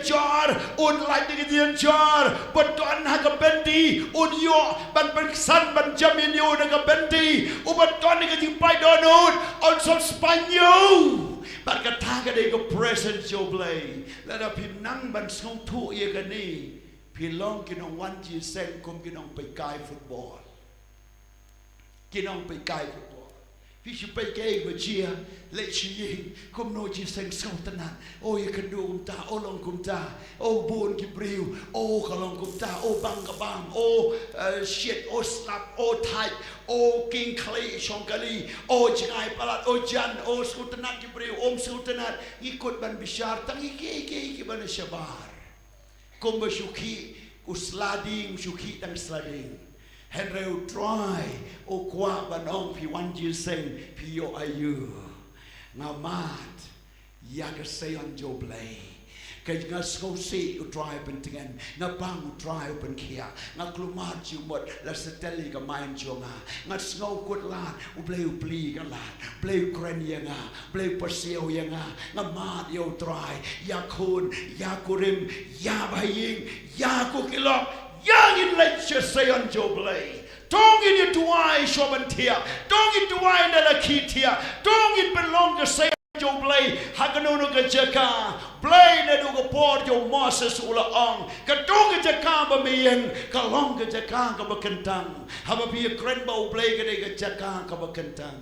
jar on lightning in jar but don ha ka bendi on your ban san ban jamin you na ka bendi over don ka jing pai don on so spanyo but ka ta ka de ko present your play let up him nang ban snow tu ye ka ni pilong kinong wan ji sen kum kinong pai kai football kinong pai kai football pi chu pai kai go chia le chi yin kum no ji sen sau tanan o ye kan du ta o long kum ta o bon ki briu o kalong kum ta o bang ka bang o shit o slap o tight o king clay shongkali o jingai palat o jan o sultanat ki briu om sultanat ikut ban bishar tang iki ban shabar kum syuki uslading syuki dan slading henreu try o kwa banong pi wan ji seng pi yo ayu ngamat ya ka sayon jo blay ka nga sko si u try ben tengen nga bang u try ben kia nga klumat ju mot la seteli ka main jo nga snow kut la u blay u pli ka la blay kren ya nga blay persio ya nga mat yo try ya kun ya kurim ya baying ya ku kilok yang in like sayon jo blay dong in you tuai shobantia dong in tuai na la kitia dong in belong to say jo blay haganono ka jaka Blay na do ka por yo Moses ula ong. Ka do ka jaka ba miyeng. Ka long ka jaka ka ba kentang. Haba pi kren ba blay ka de ka jaka ka ba kentang.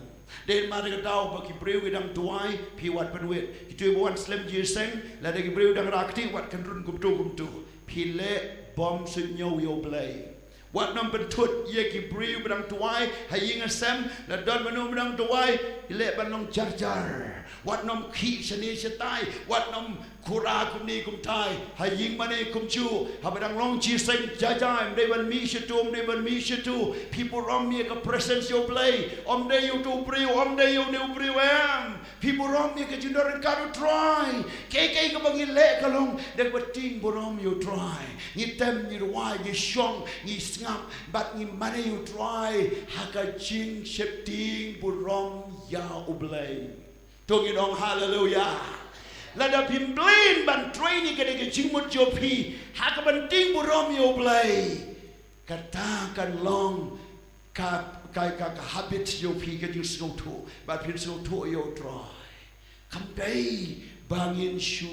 Den mari ka daw ba ki breu ki dang tuai pi wat ban wet. Ki tu buan slim ji seng la de ki breu dang rakti wat kan run kum tu. Pi le bom sun yo yo blay. Wat nam ben tut ye ki breu badang tuai haying asem la don manu badang tuai le ban long jar jar. Wat nam khi sani setai wat nam kura kum ni kum tai haying mane kum chu habadang long chi seng jajai de ban mi shetum de ban mi shetu people rom me ka presence yo play om de you tu breu om de you new breu am people rom me ka jindor ka do try ke ka bang le ka long de bating borom you try ni tem ni wai ni shong ni ngap but ni mane you try haka ching shepting borom ya ublay tongin ong hallelujah lada pimblin ban training ke de jingmut jopi haka ban ting borom yo blay kata kan long ka habit jopi ke ju so to but pin so to yo try kampai bangin shu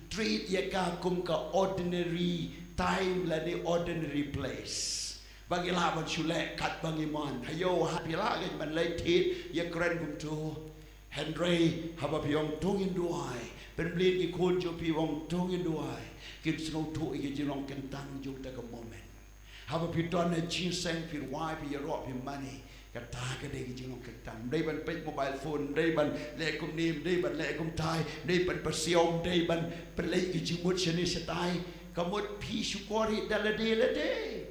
treat ya ka kum ka ordinary time la the ordinary place bagi la ban shule kat bangi man hayo happy la ke ban lai tit ya kren kum tu Henry haba piong tongin duai ben blin ki kon jo pi wong tongin duai kin sno to i ji long ken tang ju ta ka moment haba pi don na chi seng pi wai pi ro pi money ka ta ka de ji long ken tang dei ban pe mobile phone dei ban le kum nim dei ban le kum tai dei ban pa siom dei ban pe le ki ji mut chani satai ka mut pi shu ko ri da la de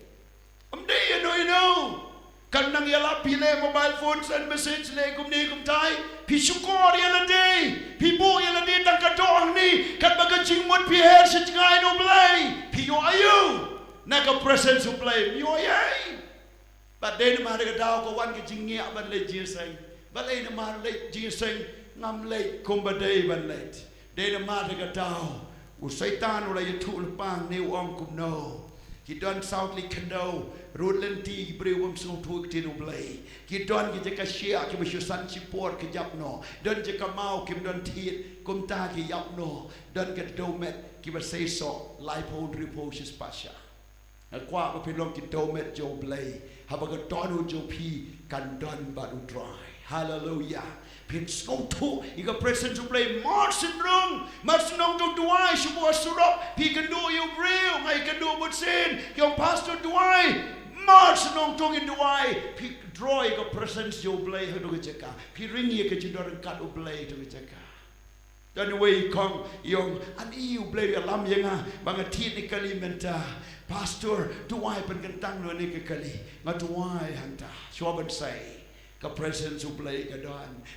am dei you know kan nang yala pile mobile phone send message le kum ni kum tai pi syukur yala day pi bo yala day tang ka dong ni kan baga jingmut pi her se ngai no blay pi yo ayu na ka presence u blay yo yai but de ma de daw ko wan ki jingia ban le ji sai ba le na ma le ji sai ngam le kum ba day ban le de ma de daw u satan ula yu tu pang ne ong kum no ki don soundly kendo rudlen ti breu wam so tu ti no blay ki don ki ka shia ki bishu san chi por ki jap no don je ka mau kim don ti kum ta ki yap no don ke domet ki ba say so life hold reposes pasha na kwa ba pilong ki domet jo blay ha ba ka don jo pi kan don ba u dry hallelujah pin snow to you got present to play March syndrome March no to duai shubo surop he can do you real I can do but sin your pastor duai March no to in duai he draw you got presence you play how to cheka he ring you ke jindor kat u play to cheka dan way kong yung an you play alam yenga bang ti ni kali menta pastor duai pen kentang no ni ke kali ngatuai hanta shoban say ka presence u play ka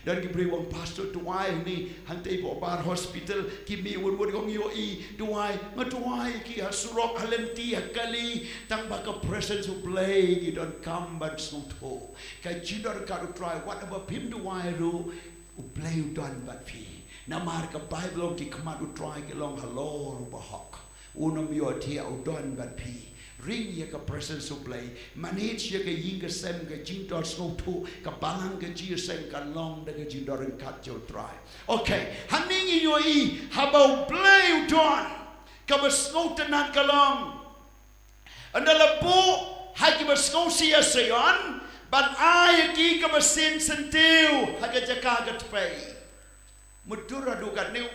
dan ki bri wong pastor tuai ni hantai bo bar hospital ki mi won gong yo I tuai ngatuai ki hasurok halenti hakali tang ba ka presence u play ki don't come but so to ka jidor ka try whatever pim tuai ru u play u don but pi na mar ka bible ki kama u try ki long hello ba hok unam yo tia u don but pi ring ye ka presence of play manage ye ka ying ka sem ka jing dor so to ka balang ka ji sem ka long da ka jing dor kat jo try okay haning yo I habau play don ka ba so tanan ka long andala po ha ki ba so si asayon but I ki ka ba sin sentiu ha ka jaka ka tpay mudura do ka new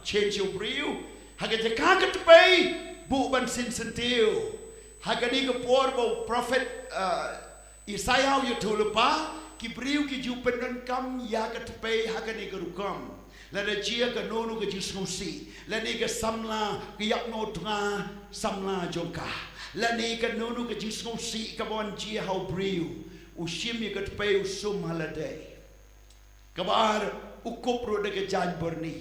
change your brew ha ka jaka ka tpay bu ban sin sentiu hagani ke por bo prophet Isaiah yu thulupa ki briu ki ju pendan kam ya ka tpe hagani ke rukam la de chia ka nonu ke ju susi la ni ke samla ki yak no tunga samla jonka la ni ke nonu ke ju susi ka bon chia how briu u shim ye ke tpe u sum holiday kabar u kopro de ke jan borni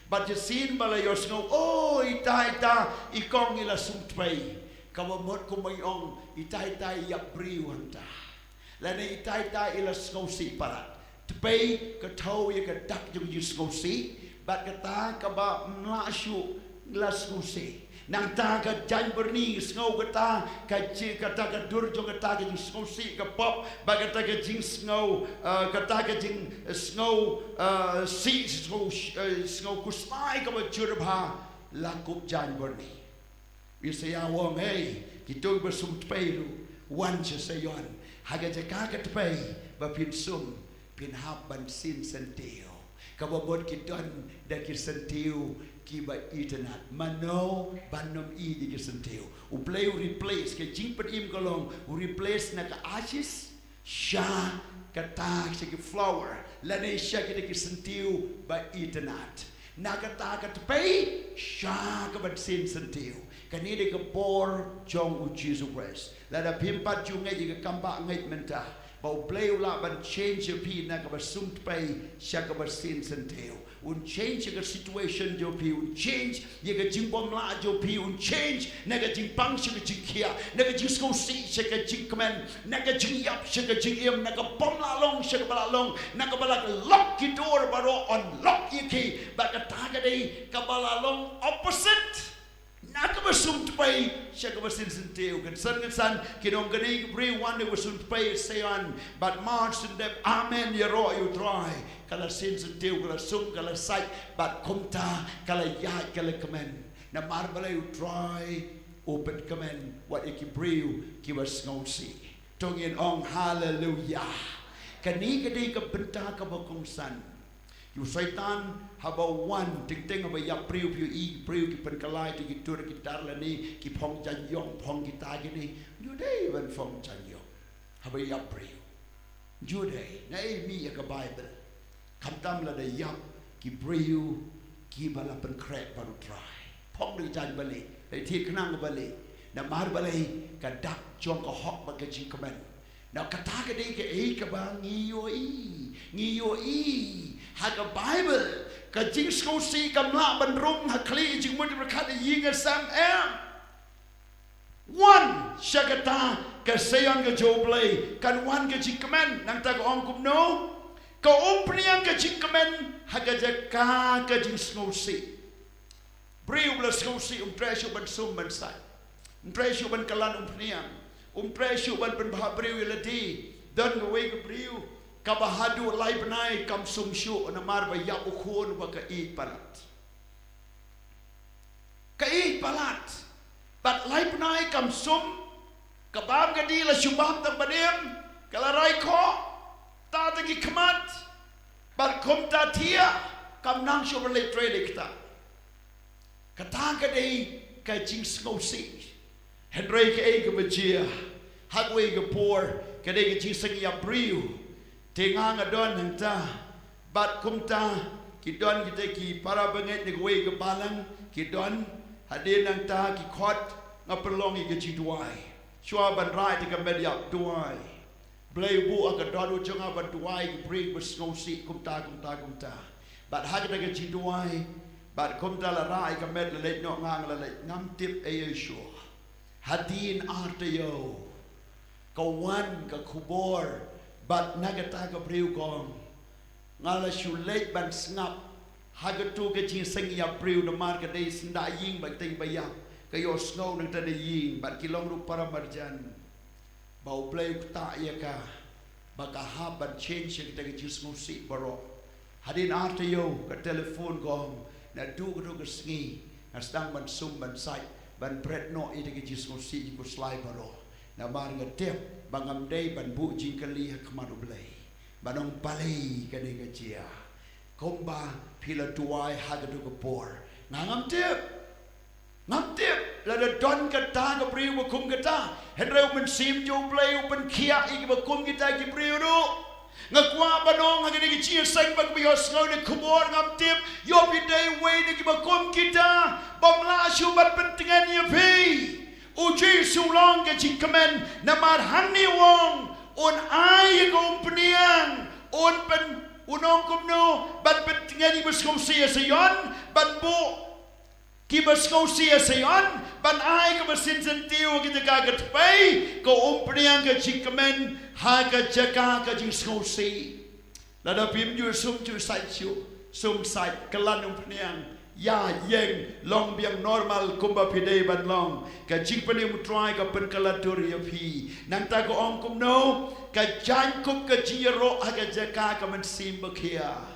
but you seen bala your snow oh ita ikong ila sum tpe kawa mot ko may ong itay yap briwanta lani itay ila skosi para tpay ka thaw ye ka dak yung skosi bat ka ta ka ba mlashu la skosi nang ta ka jan berni snow kata ka ji kata ka dur jong kata ka jing snow si ka pop ba kata ka jing snow kata ka jing snow si snow kusai ka ba chur ba lakup jan berni Isaya wong hey kita bersum tpeilu wan sayon haga jaka ka tpei ba pin sum pin hab ban sin sentiu ka bobot kiton da ki sentiu ki ba internet mano banom I di ki sentiu u play replace ke Jingpynim kolong u replace na ka ashes sha ka ta ki flower la ne sha ki sentiu ba internet na ka ta ka tpei sha ka ba sin sentiu kani de Khubor Jong u Jesus Christ la da pimpat ju ngai ka kamba ngai menta bau play la ban change pi na ka ba sum pai sha ka ba sin sentiu un change the situation jo pi un change ye ka jing bom la jo pi un change na ka jing pang shi ka jing kia na ka jing sko si shi ka jing command na ka jing yap shi ka jing im na ka bom la long shi ka ba la long na ka ba la lock ki door ba ro unlock ye ki ba ka ta ka dei ka ba la long opposite Nak bersum tupai, siapa bersin sentiu. Kan san kidong kini beri one bersum tupai sayan. But March and them, amen ya roh you try. Kalau sin sentiu, kalau sum, kalau sight, but kumta, kalau yat, kalau kemen. Na marbala you try, open kemen. What iki beri, kiwas ngausi. Tongin ong hallelujah. Kani kadi kebenta kabakongsan. You Satan haba one ting haba ya priu ki penkalai ti ki tur ki darla ni ki phong jan yong phong ki ta ni you day when phong jan yong haba ya priu you day nei mi ya ka bible kam tam la de yap ki priu ki bala pen krek baru try phong ni jan bali ai ti knang bali na mar bali ka dak jong ka hok ba ka ji kamen na ka ta ka de ke ei ka ba ngi yo i Haga Bible ka jing sko si kam la ban rum ha kli jing mun ra khat ying sam am one shagata ka sayon ka joblay kan one ka jing kamen nang ta ko ong kum no ka umpriang ka jing kamen haga jaka ka jing sko si briu bla sko si treshu ban sum ban sai treshu ban kalan umpriang treshu ban ban briu lati dan go way ka briu kabahadu lai benai kam sumsyu na marba ya ukhun wa ka I palat but lai benai kam sum kabam gadi la shubam ta badem kala rai ko ta ta ki khamat but kom ta thia kam nang shu le trade kita kata gadi ka jing skosi henry ke e ka bajia hagwe ka por kade ka jing sang ya briu Tengah ngadon hanta, bat kumta kidon kita ki para benget ni gue ke balang kidon hadir nanta ki khot ngapelong i ke ciduai. Shua ban rai ti media duai. Blay bu aga don ujung ban duai ki bring besngosi kumta. Bat hadir ke ciduai, bat kumta la rai ke med le no ngang la ngam tip e shua. Hadin artayo. Kawan ka Khubor But nagata ka priu kong ngala shulet ban snap hagatu ka jing sang ya priu na mar ka dei sinda ying ba ting ba ya kayo snow nang ta de ying bat kilong ru para marjan bau play ta ya ka baka ha ban change ka ta jis musi baro hadin arte yo ka telefon kong na du ka sngi na stang ban sum ban sai ban bread no ite ka jis musi ku slide baro na mar nga tep bangam day ban bu jing kali khamaru blai banong palai ka de ka chia komba pila tuai hagatu ka por ngam tep la da don ka ta ka priu ba kum ka ta henreu men sim jo blai upen kia i ba kum kita ki priu do ngakwa banong hagane ki chia sang ba bi osno de Khubor ngam tep yo pi day way de ki ba kum kita bom la shu bat pentingan ye pi Uji sulang ke jikamen namar hani wong on ay ko peniang on pen unong kumno ban pentingani beskosia sayon ban bu ki beskosia sayon ban ay ko besin sentiu kita kaget pai ko peniang ke jikamen ha ka jaka ka jiskosi lada pim ju sum ju sai chu sum sai kalan peniang ya yeng long biang normal kumba pidei ban long ka Jingpynim try ka pen kalatur ya pi nang ta ko ong kum no ka jan kup ka jiro ha ka jaka ka man sim bakia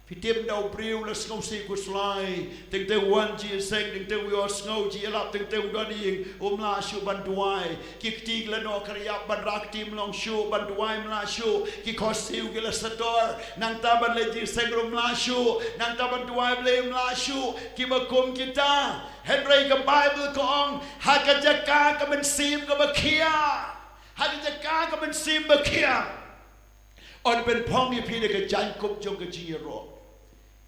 Pitim dau priu la snow si ku slai ting te wan ji seng ting te we snow ji lap ting te dani la shu ban duai ki ti la no kriya ban rak tim long shu ban duai la shu ki khosiu ki la sator nang ta ban le ji seng la shu nang ta ban duai ble la shu ki ba kum kita Henry ka Bible ko ong ha ka jaka ka men sim ka bakia ha ka jaka ka men sim bakia on ben pong yi pi de ka jan kup jong ka ji ro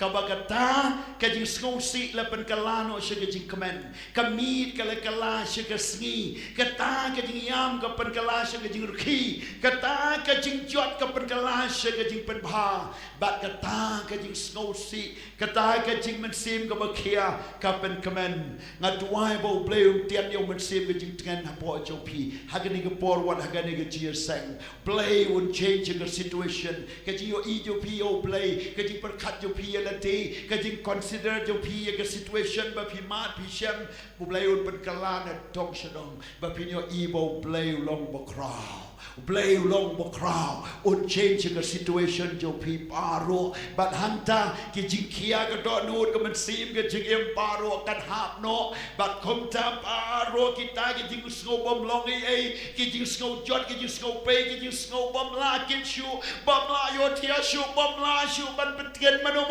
Kabagata kajing sngsi la pen kalano siya kajing kamen kamit kala kala siya kasngi kata kajing yam ka pen kala siya kajing rukhi kata kajing jot ka pen kala siya kajing pen bha bat kata kajing sngsi kata kajing mensim ka bakia ka pen kamen ngatwai bo bleu tian yo mensim kajing tengan hapo jopi hagani ka por wat hagani ka jier sang play would change the situation kajing yo i jopi yo play kajing perkat jopi day kajing consider jo pi ke situation ba pi mat pi shem bu blai un pen kala na tong shadong ba pi yo ibo blai long ba kraw blai long ba kraw un change the situation jo pi paro but hanta ki jing kia ka do nu ka man sim ke jing em paro kan hap no but kom ta paro kita ki jing snow bom long ai ki jing snow jot ki jing snow pe ki jing snow bom la kin shu bom la yo tia shu bom la shu ban petien mano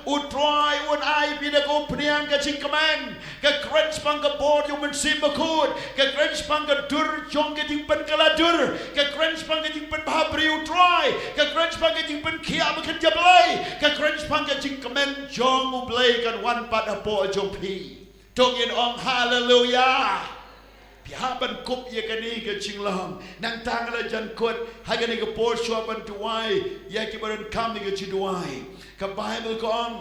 utrai un ai pina ko priang ka chingkaman ka crunch pang ka board yung mensim bakud ka crunch pang ka dur jong ka ting pen kala dur ka crunch pang ka ting pen bhabri utrai ka crunch pang ka ting pen kia makan jablay ka crunch pang ka chingkaman jong ublay kan wan pat apo jong pi tongin ong hallelujah Pihaban kup ya kani ke cinglang nang tangala jan kot hagani ke por shwa ban tuai ya ki baran kam ni ke chiduai ka Bible ko ong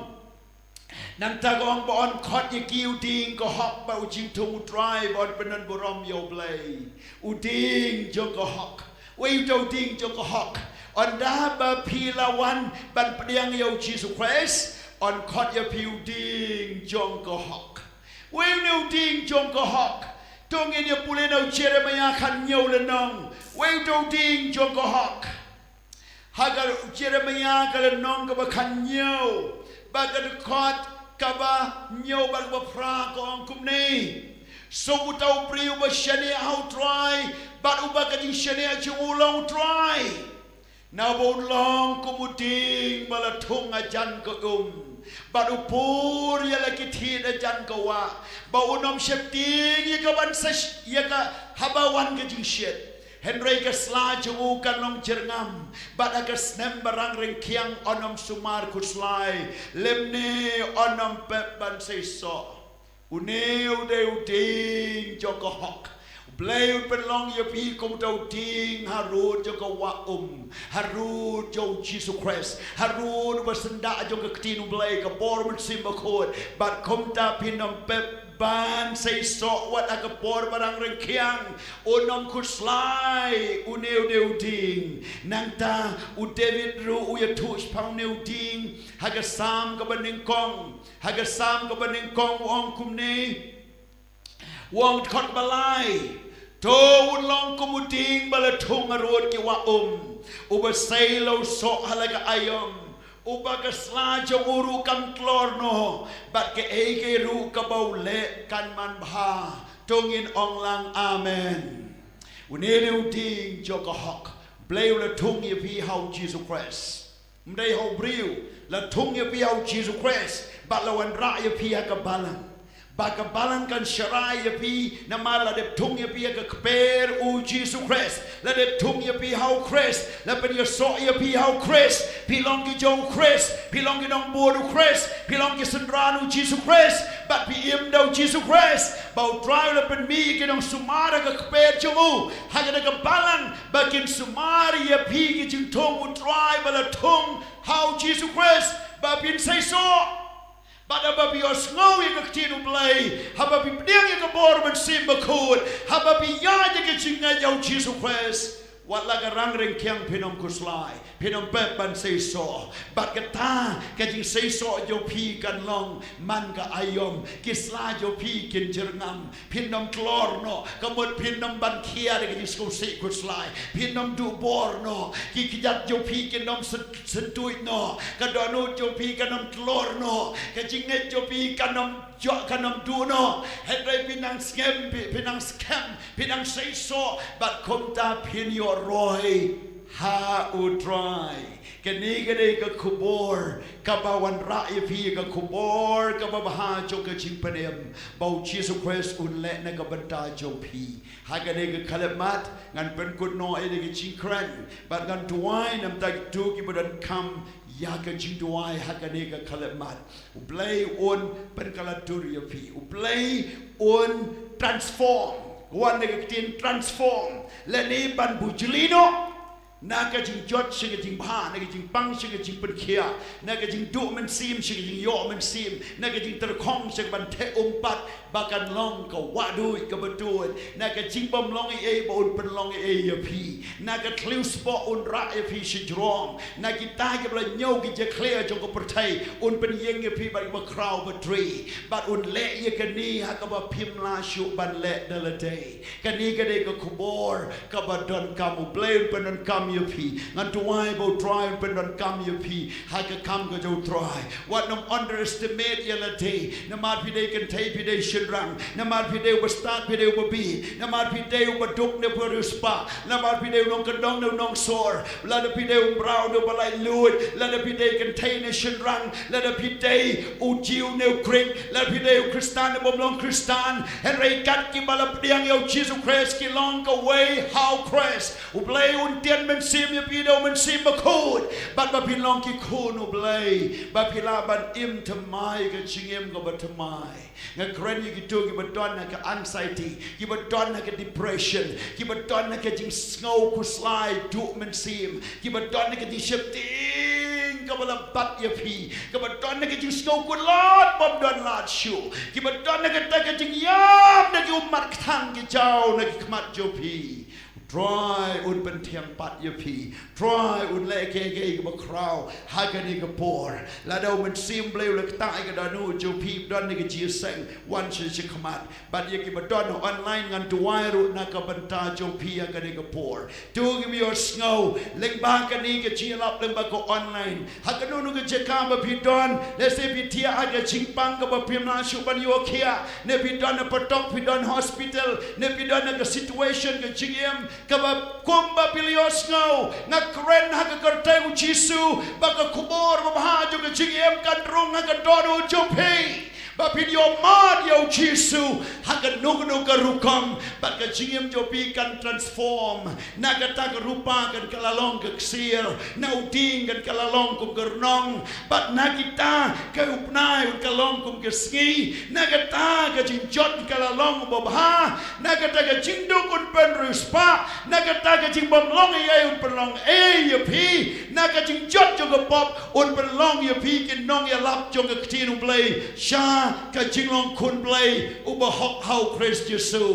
nang ta ko ong ba on khot ye kiu ding ko hok ba u jing tu try bon penan borom yo blay u ding jo ko hok we do ding jo ko hok on da ba pilawan ban pediang yo Jesus Christ on khot ye piu ding jong ko hok we no ding jong ko hok Tong in your pulling out Jeremiah can yell and nong. Wait to ding Joko Hawk. Hagar Jeremiah can nong of a can yell. But the court kaba nyo bagba pra ko ang kumne. So without pre uba shani out try. But uba kajing shani at you long try. Now both long kumuting balatung a jan ko But upur ya lagi tidak jan kawa. Bau nom shepting ya kawan sesh ya ka habawan ke jingshit. Henry ka sla jungu kan nom jerngam. But aga snem barang rengkiang onom sumar kuslai. Lemne onom pepan seiso. Uneu deu ding joko hok. Blay belong ya pi kom tau ting harun jo ko wa harun jo Jesus Christ harun basenda jo ka tinu blay ka bor mun simba khod but kom ta pinam pep ban say so what aga bor barang rengkiang onom kuslai uneu deu ding nangta u David ru u ya tush pang neu ding haga sam ka baning kong ong kumne wong khot balai To long kumuting balatung arod ki wa uba sailo so halaga ayom uba ka slajo uru kam klorno bat ke eke ru ka baule kan man bha tungin ong lang amen unene uting joka hok bleu la tung ye pi how Jesus Christ mdai ho briu la tung ye pi how Jesus Christ bat la wan ra ye pi ka balang Baka balang kan syarai ya pi nama la de tung ya pi ka kper u Jesus Christ la de tung ya pi how Christ la pen ya so ya pi how Christ pilong ki jong Christ pilong ki dong bodu Christ pilong ki sendranu Jesus Christ but pi im dau Jesus Christ bau try la pen mi ki dong sumara ka kper jongu haga ka balang bakin sumari ya pi ki jing tung u try bala tung how Jesus Christ ba bin say so Bada babi os ngau yang ketinu play, haba bi pedang yang kebor mensim bakut, haba bi ya yang kecinga jauh Jesus Christ. วัดละกะรังเร่งเคียงพี่น้องกุศลายพี่น้องเป๊ะบันเซโซบัดกะตากะจิงเซโซโยพีกันลองมันกะอายมกิสลาโยพีกินเจรงามพี่น้องกลอร์โนกะหมดพี่น้องบันเคียกะจิงสกุเซกุศลายพี่น้องดูบอร์โนกิขยัดโยพีกินน้องสตุยโนกะดอนูโยพีกันน้องกลอร์โนกะจิงเนโยพีกันน้องจอกันน้ำดูโนเฮ็ดไรพี่นางสแกมพี่นางสแกมพี่นางเซโซบัดคมตาพี่นิยรอยฮาอุตรายกันนี้ก็ได้กับคุบอร์กับวันระยพี่กับคุบอร์กับบาฮาจงกับจิงปนิมบ่าวชีสุคริสอุ่นเละในกับบรรดาโจพีหากได้กับคาเลมัดงานเป็นกุนน้อยได้กับจิงครันบัดงานถวายน้ำตาดูกิบดันคำยากกับจิงถวายหากได้กับคาเลมัดอุเบลอุ่นเป็นกาลตุริยพี่อุเบลอุ่น transform วันนี้ก็ติน transform และนี้บันบุจลิโนนักจิงจดชิงจิงผ้านักจิงปังชิงจิงเป็นเขียนักจิงดุมันซีมชิงจิงโยมันซีมนักจิงตะคองชิงบันเทอมปัดบักันลองกับว่าด้วยกับบัดูนนักจิงบอมลองเอบุนเป็นลองเอยพีนักคลิวสปออุนระเอพีชิจรองนักตายกับเราโยกิจะเคลียจงกับประเทศอุนเป็นยังเอพีบัดมาคราวบัดรีบัดอุนเละยังกันนี้ฮักกับพิมลาชุบันเละเดลเดย์กันนี้ก็ได้กับคุบอร์กับบัดดอนกามุเบลเป็นดอนกามยพีงั้นตัวไอ้บ่ทรายเป็นดอนกามยพีให้กับคำก็จะทรายว่าน้ำ underestimate ยาละเทน้ำมาพี่ได้กันเทพี่ได้ชินรังน้ำมาพี่ได้วัสตัดพี่ได้บบีน้ำมาพี่ได้อุบดุกเนเปรุสปาน้ำมาพี่ได้น้องกระดองน้องสอร์แล้วพี่ได้อุบราวน้องบาลายลูดแล้วพี่ได้กันเทในชินรังแล้วพี่ได้อุจิวเนวคริกแล้วพี่ได้คริสตานในบ่มลองคริสตานเฮนรีกัดกิบาลเดียงเอวจิสุคริสกิลองก็เวฮาวคริสอุเบลอุนเตียนมันซีมยพี่เดามันซีมมาคูดบัดมาพี่ลองกิคูนอุเบลบัดพี่ลาบัดอิมทำไมกับชิงเอ็มกับบัดทำไมงั้นใครนี่กิจูกิบัดดอนนะกับ anxiety กิบัดดอนนะกับ depression กิบัดดอนนะกับจิงสโง่คุสไลดูมันซีมกิบัดดอนนะกับจิงเชฟติ้งกับบัดบัดยาพีกิบัดดอนนะกับจิงสโง่กุลาดบอมดอนลาดชูกิบัดดอนนะกับแต่กับจิงยามนะกับมัดทังกิเจ้านะกับมัดโจพีtry อุนเป็นเทียมปัดยาพี try อุนเล่เกเกกับคราวหากันนี่กับปอร์แล้วเรามันซิมเบลล์เลยตายกันดานูจูพีดอนนี่กับจีเซงวันชิขมัดบัดยากิบัดดอนออนไลน์งานตัวไอรุนักบันตาจูพีกันนี่กับปอร์ดูกิมีอสโง่เล็งบางกันนี่กับจีรับเล็งบางก็ออนไลน์หากันนูกับเจ้าข้ามพีดอนและเซพิเทียหากันชิงปังกับพิมนาชุบันโยเคียเนพิดอนในปตอกพิดอนฮอสพิทอลเนพิดอนในกับ situation กับจิงเอ็มกับคุมบาปิลิโอสเงานักเรนฮักกระเทอุชิสูบักคุบอร์บับฮาจุกจิงเอ็มกันรงฮักกระดอนูจูพีบาปิลิโอมาดยาชิสูฮักกระนุกกรุกมบักจิงเอ็มจูพีกัน transform นักตากรูปากันกะละลองกับเซียร์นาอุติงกันกะละลองกุมกระนองบัดนักตากับอุปนายกะลองกุมกระสกีนักตากับจิงจดกะละลองบับฮานักตากับจิงดูกุนเป็นริสปานักตากับจิงบอมลองเออุนเป็นลองเอยพีนักจิงจดจงกับปอบอุนเป็นลองยพีกินน้องยาลับจงกับทีนุเบลชากับจิงลองคุณเบลอุบหอกเฮาคริสต์เยซู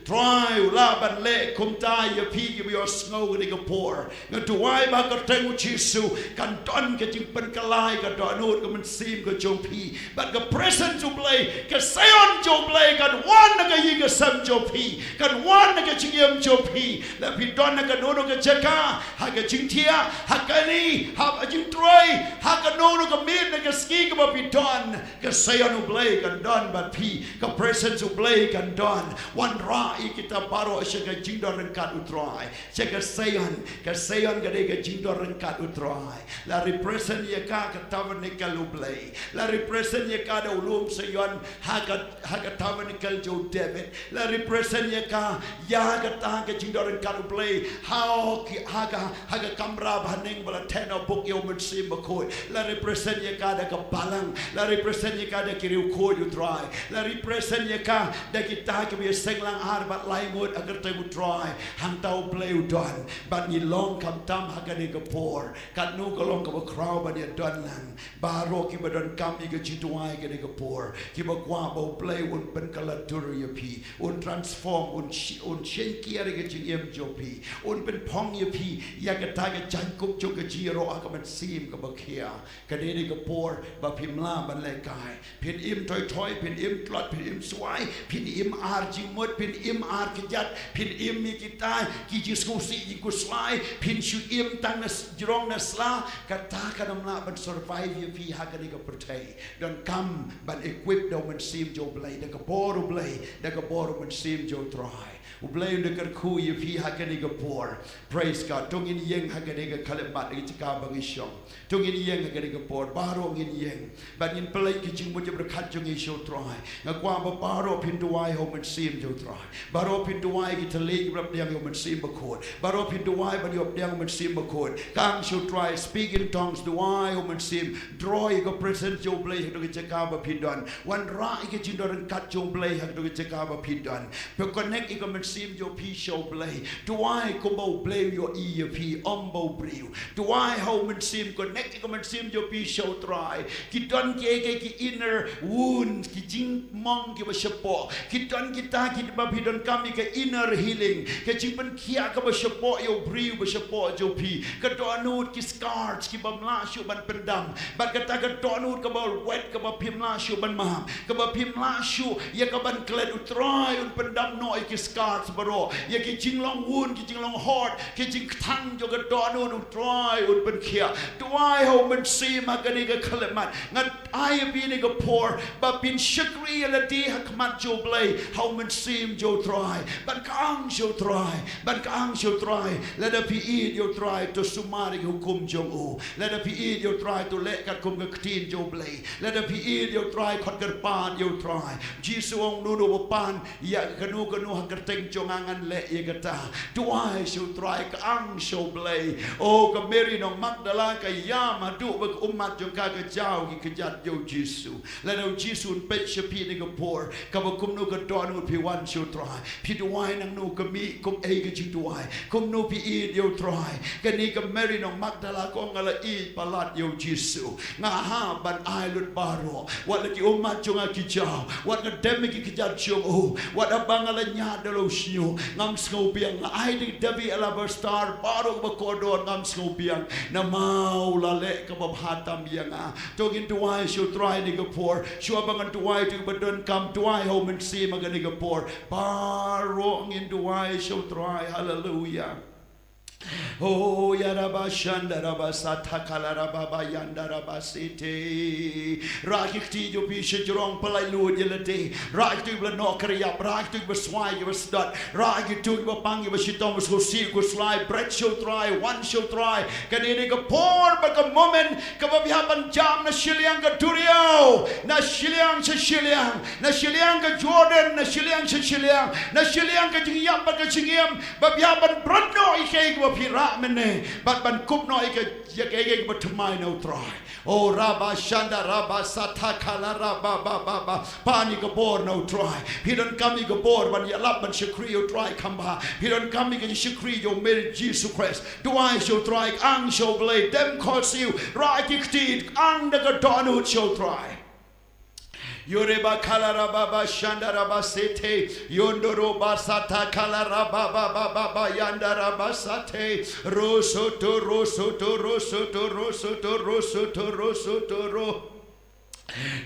ทรายลาบันเล่คุมตายยพีกิบยอสโง่กันกับปอร์งั้นตัวไอ้บากระเทงชิสูกันดอนกับจิงเป็นกลายกับดอนูดกับมันซีมกับโจพีบัดกับเพรสเซนต์จูเบลกับเซออนโจเบลกันวันนักยิงกับซัมโจพีกันวันนักจิงเอ็มโจพีและพี่ดอนนักโนนกับเจ้าข้าหากจิงเทียหากนี่หากจิงตรอยหากโนนกับมีดนักสกีกับพี่ดอนกับเซออนอุเบลกันดอนบัดพี่กับเพรสเซนต์อุเบลกันดอนวันร้ายกิตาบาร์โอเชกจิงดอรังกัดอุตรายเชกเซออนก็ได้กับจิงดอรังกัดอุตรายและ represent ยากากับทาวนิกาลูเบลและ represent ยากาดาวลูมเซออนหากทาวนิกาโจเดวิดและ represent ยากากับตากับจิงดอรังกัดอุเบลหากกัมราบันเองบล la tena book yo men sim bakoi la represent ye ka da ka balang la represent ye ka da ki riu ko you try la represent ye ka da ki ta ki be seng lang ar bat lai mut agar te u try hang tau play u don but ni long kam tam ha ka ni ka por kan nu ko long ka ba crowd ba ni don lang ba ro ki ba don kam ni ka chi tuai ka ni ka por ki ba kwa ba play un pen ka la tur ye pi un transform un chen ki ari ka chi em jo pi un pen pong ye pi ya ka ta ka chan kup chu ka chi ro a ka man sim ka ba khia ka ni ka por ba phim la ban le kai pin im toi toi pin im klot pin im swai pin im ar ji mot pin im ar ki jat pin im mi ki tai ki ji sku si ji ku slai pin shu im tang na jrong na sla ka ta ka nam la ban survive ye pi ha ka ni ka protei don kam ban equip do man sim jo blai da ka por blai da ka por man sim jo try Ublay de ker khu ye pi ha ka ni ka por praise God tung in yeng ha ka ni ka kalebat ni ka bang ishong tung in yeng ha ka ni ka por baro in yeng ban in play ki jing mo je khat jong i show try nga kwa ba baro pin tu wai ho man sim jo try baro pin tu wai ki tale ki rap diang yo man sim ba khot baro pin tu wai ban yo diang man sim ba khot kang show try speak in tongues tu wai ho man sim draw ko present jo play ha to ki ka ba pin don wan ra ki jing do kat jo play ha to ki ka ba pin don pe connect ko man sim jo pi show play tu wai ko bo play yo e pi ombo briu tu wai ho man sim connect ko man sim jo pi show try ki don ki inner wound ki jing mong ki ba shepo ki don ki ta ki ba pi don kam ki inner healing ki jing ban kia ka ba shepo yo briu ba shepo jo pi ka do anut ki scars ki ba mla shu ban pendam ba ka ta ka do anut ka ba wet ka ba pim la shu ban ma ka ba pim la shu ye ka ban klet utrai un pendam no ki scars baro ye ki jing long wound ki jing long heart ki jing thang jo ka do anut utrai un ban kia do I ho man sim ma ka ni ka khalemat ngat ai bi ni ka por ba pin shakri la di hakmat jo blay how man sim jo try ban kang jo try ban kang jo try let the pi eat yo try to sumari hukum jong u let the pi eat yo try to let kat kum ka ktin jo blay let the pi eat yo try khot kar pan yo try jisu ong nu no pan ya kanu ha kar teng jong angan le ye kata do I so try kang so blay oh ka Mary no Magdala ka ya ma du ba umat jong ka jao ki kejat yo jisu let no jisu pe shapi ni ka por ka ba kum no ka don no pi wan so try pi do I nang no ka mi kum e ka ji do I kum no pi eat yo try ka ni ka Mary no Magdala ko ngala i palat yo jisu nga ha ban ai lut baro wat la ki umat jong ki jao wat ka dem ki kejat jong o wat abang ala nya de lo shio ngam sko biang ai di devi ala ber star baro ba ko do ngam sko biang na mau la le ka ba hatam yang a togin tu ai shu try ni ka por shu abangan tu ai tu badon kam tu ai home and see ma ni ka por baro ngin tu ai shu try hallelujah Oh yaraba shandaraba satakala rababa yandaraba sete rakikti jo pi shjrong palai lu yelate raktu bla nokriya raktu bla swai yo stat raktu bla pang yo shitom so si ko slai bread show try one show try kanini ka por ba ka moment ka ba bihaban jam na shiliang ka turio na shiliang sa shiliang na shiliang ka Jordan na shiliang sa shiliang na shiliang ka jingyam ba ka jingyam ba bihaban brotno ikay ko pira mene but ban kup no ike yake but my no try oh raba shanda raba satakala raba baba pani ka bor no try he don't come ka bor ban ya lap ban shakri yo try come ba he don't come ka shakri yo made Jesus Christ do I show try ang show blade them cause you right dictate ang the donu show try Yoreba kalara baba shandara basete yondoro basata kalara baba baba yandara basate rosoto rosoto rosoto rosoto rosoto rosoto ro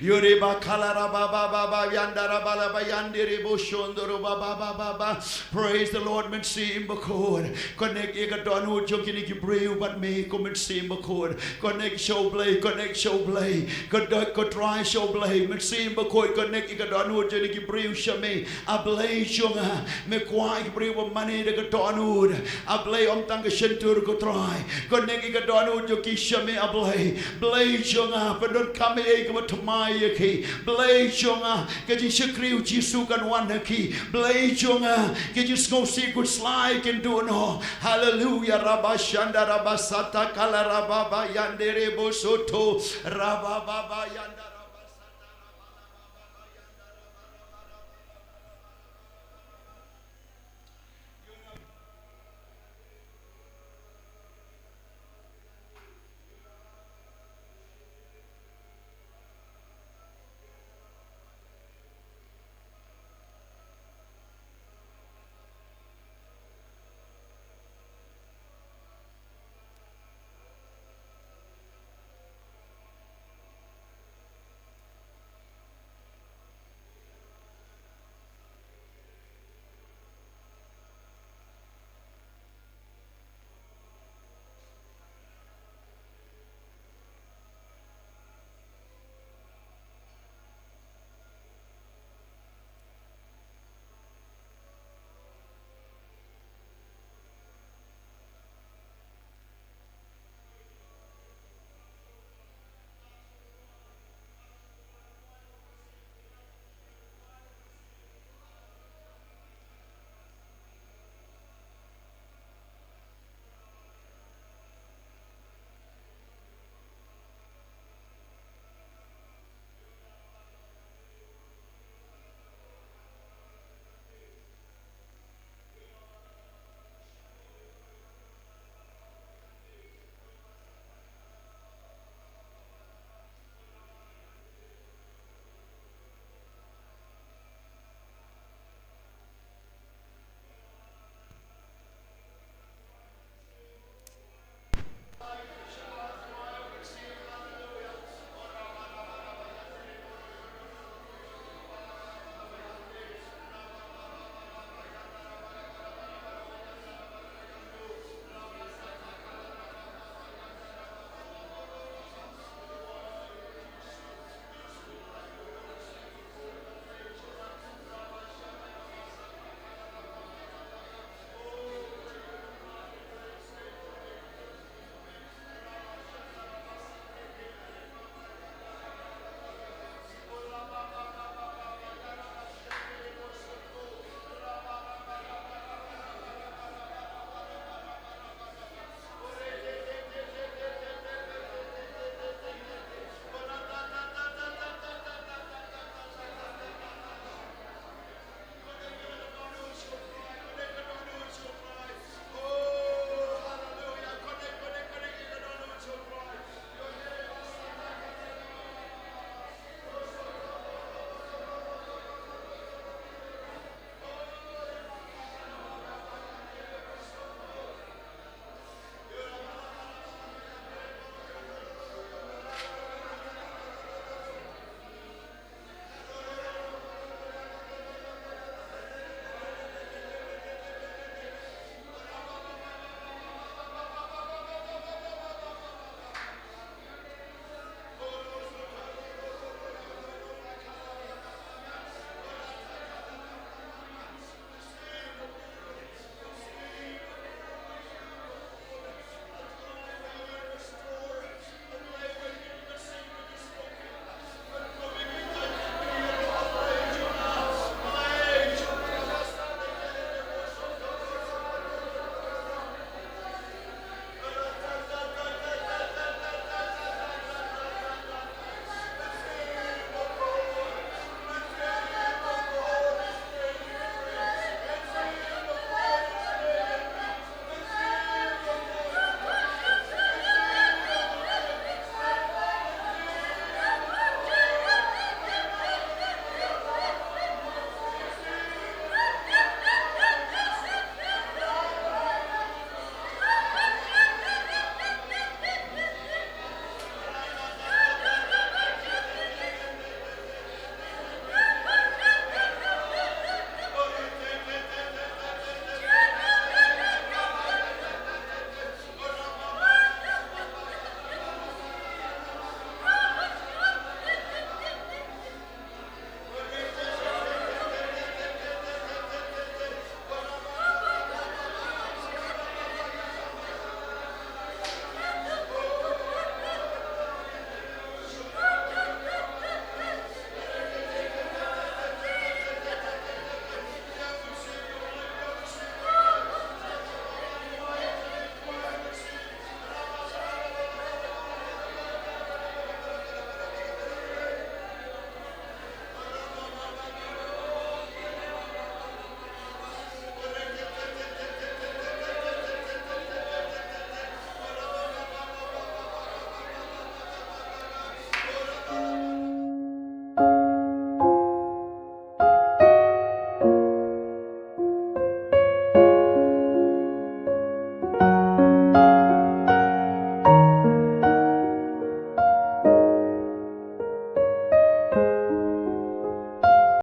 Yoreba kalara baba baba yandara baba yandere boshondoro baba baba praise the Lord men sim bakod connect ye ka don ho jokini ki breu but me ko men sim bakod connect show play ko try show play men sim bakod connect ye ka don ho jeni ki breu shame a play shonga me kwai ki breu mane de ka don ho a play om tang ka shentur ko try connect ye ka don ho joki shame a play shonga but don't come e ko mai ki blai jonga ke ji shkriu jisu kan wan ki blai jonga ke ji sko si good slide can do no hallelujah rabashanda rabasata kala rababa yandere bosoto rababa yanda